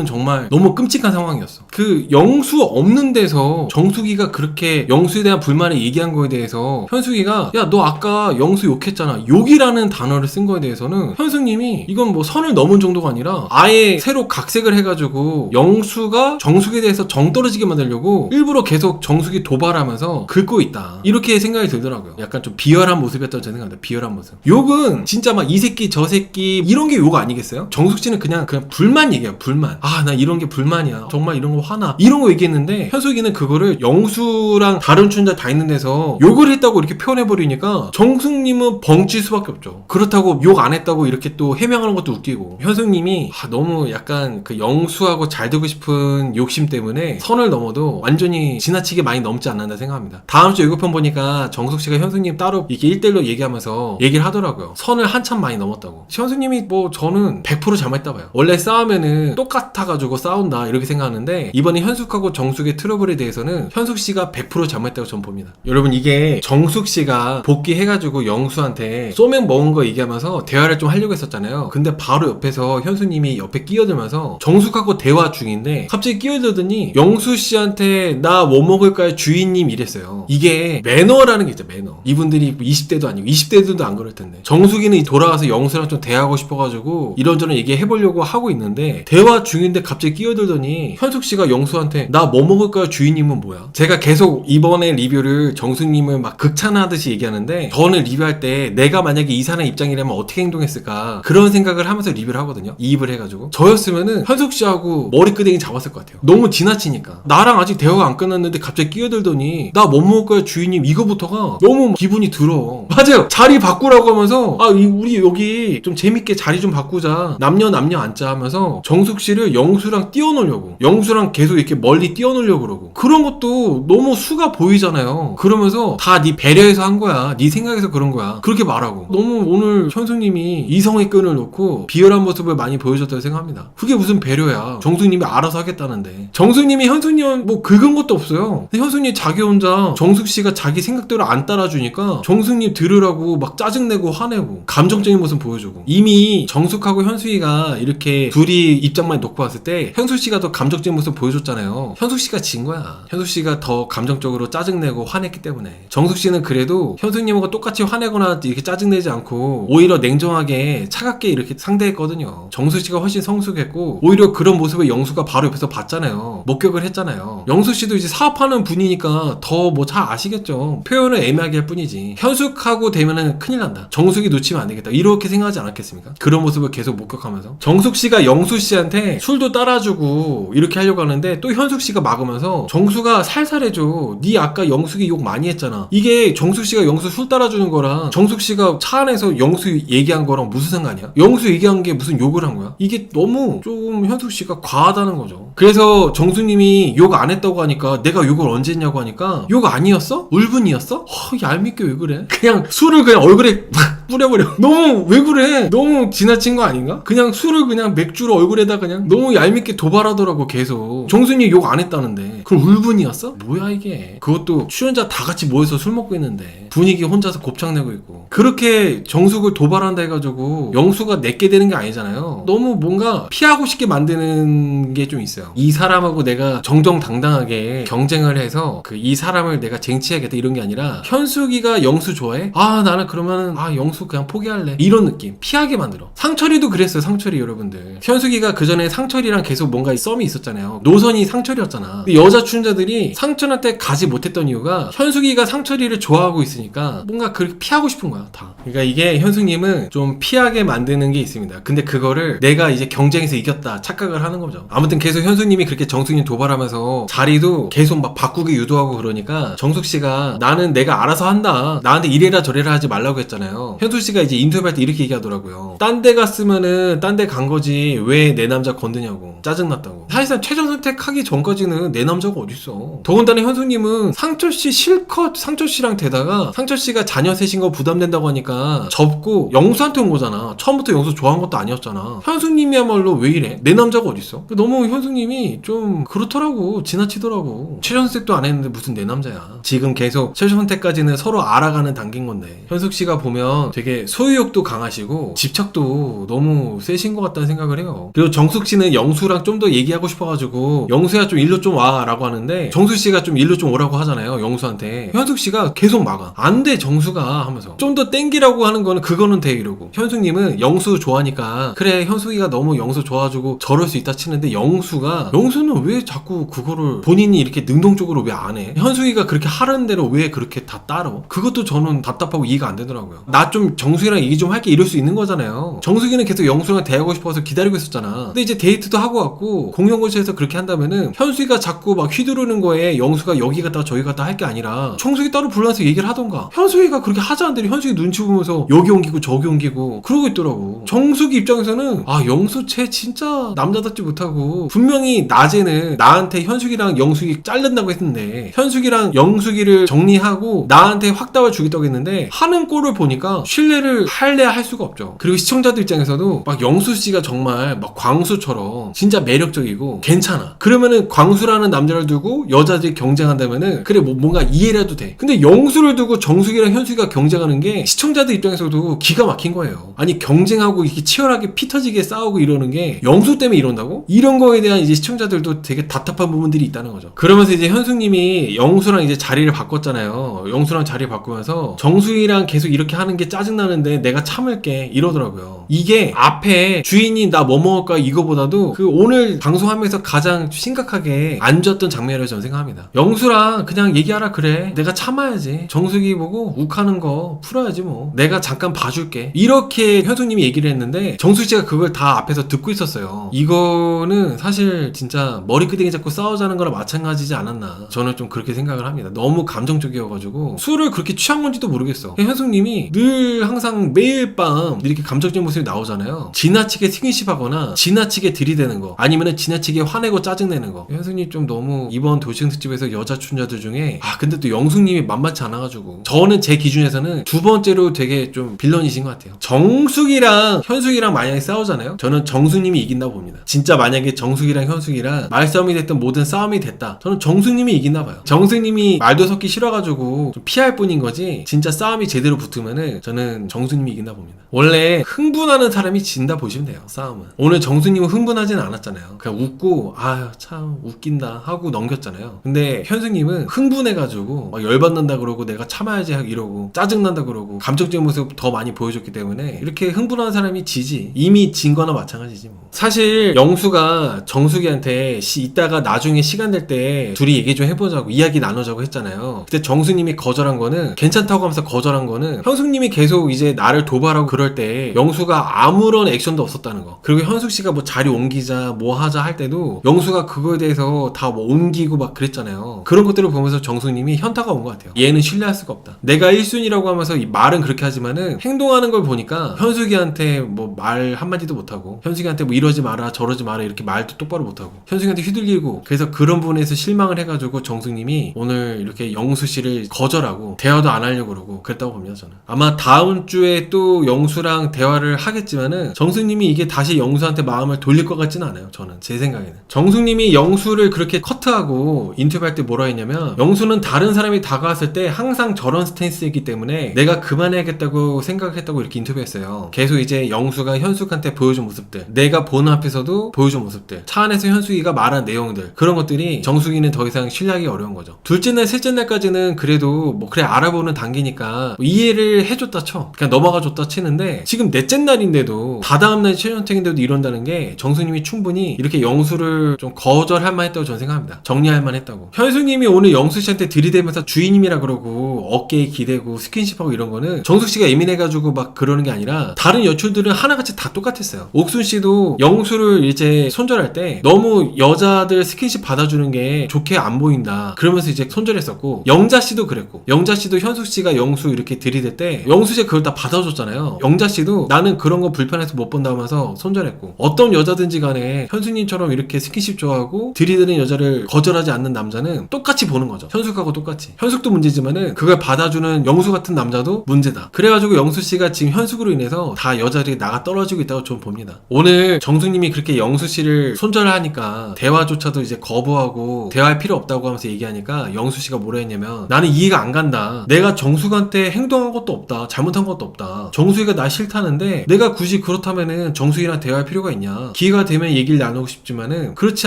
정말 너무 끔찍한 상황이었어. 그 영수 없는 데서 정숙이가 그렇게 영수에 대한 불만을 얘기한 거에 대해서 현숙이가 야 너 아까 영수 욕했잖아. 욕이라는 단어를 쓴 거에 대해서는 현숙님이 이건 뭐 선을 넘은 정도가 아니라 아예 새로 각색을 해가지고 영수가 정숙에 대해서 정 떨어지게 만들려고 일부러 계속 정숙이 도발하면서 긁고 있다. 이렇게 생각이 들더라고요. 약간 좀 비열한 모습이었다고 저는 생각합니다. 비열한 모습. 욕은 진짜 막 이 새끼 저 새끼 이런 게 욕 아니겠어요? 정숙 씨는 그냥 불만 얘기해요. 불만. 나 이런 게 불만이야. 정말 이런 거 화나. 이런 거 얘기했는데 현숙이는 그거를 영수랑 다른 출연자 다 있는 데서 욕을 했다고 이렇게 표현해버리니까 정숙님은 벙칠 수밖에 없죠. 그렇다고 욕 안 했다고 이렇게 또 해명하는 것도 웃기고. 현숙님이 너무 약간 그 영수하고 잘 되고 싶은 욕심 때문에 선을 넘어도 완전히 지나치게 많이 넘지 않았나 생각합니다. 다음 주 예고편 보니까 정숙 씨가 현숙님 따로 이렇게 1대1로 얘기하면서 얘기를 하더라고요. 선을 한참 많이 넘었다고. 현숙님이 뭐 저는 100% 잘못했다 봐요. 원래 싸우면은 똑같아가지고 싸운다 이렇게 생각하는데 이번에 현숙하고 정숙의 트러블에 대해서는 현숙 씨가 100% 잘못했다고 저는 봅니다. 여러분 이게 정숙 씨가 복귀해가지고 영수한테 소맥 먹은 거 얘기하면서 대화를 좀 하려고 했었잖아요. 근데 바로 옆에서 현수님이 옆에 끼어들면서 정숙하고 대화 중인데 갑자기 끼어들더니 영수 씨한테 나 뭐 먹을까요 주인님 이랬어요. 이게 매너라는 게 있죠. 매너. 이분들이 20대도 아니고 20대들도 안 그럴 텐데 정숙이는 돌아가서 영수랑 좀 대화하고 싶어가지고 이런저런 얘기해보려고 하고 있는데 대화 중인데 갑자기 끼어들더니 현숙 씨가 영수한테 나 뭐 먹을까요 주인님은 뭐야? 제가 계속 이번에 리뷰를 정숙님을 막 극찬하듯이 얘기하는데 저는 리뷰할 때 내가 만약에 이 사람 입장이라면 어떻게 행동했을까 그런 생각을 하면서 리뷰를 하거든요. 이입을 해가지고 저였으면은 현숙 씨하고 머리끄댕이 잡았을 것 같아요. 너무 지나치니까. 나랑 아직 대화가 안 끝났는데 갑자기 끼어들더니 나 뭐 먹을까요 주인님 이거부터가 너무 기분이 들어. 맞아요. 자리 바꾸라고 하면서 우리 여기 좀 재밌게 자리 좀 바꾸자. 남녀 앉자 하면서 정숙 씨를 영수랑 띄워놓으려고. 영수랑 계속 이렇게 멀리 띄워놓으려고 그러고. 그런 것도 너무 수가 보이잖아요. 그러면서 다 네 배려해서 한 거야. 네 생각에서 그런 거야. 그렇게 말하고. 너무 오늘 현숙님이 이성의 끈을 놓고 비열한 모습을 모습을 많이 보여줬다고 생각합니다. 그게 무슨 배려야. 정숙님이 알아서 하겠다는데. 정숙님이 현숙님 뭐 긁은 것도 없어요. 근데 현숙님 자기 혼자 정숙씨가 자기 생각대로 안 따라주니까 정숙님 들으라고 막 짜증내고 화내고 감정적인 모습 보여주고, 이미 정숙하고 현숙이가 이렇게 둘이 입장만 놓고 봤을 때 현숙씨가 더 감정적인 모습 보여줬잖아요. 현숙씨가 진 거야. 현숙씨가 더 감정적으로 짜증내고 화냈기 때문에. 정숙씨는 그래도 현숙님하고 똑같이 화내거나 이렇게 짜증내지 않고 오히려 냉정하게 차갑게 이렇게 상대했거든요. 정숙씨가 훨씬 성숙했고 오히려 그런 모습을 영수가 바로 옆에서 봤잖아요. 목격을 했잖아요. 영수씨도 이제 사업하는 분이니까 더 뭐 잘 아시겠죠. 표현을 애매하게 할 뿐이지. 현숙하고 되면은 큰일 난다. 정숙이 놓치면 안 되겠다. 이렇게 생각하지 않았겠습니까? 그런 모습을 계속 목격하면서 정숙씨가 영수씨한테 술도 따라주고 이렇게 하려고 하는데 또 현숙씨가 막으면서 정수가 살살해줘. 네 아까 영숙이 욕 많이 했잖아. 이게 정숙씨가 영수 술 따라주는 거랑 정숙씨가 차 안에서 영수 얘기한 거랑 무슨 상관이야? 영수 얘기한 게 무슨 욕을 한 거야? 이게 너무 좀 현숙씨가 과하다는 거죠. 그래서 정수님이 욕 안 했다고 하니까 내가 욕을 언제 했냐고 하니까 욕 아니었어? 울분이었어? 얄밉게 왜 그래? 그냥 술을 그냥 얼굴에 뿌려버려. 너무 왜 그래? 너무 지나친 거 아닌가? 그냥 술을 그냥 맥주로 얼굴에다 그냥 너무 얄밉게 도발하더라고. 계속 정수님 욕 안 했다는데 그걸 울분이었어? 뭐야 이게. 그것도 출연자 다 같이 모여서 술 먹고 있는데 분위기 혼자서 곱창 내고 있고 그렇게 정숙을 도발한다 해가지고 영수가 내게 되는 게 아니잖아요. 너무 뭔가 피하고 싶게 만드는 게 좀 있어요. 이 사람하고 내가 정정당당하게 경쟁을 해서 이 사람을 내가 쟁취해야겠다 이런 게 아니라 현숙이가 영수 좋아해? 나는 그러면은 영수 그냥 포기할래 이런 느낌. 피하게 만들어. 상철이도 그랬어요. 상철이 여러분들. 현숙이가 그 전에 상철이랑 계속 뭔가 썸이 있었잖아요. 노선이 상철이었잖아. 근데 여자 출연자들이 상철한테 가지 못했던 이유가 현숙이가 상철이를 좋아하고 있으니까 뭔가 그렇게 피하고 싶은 거야 다. 그러니까 이게 현숙님은 좀 피하게 만드는 게 있습니다. 근데 그거를 내가 이제 경쟁에서 이겼다 착각을 하는 거죠. 아무튼 계속 현숙님이 그렇게 정숙님 도발하면서 자리도 계속 막 바꾸게 유도하고 그러니까 정숙씨가 나는 내가 알아서 한다. 나한테 이래라 저래라 하지 말라고 했잖아요. 현숙씨가 이제 인터뷰할 때 이렇게 얘기하더라고요. 딴 데 갔으면은 딴 데 간 거지 왜 내 남자 건드냐고. 짜증났다고. 사실상 최종 선택하기 전까지는 내 남자가 어딨어. 더군다나 현숙님은 상철씨 실컷 상철씨랑 대다가 상철씨가 자녀 셋인 거 부담된다고 하니까 접고 영수한테 온 거잖아. 처음부터 영수 좋아한 것도 아니었잖아. 현숙님이야말로 왜 이래? 내 남자가 어딨어? 너무 현숙님이 좀 그렇더라고. 지나치더라고. 최종 선택도 안 했는데 무슨 내 남자야. 지금 계속 최종 선택까지는 서로 알아가는 단계인 건데 현숙씨가 보면 되게 소유욕도 강하시고 집착도 너무 세신 것 같다는 생각을 해요. 그리고 정숙씨는 영수랑 좀 더 얘기하고 싶어가지고 영수야 좀 일로 좀 와 라고 하는데 정수씨가 좀 일로 좀 오라고 하잖아요. 영수한테. 현숙씨가 계속 막아. 안 돼 정수가 하면서 좀 더 땡기라고 하는 거는 그거는 돼 이러고. 현숙님은 영수 좋아하니까 그래 현숙이가 너무 영수 좋아가지고 저럴 수 있다 치는데 영수는 왜 자꾸 그거를 본인이 이렇게 능동적으로 왜 안 해? 현숙이가 그렇게 하라는 대로 왜 그렇게 다 따라? 그것도 저는 답답하고 이해가 안 되더라고요. 나 좀 정숙이랑 얘기 좀 할게 이럴 수 있는 거잖아요. 정숙이는 계속 영수랑 대하고 싶어서 기다리고 있었잖아. 근데 이제 데이트도 하고 왔고 공연고시에서 그렇게 한다면은 현숙이가 자꾸 막 휘두르는 거에 영수가 여기 갔다 저기 갔다 할 게 아니라 정숙이 따로 불러서 얘기를 하던가. 현숙이가 그렇게 하자는데 현숙이 눈치 보면서 여기 옮기고 저기 옮기고 그러고 있더라고. 정숙이 입장에서는 영수 쟤 진짜 남자답지 못하고 분명히 낮에는 나한테 현숙이랑 영숙이 자른다고 했는데 현숙이랑 영숙이를 정리하고 나한테 확답을 주겠다고 했는데 하는 꼴을 보니까 신뢰를 할래야 할 수가 없죠. 그리고 시청자들 입장에서도 막 영수씨가 정말 막 광수처럼 진짜 매력적이고 괜찮아. 그러면은 광수라는 남자를 두고 여자들이 경쟁한다면은 그래 뭔가 이해라도 돼. 근데 영수를 두고 정숙이랑 현숙이가 경쟁하는 게 시청자들 입장에서도 기가 막힌 거예요. 아니 경쟁하고 이렇게 치열하게 피 터지게 싸우고 이러는 게 영수 때문에 이런다고? 이런 거에 대한 이제 시청자들도 되게 답답한 부분들이 있다는 거죠. 그러면서 이제 현숙님이 영수랑 이제 자리를 바꿨잖아요. 영수랑 자리 바꾸면서 정수이랑 계속 이렇게 하는 게 짜증나는데 내가 참을게 이러더라고요. 이게 앞에 주인이 나 뭐 먹을까 이거보다도 그 오늘 방송하면서 가장 심각하게 안 좋았던 장면이라고 저는 생각합니다. 영수랑 그냥 얘기하라 그래. 내가 참아야지. 정숙이 보고 욱하는 거 풀어야지 뭐. 내가 잠깐 봐줄게. 이렇게 현숙님이 얘기를 했는데 정숙씨가 그걸 다 앞에서 듣고 있었어요. 이거는 사실 진짜 머리끄댕이 잡고 싸우자는 거랑 마찬가지지 않았나. 저는 좀 그렇게 생각을 합니다. 너무 감정적이어가지고 술을 그렇게 취한 건지도 모르겠어. 현숙님이 늘 항상 매일 밤 이렇게 감정적인 모습 모습이 나오잖아요. 지나치게 스킨십하거나 지나치게 들이대는 거, 아니면은 지나치게 화내고 짜증내는 거. 현숙님 좀 너무 이번 도시행 특집에서 여자 춘자들 중에 근데 또 영숙님이 만만치 않아가지고 저는 제 기준에서는 두 번째로 되게 좀 빌런이신 것 같아요. 정숙이랑 현숙이랑 만약에 싸우잖아요. 저는 정숙님이 이긴다고 봅니다. 진짜 만약에 정숙이랑 현숙이랑 말싸움이 됐든 모든 싸움이 됐다. 저는 정숙님이 이긴다 봐요. 정숙님이 말도 섞기 싫어가지고 좀 피할 뿐인 거지 진짜 싸움이 제대로 붙으면은 저는 정숙님이 이긴다 봅니다. 원래 흥분하는 사람이 진다 보시면 돼요. 싸움은. 오늘 정숙님은 흥분하진 않았잖아요. 그냥 웃고 아유 참 웃긴다 하고 넘겼잖아요. 근데 현숙님은 흥분해가지고 막 열받는다 그러고 내가 참아야지 이러고 짜증난다 그러고 감정적인 모습 더 많이 보여줬기 때문에 이렇게 흥분하는 사람이 지지. 이미 진 거나 마찬가지지 뭐. 사실 영수가 정숙이한테 이따가 나중에 시간 될 때 둘이 얘기 좀 해보자고 이야기 나누자고 했잖아요. 그때 정숙님이 거절한 거는 괜찮다고 하면서 거절한 거는 현숙님이 계속 이제 나를 도발하고 그럴 때 영수가 아무런 액션도 없었다는 거. 그리고 현숙씨가 뭐 자리 옮기자 뭐 하자 할 때도 영수가 그거에 대해서 다 뭐 옮기고 막 그랬잖아요. 그런 것들을 보면서 정숙님이 현타가 온 것 같아요. 얘는 신뢰할 수가 없다. 내가 1순위라고 하면서 이 말은 그렇게 하지만은 행동하는 걸 보니까 현숙이한테 뭐 말 한마디도 못하고 현숙이한테 뭐 이러지 마라 저러지 마라 이렇게 말도 똑바로 못하고 현숙이한테 휘둘리고 그래서 그런 부분에서 실망을 해가지고 정숙님이 오늘 이렇게 영수씨를 거절하고 대화도 안 하려고 그러고 그랬다고 봅니다. 저는 아마 다음 주에 또 영수랑 대화를 하겠지만은 정숙님이 이게 다시 영수한테 마음을 돌릴 것 같지는 않아요. 저는 제 생각에는 정숙님이 영수를 그렇게 커트하고 인터뷰할 때 뭐라 했냐면 영수는 다른 사람이 다가왔을 때 항상 저런 스탠스이기 때문에 내가 그만해야겠다고 생각했다고 이렇게 인터뷰했어요. 계속 이제 영수가 현숙한테 보여준 모습들 내가 보는 앞에서도 보여준 모습들 차 안에서 현숙이가 말한 내용들 그런 것들이 정숙이는 더 이상 신뢰하기 어려운 거죠. 둘째 날 셋째 날까지는 그래도 뭐 그래 알아보는 단계니까 뭐 이해를 해줬다 쳐 그냥 넘어가 줬다 치는데 지금 넷째 날인데도 다다음 날 최전택인데도 이런다는 게 정숙님이 충분히 이렇게 영수를 좀 거절할 만했다고 저는 생각합니다. 정리할 만했다고. 현숙님이 오늘 영수씨한테 들이대면서 주인님이라 그러고 어깨에 기대고 스킨십하고 이런 거는 정숙씨가 예민해가지고 막 그러는 게 아니라 다른 여출들은 하나같이 다 똑같았어요. 옥순씨도 영수를 이제 손절할 때 너무 여자들 스킨십 받아주는 게 좋게 안 보인다 그러면서 이제 손절했었고 영자씨도 그랬고 영자씨도 현숙씨가 영수 이렇게 들이댈 때 영수씨가 그걸 다 받아줬잖아요. 영자씨도 나는 그런 거 불편해서 못 본다 하면서 손절했고 어떤 여자든지 간에 현숙님처럼 이렇게 스킨십 좋아하고 들이대는 여자를 거절하지 않는 남자는 똑같이 보는 거죠. 현숙하고 똑같이. 현숙도 문제지만은 그걸 받아주는 영수 같은 남자도 문제다. 그래가지고 영수씨가 지금 현숙으로 인해서 다 여자들이 나가 떨어지고 있다고 좀 봅니다. 오늘 정숙님이 그렇게 영수씨를 손절하니까 대화조차도 이제 거부하고 대화할 필요 없다고 하면서 얘기하니까 영수씨가 뭐라 했냐면 나는 이해가 안 간다. 내가 정숙한테 행동한 것도 없다. 잘못한 것도 없다. 정숙이가 나 싫다는데 내가 굳이 그렇다면은 정숙이랑 대화할 필요가 있냐. 기회가 되면 얘기를 나누고 싶지만은 그렇지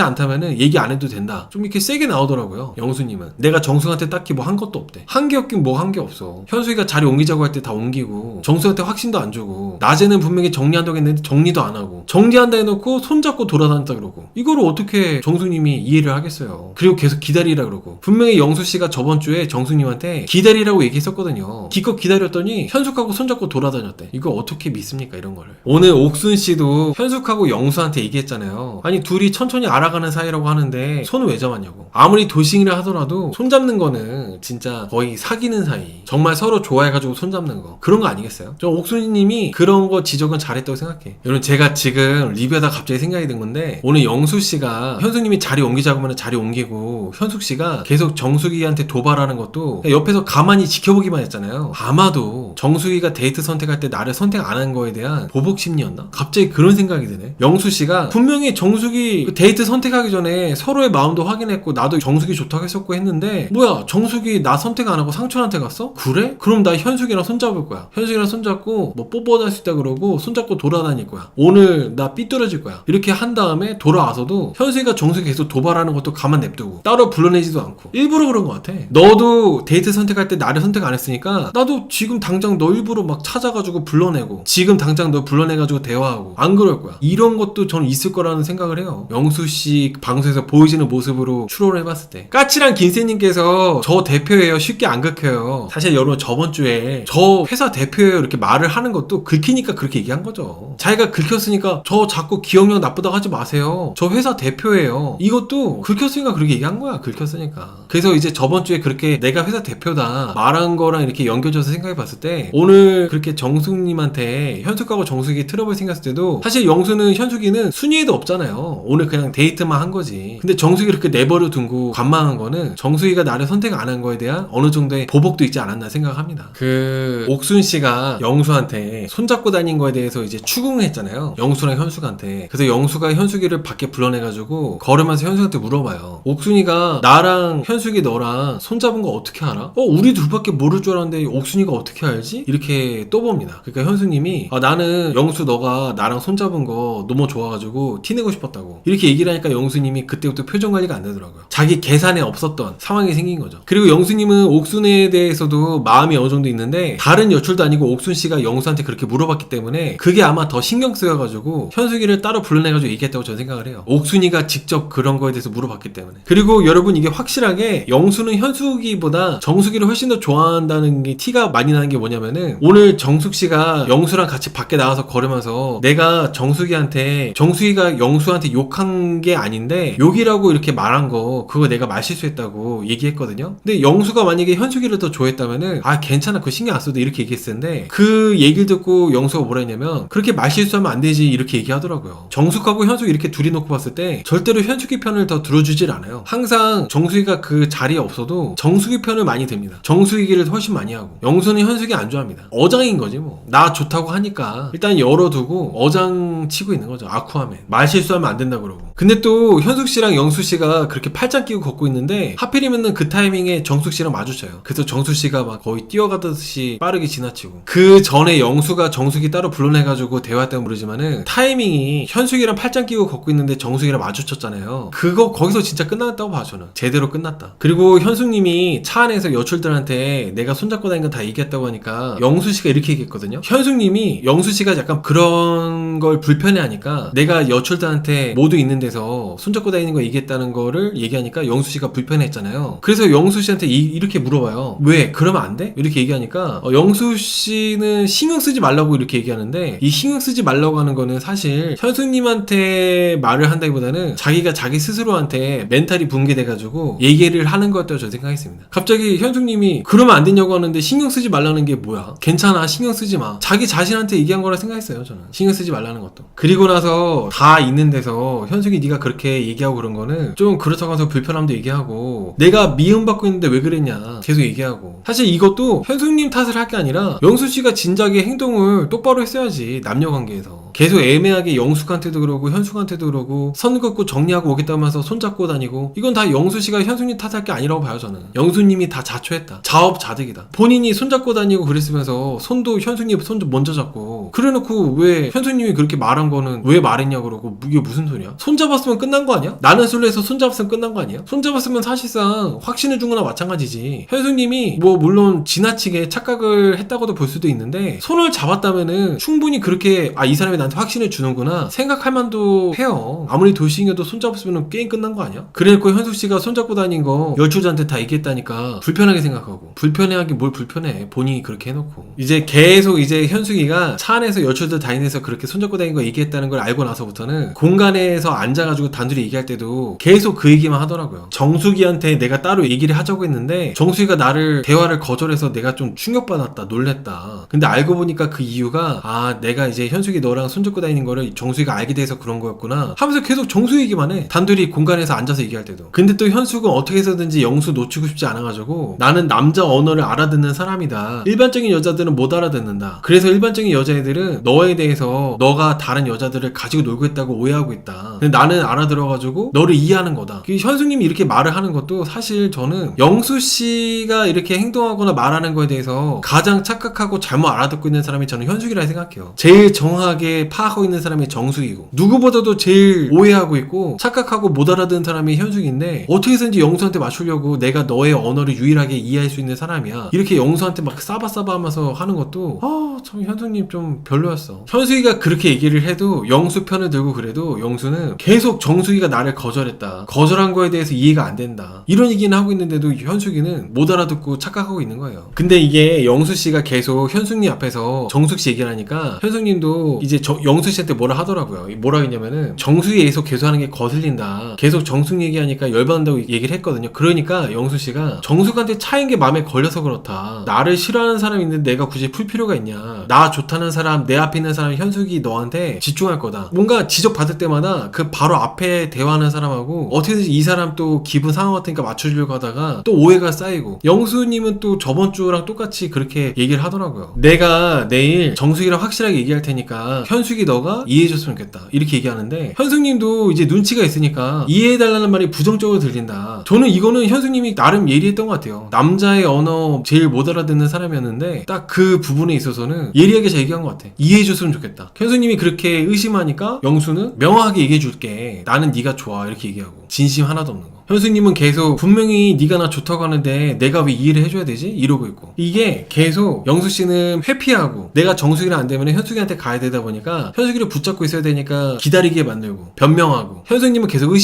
않다면은 얘기 안 해도 된다. 좀 이렇게 세게 나오더라고요. 영수님은. 내가 정숙한테 딱히 뭐 한 것도 없대. 한 게 없긴 뭐 한 게 없어. 현숙이가 자리 옮기자고 할 때 다 옮기고 정숙한테 확신도 안 주고 낮에는 분명히 정리한다고 했는데 정리도 안 하고 정리한다 해놓고 손잡고 돌아다녔다 그러고 이거를 어떻게 정숙님이 이해를 하겠어요. 그리고 계속 기다리라 그러고 분명히 영수씨가 저번 주에 정숙님한테 기다리라고 얘기했었거든요. 기껏 기다렸더니 현숙하고 손잡고 돌아다녔대. 이거 어떻게 믿습니까 이런 거를. 오늘 옥순씨도 현숙하고 영수한테 얘기했잖아요. 아니 둘이 천천히 알아가는 사이라고 하는데 손을 왜 잡았냐고. 아무리 도싱이라 하더라도 손잡는 거는 진짜 거의 사귀는 사이 정말 서로 좋아해가지고 손잡는 거 그런 거 아니겠어요? 저 옥순이님이 그런 거 지적은 잘했다고 생각해. 여러분 제가 지금 리뷰하다 갑자기 생각이 든 건데 오늘 영수씨가 현숙님이 자리 옮기자고 하면 자리 옮기고 현숙씨가 계속 정숙이한테 도발하는 것도 옆에서 가만히 지켜보기만 했잖아요. 아마도 정숙이가 데이트 선택할 때 나를 선택 안 한 거에 대한 보복 심리였나? 갑자기 그런 생각이 드네. 영수씨가 분명히 정숙이 데이트 선택하기 전에 서로의 마음도 확인했고 나도 정숙이 좋다고 했었고 했는데 뭐야 정숙이 나 선택 안 하고 상철한테 갔어? 그래? 그럼 나 현숙이랑 손잡을 거야. 현숙이랑 손잡고 뭐 뽀뽀할 수 있다 그러고 손잡고 돌아다닐 거야. 오늘 나 삐뚤어질 거야. 이렇게 한 다음에 돌아와서도 현숙이가 정숙이 계속 도발하는 것도 가만 냅두고 따로 불러내지도 않고 일부러 그런 것 같아. 너도 데이트 선택할 때 나를 선택 안 했으니까 나도 지금 당장 너 일부러 막 찾아가지고 불러내고 지금 당장 너 불러내가지고 대화하고 안 그럴 거야. 이런 것도 저는 있을 거라는 생각을 해요. 영수씨 방송에서 보여지는 모습으로 추론을 해봤을 때 까칠한 김쌤님께서 저 대표예요 쉽게 안 긁혀요. 사실 여러분 저번 주에 저 회사 대표예요 이렇게 말을 하는 것도 긁히니까 그렇게 얘기한 거죠. 자기가 긁혔으니까 저 자꾸 기억력 나쁘다고 하지 마세요. 저 회사 대표예요. 이것도 긁혔으니까 그렇게 얘기한 거야. 긁혔으니까. 그래서 이제 저번 주에 그렇게 내가 회사 대표다 말한 거랑 이렇게 연결져서 생각해 봤을 때 오늘 그렇게 정숙님한테 현숙하고 정숙이 트러블 생겼을 때도 사실 영수는 현숙이는 순위에도 없잖아요. 오늘 그냥 데이트만 한 거지. 근데 정숙이 이렇게 내버려 둔고 관망한 거는 정숙이가 나를 선택 안 한 거에 대한 어느 정도의 보복도 있지 않았나 생각합니다. 그 옥순 씨가 영수한테 손잡고 다닌 거에 대해서 이제 추궁을 했잖아요. 영수랑 현숙한테. 그래서 영수가 현숙이를 밖에 불러내가지고 걸으면서 현숙한테 물어봐요. 옥순이가 나랑 현숙이 너랑 손잡은 거 어떻게 알아? 우리 둘밖에 모를 줄 알았는데 옥순이가 어떻게 알지? 이렇게 또 봅니다. 그러니까 현숙님이 나는 영수 너가 나랑 손잡은 거 너무 좋아가지고 티내고 싶었다고 이렇게 얘기를 하니까 영수님이 그때부터 표정 관리가 안 되더라고요. 자기 계산에 없었던 상황이 생긴 거죠. 그리고 영수님은 옥순에 대해서도 마음이 어느 정도 있는데 다른 여출도 아니고 옥순 씨가 영수한테 그렇게 물어봤기 때문에 그게 아마 더 신경 쓰여가지고 현숙이를 따로 불러내가지고 얘기했다고 저는 생각을 해요. 옥순이가 직접 그런 거에 대해서 물어봤기 때문에. 그리고 여러분 이게 확실하게 영수는 현숙이보다 정숙이를 훨씬 더 좋아한다는 게 티가 많이 나는 게 뭐냐면은 오늘 정숙 씨가 영수랑 같이 밖에 나가서 걸으면서 내가 정숙이가 영수한테 욕한 게 아닌데 욕이라고 이렇게 말한 거 그거 내가 말실수했다고 얘기했거든요. 근데 영수가 만약에 현숙이를 더 좋아했다면은 괜찮아 그거 신경 안 써도 이렇게 얘기했을 텐데 그 얘기를 듣고 영수가 뭐라 했냐면 그렇게 말실수하면 안 되지 이렇게 얘기하더라고요. 정숙하고 현숙 이렇게 둘이 놓고 봤을 때 절대로 현숙이 편을 더 들어주질 않아요. 항상 정숙이가 그 자리에 없어도 정숙이 편을 많이 듭니다. 정숙이 얘기를 훨씬 많이 하고 영수는 현숙이 안 좋아합니다. 어장인 거지 뭐. 나 좋다고 하니까 일단 열어두고 어장 치고 있는 거죠. 아쿠아맨. 말실수하면 안 된다 그러고. 근데 또 현숙 씨랑 영수 씨가 그렇게 팔짱 끼고 걷고 있는데 하필이면은 그 타이밍에 정숙 씨랑 마주쳐요. 그래서 정숙 씨가 막 거의 뛰어가듯이 빠르게 지나치고 그 전에 영수가 정숙이 따로 불러내가지고 대화했다고 모르지만은 타이밍이 현숙이랑 팔짱 끼고 걷고 있는데 정숙이랑 마주쳤잖아요. 그거 거기서 진짜 끝났다고 봐 저는. 제대로 끝났다. 그리고 현숙님이 차 안에서 여출들한테 내가 손잡고 다닌 건 다 얘기했다고 하니까 영수 씨가 이렇게 얘기했거든요. 현숙님이 영수 씨가 약간 그런 걸 불편해하니까 내가 여출들한테 모두 있는 데서 손잡고 다니는 거 얘기했다는 거를 얘기하니까 영수 씨가 불편했잖아요. 그래서 영수 씨한테 이렇게 물어봐요. 왜? 그러면 안 돼? 이렇게 얘기하니까 영수 씨는 신경 쓰지 말라고 이렇게 얘기하는데 이 신경 쓰지 말라고 하는 거는 사실 현숙님한테 말을 한다기보다는 자기가 자기 스스로한테 멘탈이 붕괴돼가지고 얘기를 하는 것 같다고 저는 생각했습니다. 갑자기 현숙님이 그러면 안 되냐고 하는데 신경 쓰지 말라는 게 뭐야? 괜찮아 신경 쓰지 마. 자기 자신한테 얘기한 거라 생각했어요 저는. 신경 쓰지 말라는 것도. 그리고 나서 다 있는 데서 현숙이 네가 그렇게 얘기하고 그런 거는 좀 그렇다고 해서 불편함도 얘기하고 내가 미움받고 있는데 왜 그랬냐 계속 얘기하고. 사실 이것도 현숙님 탓을 할 게 아니라 영수 씨가 진작에 행동을 똑바로 했어야지. 남녀관계에서 계속 애매하게 영숙한테도 그러고 현숙한테도 그러고 선 긋고 정리하고 오겠다면서 손잡고 다니고 이건 다 영수 씨가 현숙님 탓할 게 아니라고 봐요 저는. 영수님이 다 자초했다. 자업자득이다. 본인이 손잡고 다니고 그랬으면서 손도 현숙님 손 먼저 잡고 그래놓고 왜 현숙님이 그렇게 말한 거는 왜 말했냐 그러고 이게 무슨 소리야? 손잡았으면 끝난 거 아니야? 나는 술래에서 손잡았으면 끝난 거 아니야? 손잡았으면 사실상 확신을 준 거나 마찬가지지. 현숙님이 뭐 물론 지나치게 착각을 했다고도 볼 수도 있는데 손을 잡았다면은 충분히 그렇게 이 사람이 나한테 확신을 주는구나 생각할 만도 해요. 아무리 돌싱이어도 손잡았으면 게임 끝난 거 아니야? 그래놓고 현숙 씨가 손잡고 다닌 거 열주자한테 다 얘기했다니까 불편하게 생각하고. 불편해하긴 뭘 불편해. 본인이 그렇게 해놓고. 이제 계속 이제 현숙이가 차 안에서 열출들 다니면서 그렇게 손잡고 다닌 거 얘기했다는 걸 알고 나서부터는 공간에서 앉아가지고 단둘이 얘기할 때도 계속 그 얘기만 하더라고요. 정숙이한테 내가 따로 얘기를 하자고 했는데 정숙이가 나를 대화를 거절해서 내가 좀 충격받았다 놀랬다. 근데 알고 보니까 그 이유가 내가 이제 현숙이 너랑 손잡고 다니는 거를 정숙이가 알게 돼서 그런 거였구나 하면서 계속 정숙 얘기만 해. 단둘이 공간에서 앉아서 얘기할 때도. 근데 또 현숙은 어떻게 해서든지 영수 놓치고 싶지 않아가지고 나는 남자 언어를 알아듣는 사람이다. 일반적인 여자들은 못 알아듣는다. 그래서 일반적인 여자애들은 너에 대해서 너가 다른 여자들을 가지고 놀고 있다고 오해하고 있다. 근데 나는 알아들어가지고 너를 이해하는 거다. 현숙님이 이렇게 말을 하는 것도 사실 저는 영수 씨가 이렇게 행동하거나 말하는 거에 대해서 가장 착각하고 잘못 알아듣고 있는 사람이 저는 현숙이라 생각해요. 제일 정확하게 파악하고 있는 사람이 정숙이고 누구보다도 제일 오해하고 있고 착각하고 못 알아듣는 사람이 현숙인데 어떻게 해서든지 영수한테 맞추려고 내가 너의 언어를 유일하게 이해할 수 있는 사람이야 이렇게 영수한테 막 싸바싸바 하면서 하는 것도 참 현숙님 좀 별로였어. 현숙이가 그렇게 얘기를 해도 영수 편을 들고 그래도 영수는 현숙이는 계속 정숙이가 나를 거절했다, 거절한 거에 대해서 이해가 안 된다, 이런 얘기는 하고 있는데도 현숙이는 못 알아듣고 착각하고 있는 거예요. 근데 이게 영수씨가 계속 현숙님 앞에서 정숙씨 얘기를 하니까 현숙님도 이제 영수씨한테 뭐라 하더라고요. 뭐라 했냐면은 정숙이 계속 하는 게 거슬린다, 계속 정숙 얘기하니까 열받는다고 얘기를 했거든요. 그러니까 영수씨가 정숙한테 차인 게 마음에 걸려서 그렇다, 나를 싫어하는 사람이 있는데 내가 굳이 풀 필요가 있냐, 나 좋다는 사람, 내 앞에 있는 사람 현숙이 너한테 집중할 거다, 뭔가 지적받을 때마다 그 바로 앞에 대화하는 사람하고 어떻게든지 이 사람 또 기분 상한 것 같으니까 맞춰주려고 하다가 또 오해가 쌓이고, 영수님은 또 저번 주랑 똑같이 그렇게 얘기를 하더라고요. 내가 내일 정숙이랑 확실하게 얘기할 테니까 현숙이 너가 이해해줬으면 좋겠다, 이렇게 얘기하는데 현숙님도 이제 눈치가 있으니까 이해해달라는 말이 부정적으로 들린다. 저는 이거는 현숙님이 나름 예리했던 것 같아요. 남자의 언어 제일 못 알아듣는 사람이었는데 딱 그 부분에 있어서는 예리하게 잘 얘기한 것 같아. 이해해줬으면 좋겠다. 현숙님이 그렇게 의심하니까 영수는 명확하게 얘기해줄게, 나는 네가 좋아, 이렇게 얘기하고, 진심 하나도 없는 거. 현숙님은 계속 분명히 네가 나 좋다고 하는데 내가 왜 이해를 해줘야 되지? 이러고 있고, 이게 계속 영수씨는 회피하고 내가 정숙이랑 안 되면 현숙이한테 가야 되다 보니까 현숙이를 붙잡고 있어야 되니까 기다리게 만들고 변명하고, 현숙님은 계속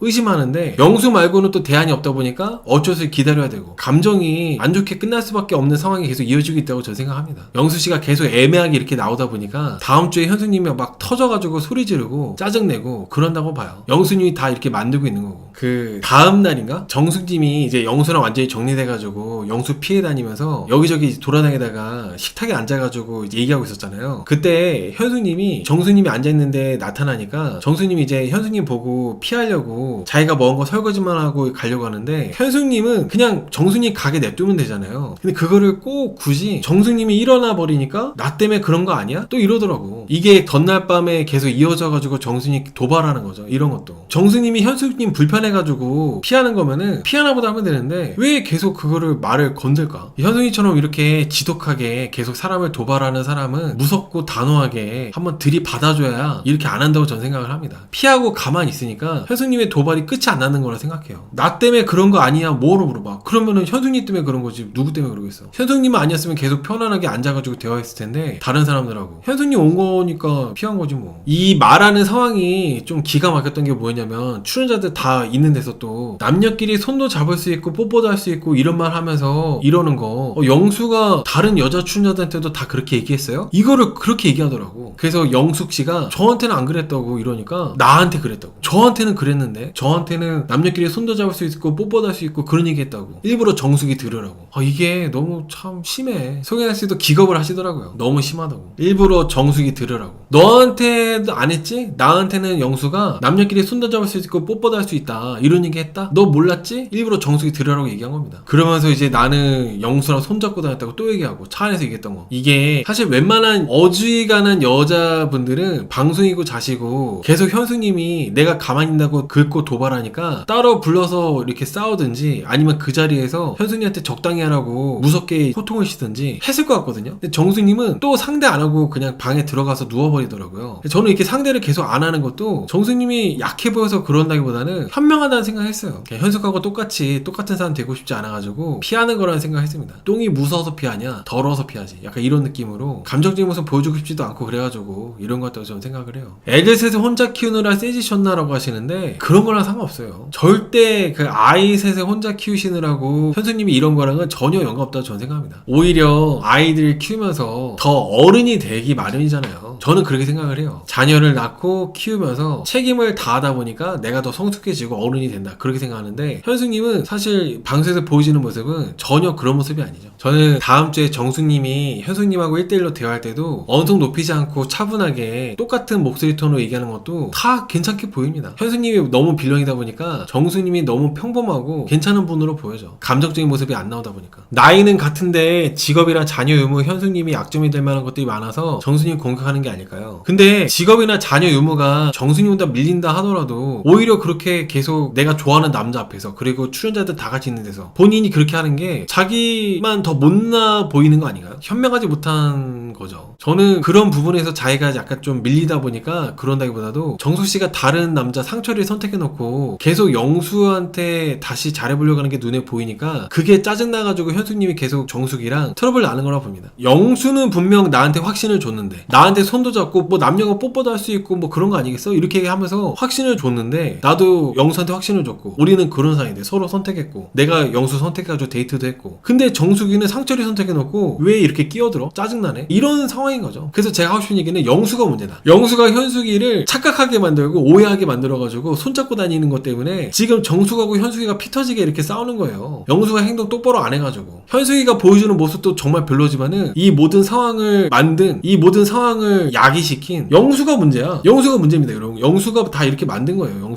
의심하는데 영수 말고는 또 대안이 없다 보니까 어쩔 수 없이 기다려야 되고, 감정이 안 좋게 끝날 수밖에 없는 상황이 계속 이어지고 있다고 저는 생각합니다. 영수씨가 계속 애매하게 이렇게 나오다 보니까 다음 주에 현숙님이 막 터져가지고 소리 지르고 짜증내고 그런다고 봐요. 영수님이 다 이렇게 만들고 있는 거고. 그 다음 날인가? 정숙님이 이제 영수랑 완전히 정리돼가지고 영수 피해 다니면서 여기저기 돌아다니다가 식탁에 앉아가지고 이제 얘기하고 있었잖아요. 그때 현숙님이 정숙님이 앉아있는데 나타나니까 정숙님이 이제 현숙님 보고 피하려고 자기가 먹은 거 설거지만 하고 가려고 하는데 현숙님은 그냥 정숙님 가게 냅두면 되잖아요. 근데 그거를 꼭 굳이 정숙님이 일어나 버리니까 나 때문에 그런 거 아니야? 또 이러더라고. 이게 전날 밤에 계속 이어져가지고 정숙님 도발하는 거죠. 이런 것도 정숙님이 현숙님 불편해가지고 피하는 거면은 피하나 보다 하면 되는데 왜 계속 그거를 말을 건들까? 현숙이처럼 이렇게 지독하게 계속 사람을 도발하는 사람은 무섭고 단호하게 한번 들이받아줘야 이렇게 안 한다고 저는 생각을 합니다. 피하고 가만히 있으니까 현숙님의 도발이 끝이 안 나는 거라 생각해요. 나 때문에 그런 거 아니야 뭐로 물어봐. 그러면은 현숙님 때문에 그런 거지 누구 때문에 그러겠어. 현숙님은 아니었으면 계속 편안하게 앉아가지고 대화했을 텐데 다른 사람들하고 현숙님 온 거니까 피한 거지 뭐. 이 말하는 상황이 좀 기가 막혔던 게 뭐였냐면 출연자들 다 있는 데서 또 남녀끼리 손도 잡을 수 있고 뽀뽀도 할 수 있고 이런 말 하면서 이러는 거 영수가 다른 여자 출연자들한테도 다 그렇게 얘기했어요? 이거를 그렇게 얘기하더라고. 그래서 영숙씨가 저한테는 안 그랬다고 이러니까 나한테 그랬다고. 저한테는 그랬는데 저한테는 남녀끼리 손도 잡을 수 있고 뽀뽀도 할 수 있고 그런 얘기 했다고. 일부러 정숙이 들으라고. 이게 너무 참 심해. 송혜나 씨도 기겁을 하시더라고요. 너무 심하다고. 일부러 정숙이 들으라고. 너한테도 안 했지? 나한테는 영수가 남녀끼리 손도 잡을 수 있고 뽀뽀도 할 수 있다 이런 얘기 했다? 너 몰랐지? 일부러 정숙이 들으라고 얘기한 겁니다. 그러면서 이제 나는 영수랑 손잡고 다녔다고 또 얘기하고 차 안에서 얘기했던 거. 이게 사실 웬만한 어지간한 여자분들은 방송이고 자시고 계속 현숙님이 내가 가만히 있다고 긁고 도발하니까 따로 불러서 이렇게 싸우든지 아니면 그 자리에서 현숙님한테 적당히 하라고 무섭게 소통을 시든지 했을 것 같거든요. 근데 정숙님은 또 상대 안 하고 그냥 방에 들어가서 누워버리더라고요. 저는 이렇게 상대를 계속 안 하는 것도 정숙님이 약해 보여서 그런다기보다는 현명하다는 생각했어요. 현숙하고 똑같은 사람 되고 싶지 않아가지고 피하는 거라는 생각했습니다. 똥이 무서워서 피하냐 더러워서 피하지, 약간 이런 느낌으로 감정적인 모습 보여주고 싶지도 않고 그래가지고 이런 것 같다고 저는 생각을 해요. 애들 셋을 혼자 키우느라 세지셨나라고 하시는데 그런 거랑 상관없어요. 절대 그 아이 셋을 혼자 키우시느라고 현숙님이 이런 거랑은 전혀 연관 없다고 저는 생각합니다. 오히려 아이들 키우면서 더 어른이 되기 마련이잖아요. 저는 그렇게 생각을 해요. 자녀를 낳고 키우면서 책임을 다하다 보니까 내가 더 성숙해지고 어른이 된다 그렇게 생각하는데 현숙님은 사실 방송에서 보여지는 모습은 전혀 그런 모습이 아니죠. 저는 다음 주에 정숙님이 현숙님하고 1대1로 대화할 때도 언성 높이지 않고 차분하게 똑같은 목소리 톤으로 얘기하는 것도 다 괜찮게 보입니다. 현숙님이 너무 빌런이다 보니까 정숙님이 너무 평범하고 괜찮은 분으로 보여져. 감정적인 모습이 안 나오다 보니까. 나이는 같은데 직업이나 자녀 유무 현숙님이 약점이 될 만한 것들이 많아서 정숙님 공격하는 게 아닐까요? 근데 직업이나 자녀 유무가 정숙님보다 밀린다 하더라도 오히려 그렇게 계속 내가 좋아하는 남자 앞에서 그리고 출연자들 다 같이 있는 데서 본인이 그렇게 하는 게 자기만 더 못나 보이는 거 아닌가요? 현명하지 못한 거죠. 저는 그런 부분에서 자기가 약간 좀 밀리다 보니까 그런다기보다도 정숙씨가 다른 남자 상철이를 선택해놓고 계속 영수한테 다시 잘해보려고 하는 게 눈에 보이니까 그게 짜증나가지고 현숙님이 계속 정숙이랑 트러블 나는 거라 봅니다. 영수는 분명 나한테 확신을 줬는데 나한테 손 손도 잡고 뭐 남녀가 뽀뽀도 할 수 있고 뭐 그런 거 아니겠어? 이렇게 하면서 확신을 줬는데 나도 영수한테 확신을 줬고 우리는 그런 사이인데 서로 선택했고 내가 영수 선택해가지고 데이트도 했고 근데 정수기는 상철이 선택해놓고 왜 이렇게 끼어들어? 짜증나네? 이런 상황인 거죠. 그래서 제가 하고 싶은 얘기는 영수가 문제다. 영수가 현숙이를 착각하게 만들고 오해하게 만들어가지고 손잡고 다니는 것 때문에 지금 정숙하고 현숙이가 피 터지게 이렇게 싸우는 거예요. 영수가 행동 똑바로 안 해가지고 현숙이가 보여주는 모습도 정말 별로지만은 이 모든 상황을 만든 이 모든 상황을 야기시킨 영수가 문제야. 영수가 문제입니다 여러분. 영수가 다 이렇게 만든 거예요.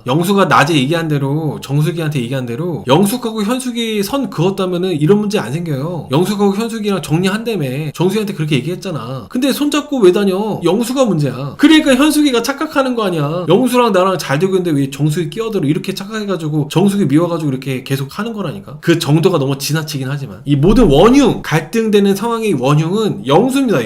영수가 낮에 얘기한 대로 정숙이한테 얘기한 대로 영숙하고 현숙이 선 그었다면은 이런 문제 안 생겨요. 영숙하고 현숙이랑 정리한다며 정숙이한테 그렇게 얘기했잖아. 근데 손잡고 왜 다녀? 영수가 문제야. 그러니까 현숙이가 착각하는 거 아니야. 영수랑 나랑 잘 되고 있는데 왜 정숙이 끼어들어 이렇게 착각해가지고 정숙이 미워가지고 이렇게 계속 하는 거라니까. 그 정도가 너무 지나치긴 하지만 이 모든 원흉 갈등되는 상황의 원흉은 영수입니다.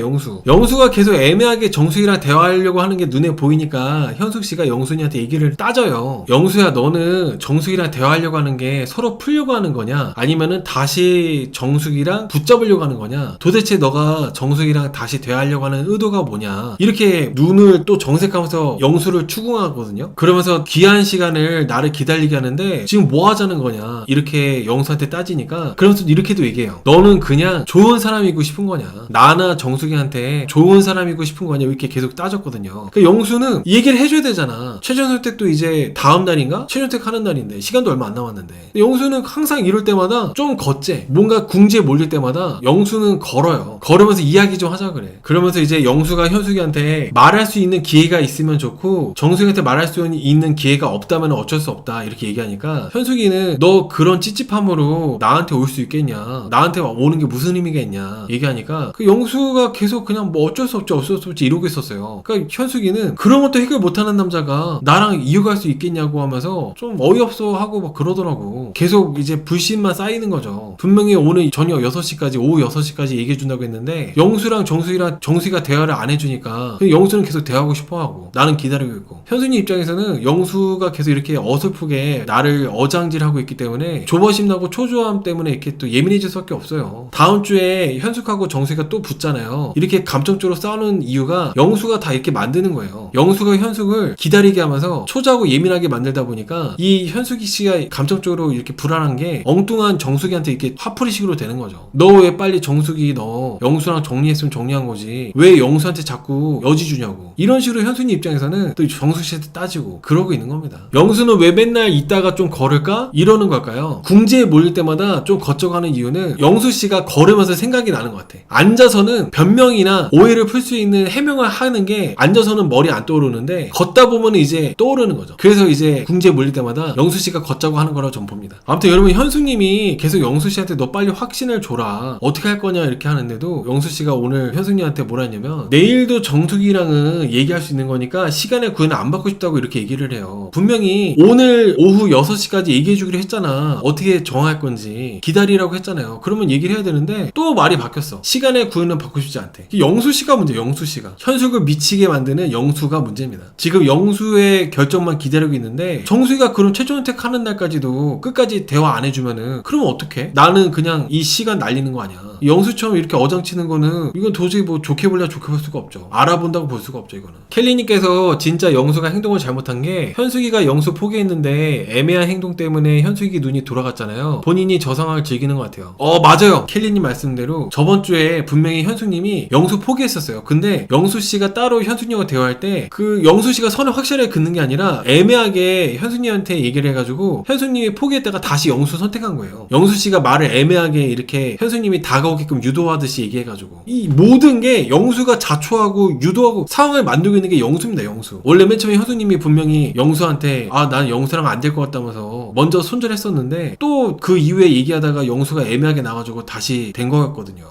영수가 계속 애매하게 정숙이랑 대화하려고 하는 게 눈에 보이니까 현숙씨가 영순이한테 얘기를 따져요. 영수야 너는 정숙이랑 대화하려고 하는 게 서로 풀려고 하는 거냐 아니면은 다시 정숙이랑 붙잡으려고 하는 거냐 도대체 너가 정숙이랑 다시 대화하려고 하는 의도가 뭐냐 이렇게 눈을 또 정색하면서 영수를 추궁하거든요. 그러면서 귀한 시간을 나를 기다리게 하는데 지금 뭐 하자는 거냐 이렇게 영수한테 따지니까 그러면서 이렇게도 얘기해요. 너는 그냥 좋은 사람이고 싶은 거냐 나나 정숙이한테 좋은 사람이고 싶은 거냐 이렇게 계속 따졌거든요. 그러니까 영수는 이 얘기를 해줘야 되잖아. 최종 선택도 이제 다음 날인가? 최종 선택하는 날인데 시간도 얼마 안 남았는데 영수는 항상 이럴 때마다 좀 걷재 뭔가 궁지에 몰릴 때마다 영수는 걸어요. 걸으면서 이야기 좀 하자 그래. 그러면서 이제 영수가 현숙이한테 말할 수 있는 기회가 있으면 좋고 정숙이한테 말할 수 있는 기회가 없다면 어쩔 수 없다 이렇게 얘기하니까 현숙이는 너 그런 찝찝함으로 나한테 올 수 있겠냐 나한테 오는 게 무슨 의미가 있냐 얘기하니까 그 영수가 계속 그냥 뭐 어쩔 수 없지 이러고 있었어요. 그러니까 현숙이는 그런 것도 해결 못하는 남자가 나랑 이어갈 수 있겠냐고 하면서 좀 어이없어 하고 막 그러더라고. 계속 이제 불신만 쌓이는 거죠. 분명히 오늘 저녁 6시까지 오후 6시까지 얘기해준다고 했는데 영수랑 정수이가 대화를 안 해주니까 영수는 계속 대화하고 싶어하고 나는 기다리고 있고 현숙이 입장에서는 영수가 계속 이렇게 어설프게 나를 어장질하고 있기 때문에 조바심 나고 초조함 때문에 이렇게 또 예민해질 수밖에 없어요. 다음 주에 현숙하고 정수이가 또 붙잖아요. 이렇게 감정적으로 싸우는 이유가 영수가 다 이렇게 만드는 거예요. 영수가 현숙을 기다리게 하면서 초조하고 예민하게 만들다 보니까 이 현숙이 씨가 감정적으로 이렇게 불안한 게 엉뚱한 정숙이한테 이렇게 화풀이식으로 되는 거죠. 너 왜 빨리 정숙이 너 영수랑 정리했으면 정리한 거지 왜 영수한테 자꾸 여지 주냐고 이런 식으로 현숙이 입장에서는 또 정숙 씨한테 따지고 그러고 있는 겁니다. 영수는 왜 맨날 있다가 좀 걸을까? 이러는 걸까요? 궁지에 몰릴 때마다 좀 걷져가는 이유는 영수 씨가 걸으면서 생각이 나는 것 같아. 앉아서는 변명이나 오해를 풀 수 있는 해명을 하는 게 앉아서는 머리 안 떠오르는데 걷다 보면 이제 떠오르는 거죠. 그래서 이제 궁지에 몰릴 때마다 영수 씨가 걷자고 하는 거라고 전 봅니다. 아무튼 여러분 현숙님이 계속 영수 씨한테 너 빨리 확신을 줘라 어떻게 할 거냐 이렇게 하는데도 영수 씨가 오늘 현숙님한테 뭐라 했냐면 내일도 정숙이랑은 얘기할 수 있는 거니까 시간의 구애는 안 받고 싶다고 이렇게 얘기를 해요. 분명히 오늘 오후 6시까지 얘기해 주기로 했잖아. 어떻게 정할 건지 기다리라고 했잖아요. 그러면 얘기를 해야 되는데 또 말이 바뀌었어. 시간의 구애는 받고 싶지 않대. 영수 씨가 문제. 영수 씨가 현숙을 미치게 만드는 영수가 문제입니다. 지금 영수의 결정만 기다리고 있는데 정수이가 그럼 최종 선택하는 날까지도 끝까지 대화 안 해주면은 그러면 어떡해? 나는 그냥 이 시간 날리는 거 아니야. 영수처럼 이렇게 어장치는 거는 이건 도저히 뭐 좋게 볼래 좋게 볼 수가 없죠. 알아본다고 볼 수가 없죠. 이거는 켈리님께서 진짜 영수가 행동을 잘못한 게 현숙이가 영수 포기했는데 애매한 행동 때문에 현숙이 눈이 돌아갔잖아요. 본인이 저 상황을 즐기는 것 같아요. 맞아요. 켈리님 말씀대로 저번 주에 분명히 현숙님이 영수 포기했었어요. 근데 영수씨가 따로 현숙님과 대화할 때 그 영수씨가 선을 확실하게 긋는 게 아니라 애매하게 현숙님한테 얘기를 해가지고 현숙님이 포기했다가 다시 영수 선택한 거예요. 영수씨가 말을 애매하게 이렇게 현숙님이 다가오게끔 유도하듯이 얘기해가지고 이 모든 게 영수가 자초하고 유도하고 상황을 만들고 있는 게 영수입니다. 영수. 원래 맨 처음에 현숙님이 분명히 영수한테 난 영수랑 안 될 것 같다면서 먼저 손절했었는데 또 그 이후에 얘기하다가 영수가 애매하게 나와가지고 다시 된 거였거든요.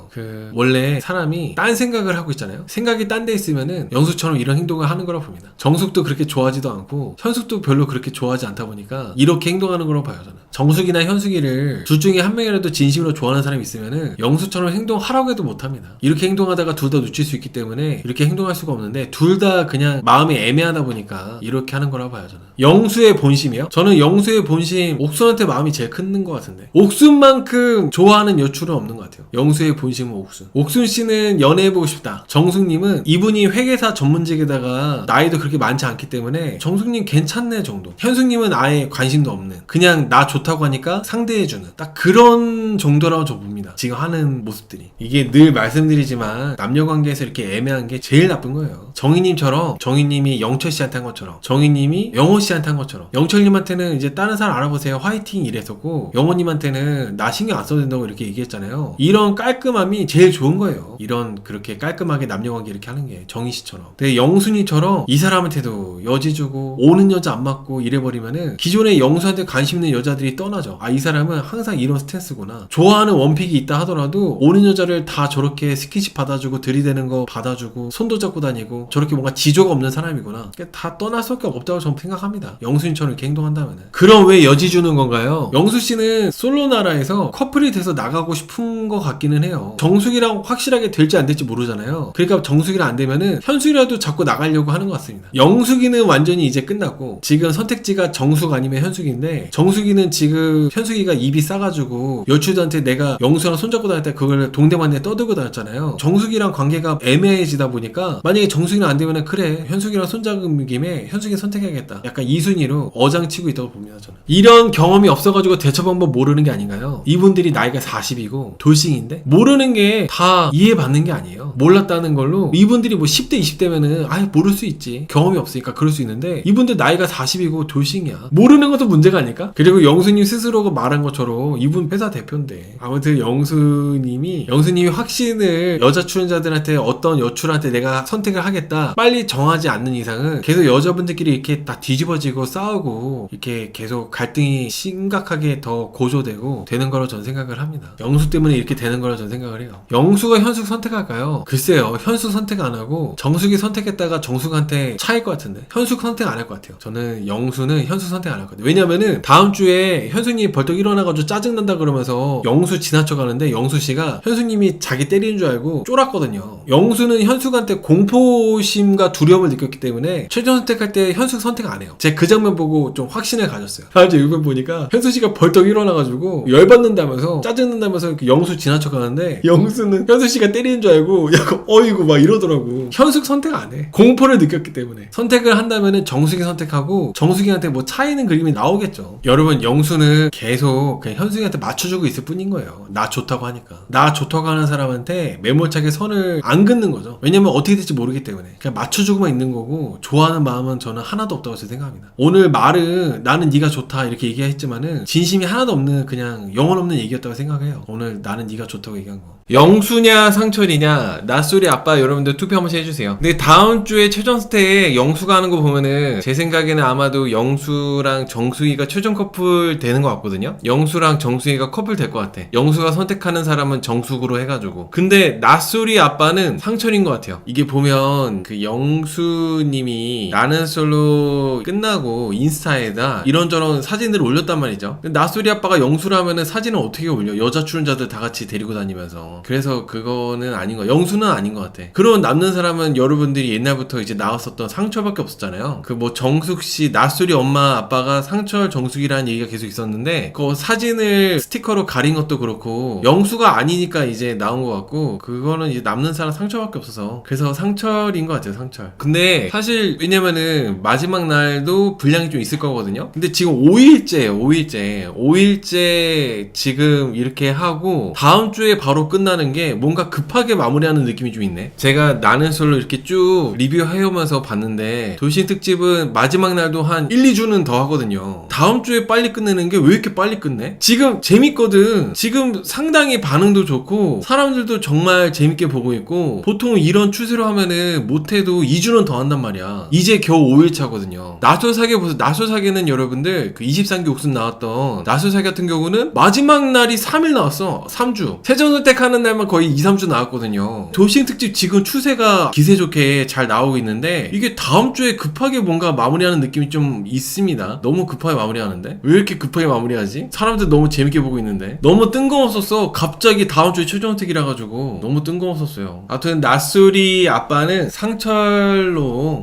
원래 사람이 딴 생각을 하고 있잖아요. 생각이 딴 데 있으면은 영수처럼 이런 행동을 하는 거라고 봅니다. 정숙도 그렇게 좋아하지도 않고 현숙도 별로 그렇게 좋아하지 않다 보니까 이렇게 행동하는 거라고 봐요. 저는 정숙이나 현숙이를 둘 중에 한 명이라도 진심으로 좋아하는 사람이 있으면은 영수처럼 행동하라고 해도 못합니다. 이렇게 행동하다가 둘 다 놓칠 수 있기 때문에 이렇게 행동할 수가 없는데 둘 다 그냥 마음이 애매하다 보니까 이렇게 하는 거라고 봐요. 저는 영수의 본심이요? 저는 영수의 본심 옥순한테 마음이 제일 큰 것 같은데 옥순만큼 좋아하는 여출은 없는 것 같아요. 영수의 본심은 옥순. 옥순 씨는 연애해보고 싶다. 정숙님 정숙님은 이분이 회계사 전문직에다가 나이도 그렇게 많지 않기 때문에 정숙님 괜찮네 정도. 현숙님은 아예 관심도 없는, 그냥 나 좋다고 하니까 상대해주는 딱 그런 정도라고 저 봅니다. 지금 하는 모습들이. 이게 늘 말씀드리지만 남녀관계에서 이렇게 애매한 게 제일 나쁜 거예요. 정희님처럼, 정희님이 영철씨한테 한 것처럼, 정희님이 영호씨한테 한 것처럼, 영철님한테는 이제 다른 사람 알아보세요 화이팅 이랬었고, 영호님한테는 나 신경 안 써도 된다고 이렇게 얘기했잖아요. 이런 깔끔함이 제일 좋은 거예요. 이런 그렇게 깔끔하게 남녀관계 이렇게 하는 게 정희씨처럼. 근데 영순이처럼 이 사람한테도 여지 주고 오는 여자 안 맞고 이래버리면은 기존에 영수한테 관심 있는 여자들이 떠나죠. 아, 이 사람은 항상 이런 스탠스구나. 좋아하는 원픽이 있다 하더라도 오는 여자를 다 저렇게 스킨십 받아주고 들이대는 거 받아주고 손도 잡고 다니고 저렇게 뭔가 지조가 없는 사람이구나. 다 떠날 수밖에 없다고 저는 생각합니다. 영수님처럼 이렇게 행동한다면은. 그럼 왜 여지 주는 건가요? 영수씨는 솔로 나라에서 커플이 돼서 나가고 싶은 것 같기는 해요. 정숙이랑 확실하게 될지 안 될지 모르잖아요. 그러니까 정숙이랑 안 되면은 현숙이라도 자꾸 나가려고 하는 것 같습니다. 영숙이는 완전히 이제 끝났고 지금 선택지가 정숙 아니면 현숙인데, 정숙이는 지금 현숙이가 입이 싸가지고 여추들한테 내가 영수랑 손잡고 다닐 때 그걸 동대만에 떠들고 다녔잖아요. 정숙이랑 관계가 애매해지다 보니까 만약에 정숙이랑 안 되면은 그래 현숙이랑 손잡은 김에 현숙이 선택해야겠다, 약간 이 순위로 어장치고 있다고 봅니다. 저는 이런 경험이 없어가지고 대처 방법 모르는 게 아닌가요? 이분들이 나이가 40이고 돌싱인데 모르는 게 다 이해받는 게 아니에요. 몰랐다는 걸로 이분들이 뭐 10대 20대면은 아예 모를 수 있지, 경험이 없으니까 그럴 수 있는데, 이분들 나이가 40이고 돌싱이야. 모르는 것도 문제가 아닐까? 그리고 영수님 스스로가 말한 것처럼 이분 회사 대표인데, 아무튼 영수님이 확신을 여자 출연자들한테 어떤 여출한테 내가 선택을 하겠다 빨리 정하지 않는 이상은 계속 여자분들끼리 이렇게 다 뒤집어지고 싸우고 이렇게 계속 갈등이 심각하게 더 고조되고 되는 거라고 저는 생각을 합니다. 영수 때문에 이렇게 되는 거라고 저는 생각을 해요. 영수가 현숙 선택할까요? 글쎄요, 현숙 선택 안 하고 정숙이 선택했다가 정숙한테 차일 것 같은데, 현숙 선택 안 할 것 같아요. 저는 영수는 현숙 선택 안 할 것 같아요. 왜냐면은 다음 주에 현숙님이 벌떡 일어나가지고 짜증난다 그러면서 영수 지나쳐 가는데, 영수씨가 현숙님이 자기 때리는 줄 알고 쫄았거든요. 영수는 현숙한테 공포심과 두려움을 느꼈기 때문에 최종 선택할 때 현숙 선택 안 해요. 제가 그 장면 보고 좀 확신을 가졌어요. 다음 주 이번 보니까 현숙씨가 벌떡 일어나가지고 열받는다면서 짜증난다면서 영수 지나쳐 가는데, 영수는 현숙씨가 때리는 줄 알고 약간 어이구 막 이러더라고. 현숙 선택 안 해. 공포를 느꼈기 때문에. 선택을 한다면은 정숙이 선택하고 정숙이한테 뭐 차이는 그림이 나오겠죠. 여러분, 영수는 계속 그냥 현숙이한테 맞춰주고 있을 뿐인 거예요. 나 좋다고 하니까. 나 좋다고 하는 사람한테 매몰차게 선을 안 긋는 거죠. 왜냐면 어떻게 될지 모르기 때문에 그냥 맞춰주고만 있는 거고, 좋아하는 마음은 저는 하나도 없다고 생각합니다. 오늘 말은 나는 네가 좋다 이렇게 얘기했지만은 진심이 하나도 없는 그냥 영혼 없는 얘기였다고 생각해요. 오늘 나는 네가 좋다고 얘기한 거. 영수냐 상철이냐, 낯소리 아빠 여러분들 투표 한 번씩 해주세요. 근데 다음 주에 최종 스테이에 영수가 하는 거 보면은 제 생각에는 아마도 영수랑 정수희가 최종 커플 되는 것 같거든요. 영수랑 정수희가 커플 될 것 같아. 영수가 선택하는 사람은 정숙으로 해가지고. 근데 낯소리 아빠는 상철인 것 같아요. 이게 보면 그 영수님이 나는 솔로 끝나고 인스타에다 이런저런 사진들을 올렸단 말이죠. 근데 낯소리 아빠가 영수라면은 사진을 어떻게 올려? 여자 출연자들 다 같이 데리고 다니면서. 그래서 그거는 아닌 거, 영수는 아닌 것 같아. 그런 남는 사람은 여러분들이 옛날부터 이제 나왔었던 상철밖에 없었잖아요. 그 뭐 정숙씨, 낯소리 엄마 아빠가 상철 정숙이라는 얘기가 계속 있었는데, 그 사진을 스티커로 가린 것도 그렇고 영수가 아니니까 이제 나온 것 같고, 그거는 이제 남는 사람 상철밖에 없어서 그래서 상철인 것 같아요. 상철. 근데 사실 왜냐면은 마지막 날도 분량이 좀 있을 거거든요. 근데 지금 5일째 지금 이렇게 하고 다음 주에 바로 끝나는 게 뭔가 급하게 마무리하는 느낌이 좀 있네. 제가 나는 솔로 이렇게 쭉 리뷰해오면서 봤는데 돌싱 특집은 마지막 날도 한 1, 2주는 더 하거든요. 다음 주에 빨리 끝내는 게 왜 이렇게 빨리 끝내? 지금 재밌거든. 지금 상당히 반응도 좋고 사람들도 정말 재밌게 보고 있고, 보통 이런 추세로 하면은 못해도 2주는 더 한단 말이야. 이제 겨우 5일차거든요. 나솔사계 보세요. 나솔사계는 여러분들 그 23기 옥순 나왔던 나솔사계 같은 경우는 마지막 날이 3일 나왔어. 3주. 세전 선택하는 날만 거의 2, 3주 나왔거든요. 돌싱 특집 지금 추세가 기세 좋게 잘 나오고 있는데, 이게 다음 주에 급하게 뭔가 마무리하는 느낌이 좀 있습니다. 너무 급하게 마무리하는데? 왜 이렇게 급하게 마무리하지? 사람들 너무 재밌게 보고 있는데? 너무 뜬금없었어. 갑자기 다음 주에 최종 선택이라 가지고 너무 뜬금없었어요. 아무튼 낯소리 아빠는 상철로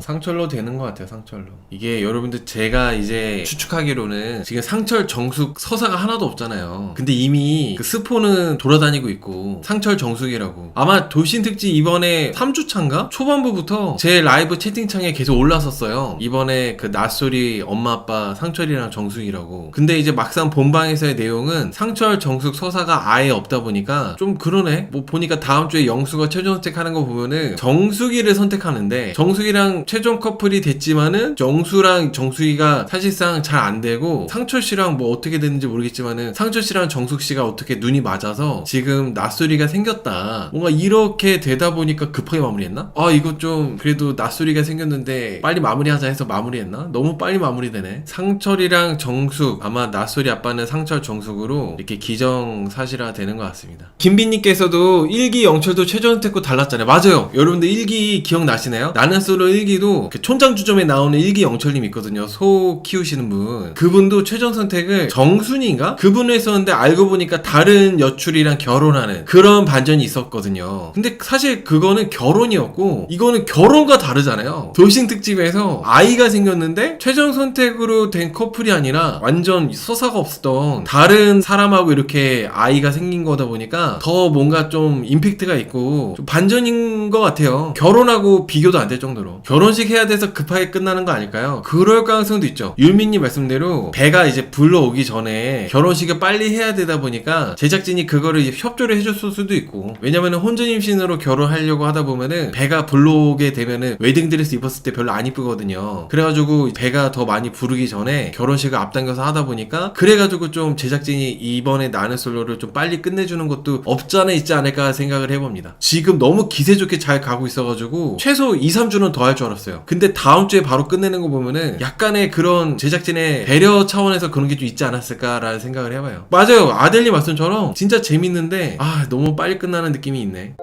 되는 것 같아요. 상철로. 이게 여러분들 제가 이제 추측하기로는 지금 상철 정숙 서사가 하나도 없잖아요. 근데 이미 그 스포는 돌아다니고 있고, 상철 정숙이라고. 아마 돌싱 특집 이번에 3주차인가? 초반부부터 제 라이브 채팅창에 계속 올랐었어요. 이번에 그 낯소리 엄마 아빠 상철이랑 정숙이라고. 근데 이제 막상 본방에서의 내용은 상철 정숙 서사가 아예 없다 보니까 좀 그러네. 뭐 보니까 다음 주에 영수가 최종 선택하는 거 보면은 정숙이를 선택하는데, 정숙이랑 최종 커플이 됐지만은 정수랑 정숙이가 사실상 잘 안 되고, 상철 씨랑 뭐 어떻게 됐는지 모르겠지만은 상철 씨랑 정숙 씨가 어떻게 눈이 맞아서 지금 낯소리가 생겼다. 뭔가 이렇게 되다 보니까 급하게 마무리했나? 아, 이거 좀 그래도 낯소리가 생겼는데 빨리 마무리하자 해서 마무리했나? 너무 빨리 마무리되네. 상철이랑 정숙, 아마 낯소리 아빠는 상철 정숙으로 이렇게 기정사실화 되는 것 같습니다. 김빈님께서도 1기 영철도 최종 선택고 달랐잖아요. 맞아요. 여러분들 1기 기억나시나요? 나는 솔로 1기도 그 촌장주점에 나오는 1기 영철님 있거든요. 소 키우시는 분. 그분도 최종 선택을 정순이인가? 그분을 했었는데 알고 보니까 다른 여출이랑 결혼하는 그런 반전이 있었거든요. 근데 사실 그거는 결혼이었고 이거는 결혼과 다르잖아요. 돌싱 특집에서 아이가 생겼는데 최종 선택으로 된 커플이 아니라 완전 서사가 없었던 다른 사람하고 이렇게 아이가 생긴 거다 보니까 더 뭔가 좀 임팩트가 있고 좀 반전인 것 같아요. 결혼하고 비교도 안 될 정도로. 결혼식 해야 돼서 급하게 끝나는 거 아닐까요? 그럴 가능성도 있죠. 율민님 말씀대로 배가 이제 불러오기 전에 결혼식을 빨리 해야 되다 보니까 제작진이 그거를 협조를 해줬을 수도 있고, 왜냐면은 혼전임신으로 결혼하려고 하다 보면은 배가 불러오게 되면은 웨딩드레스 입었을 때 별로 안 이쁘거든요. 그래가지고 배가 더 많이 부르기 전에 결혼식을 앞당겨서 하다 보니까, 그래가지고 좀 제작진이 이번에 나는 솔로를 좀 빨리 끝내주는 것도 없지 않아 있지 않을까 생각을 해봅니다. 지금 너무 기세 좋게 잘 가고 있어가지고 최소 2-3주는 더 할 줄 알았어요. 근데 다음 주에 바로 끝내는 거 보면은 약간의 그런 제작진의 배려 차원에서 그런 게 좀 있지 않았을까라는 생각을 해봐요. 맞아요. 아델리 말씀처럼 진짜 재밌는데 너무 빨리 끝나는 느낌이 있네.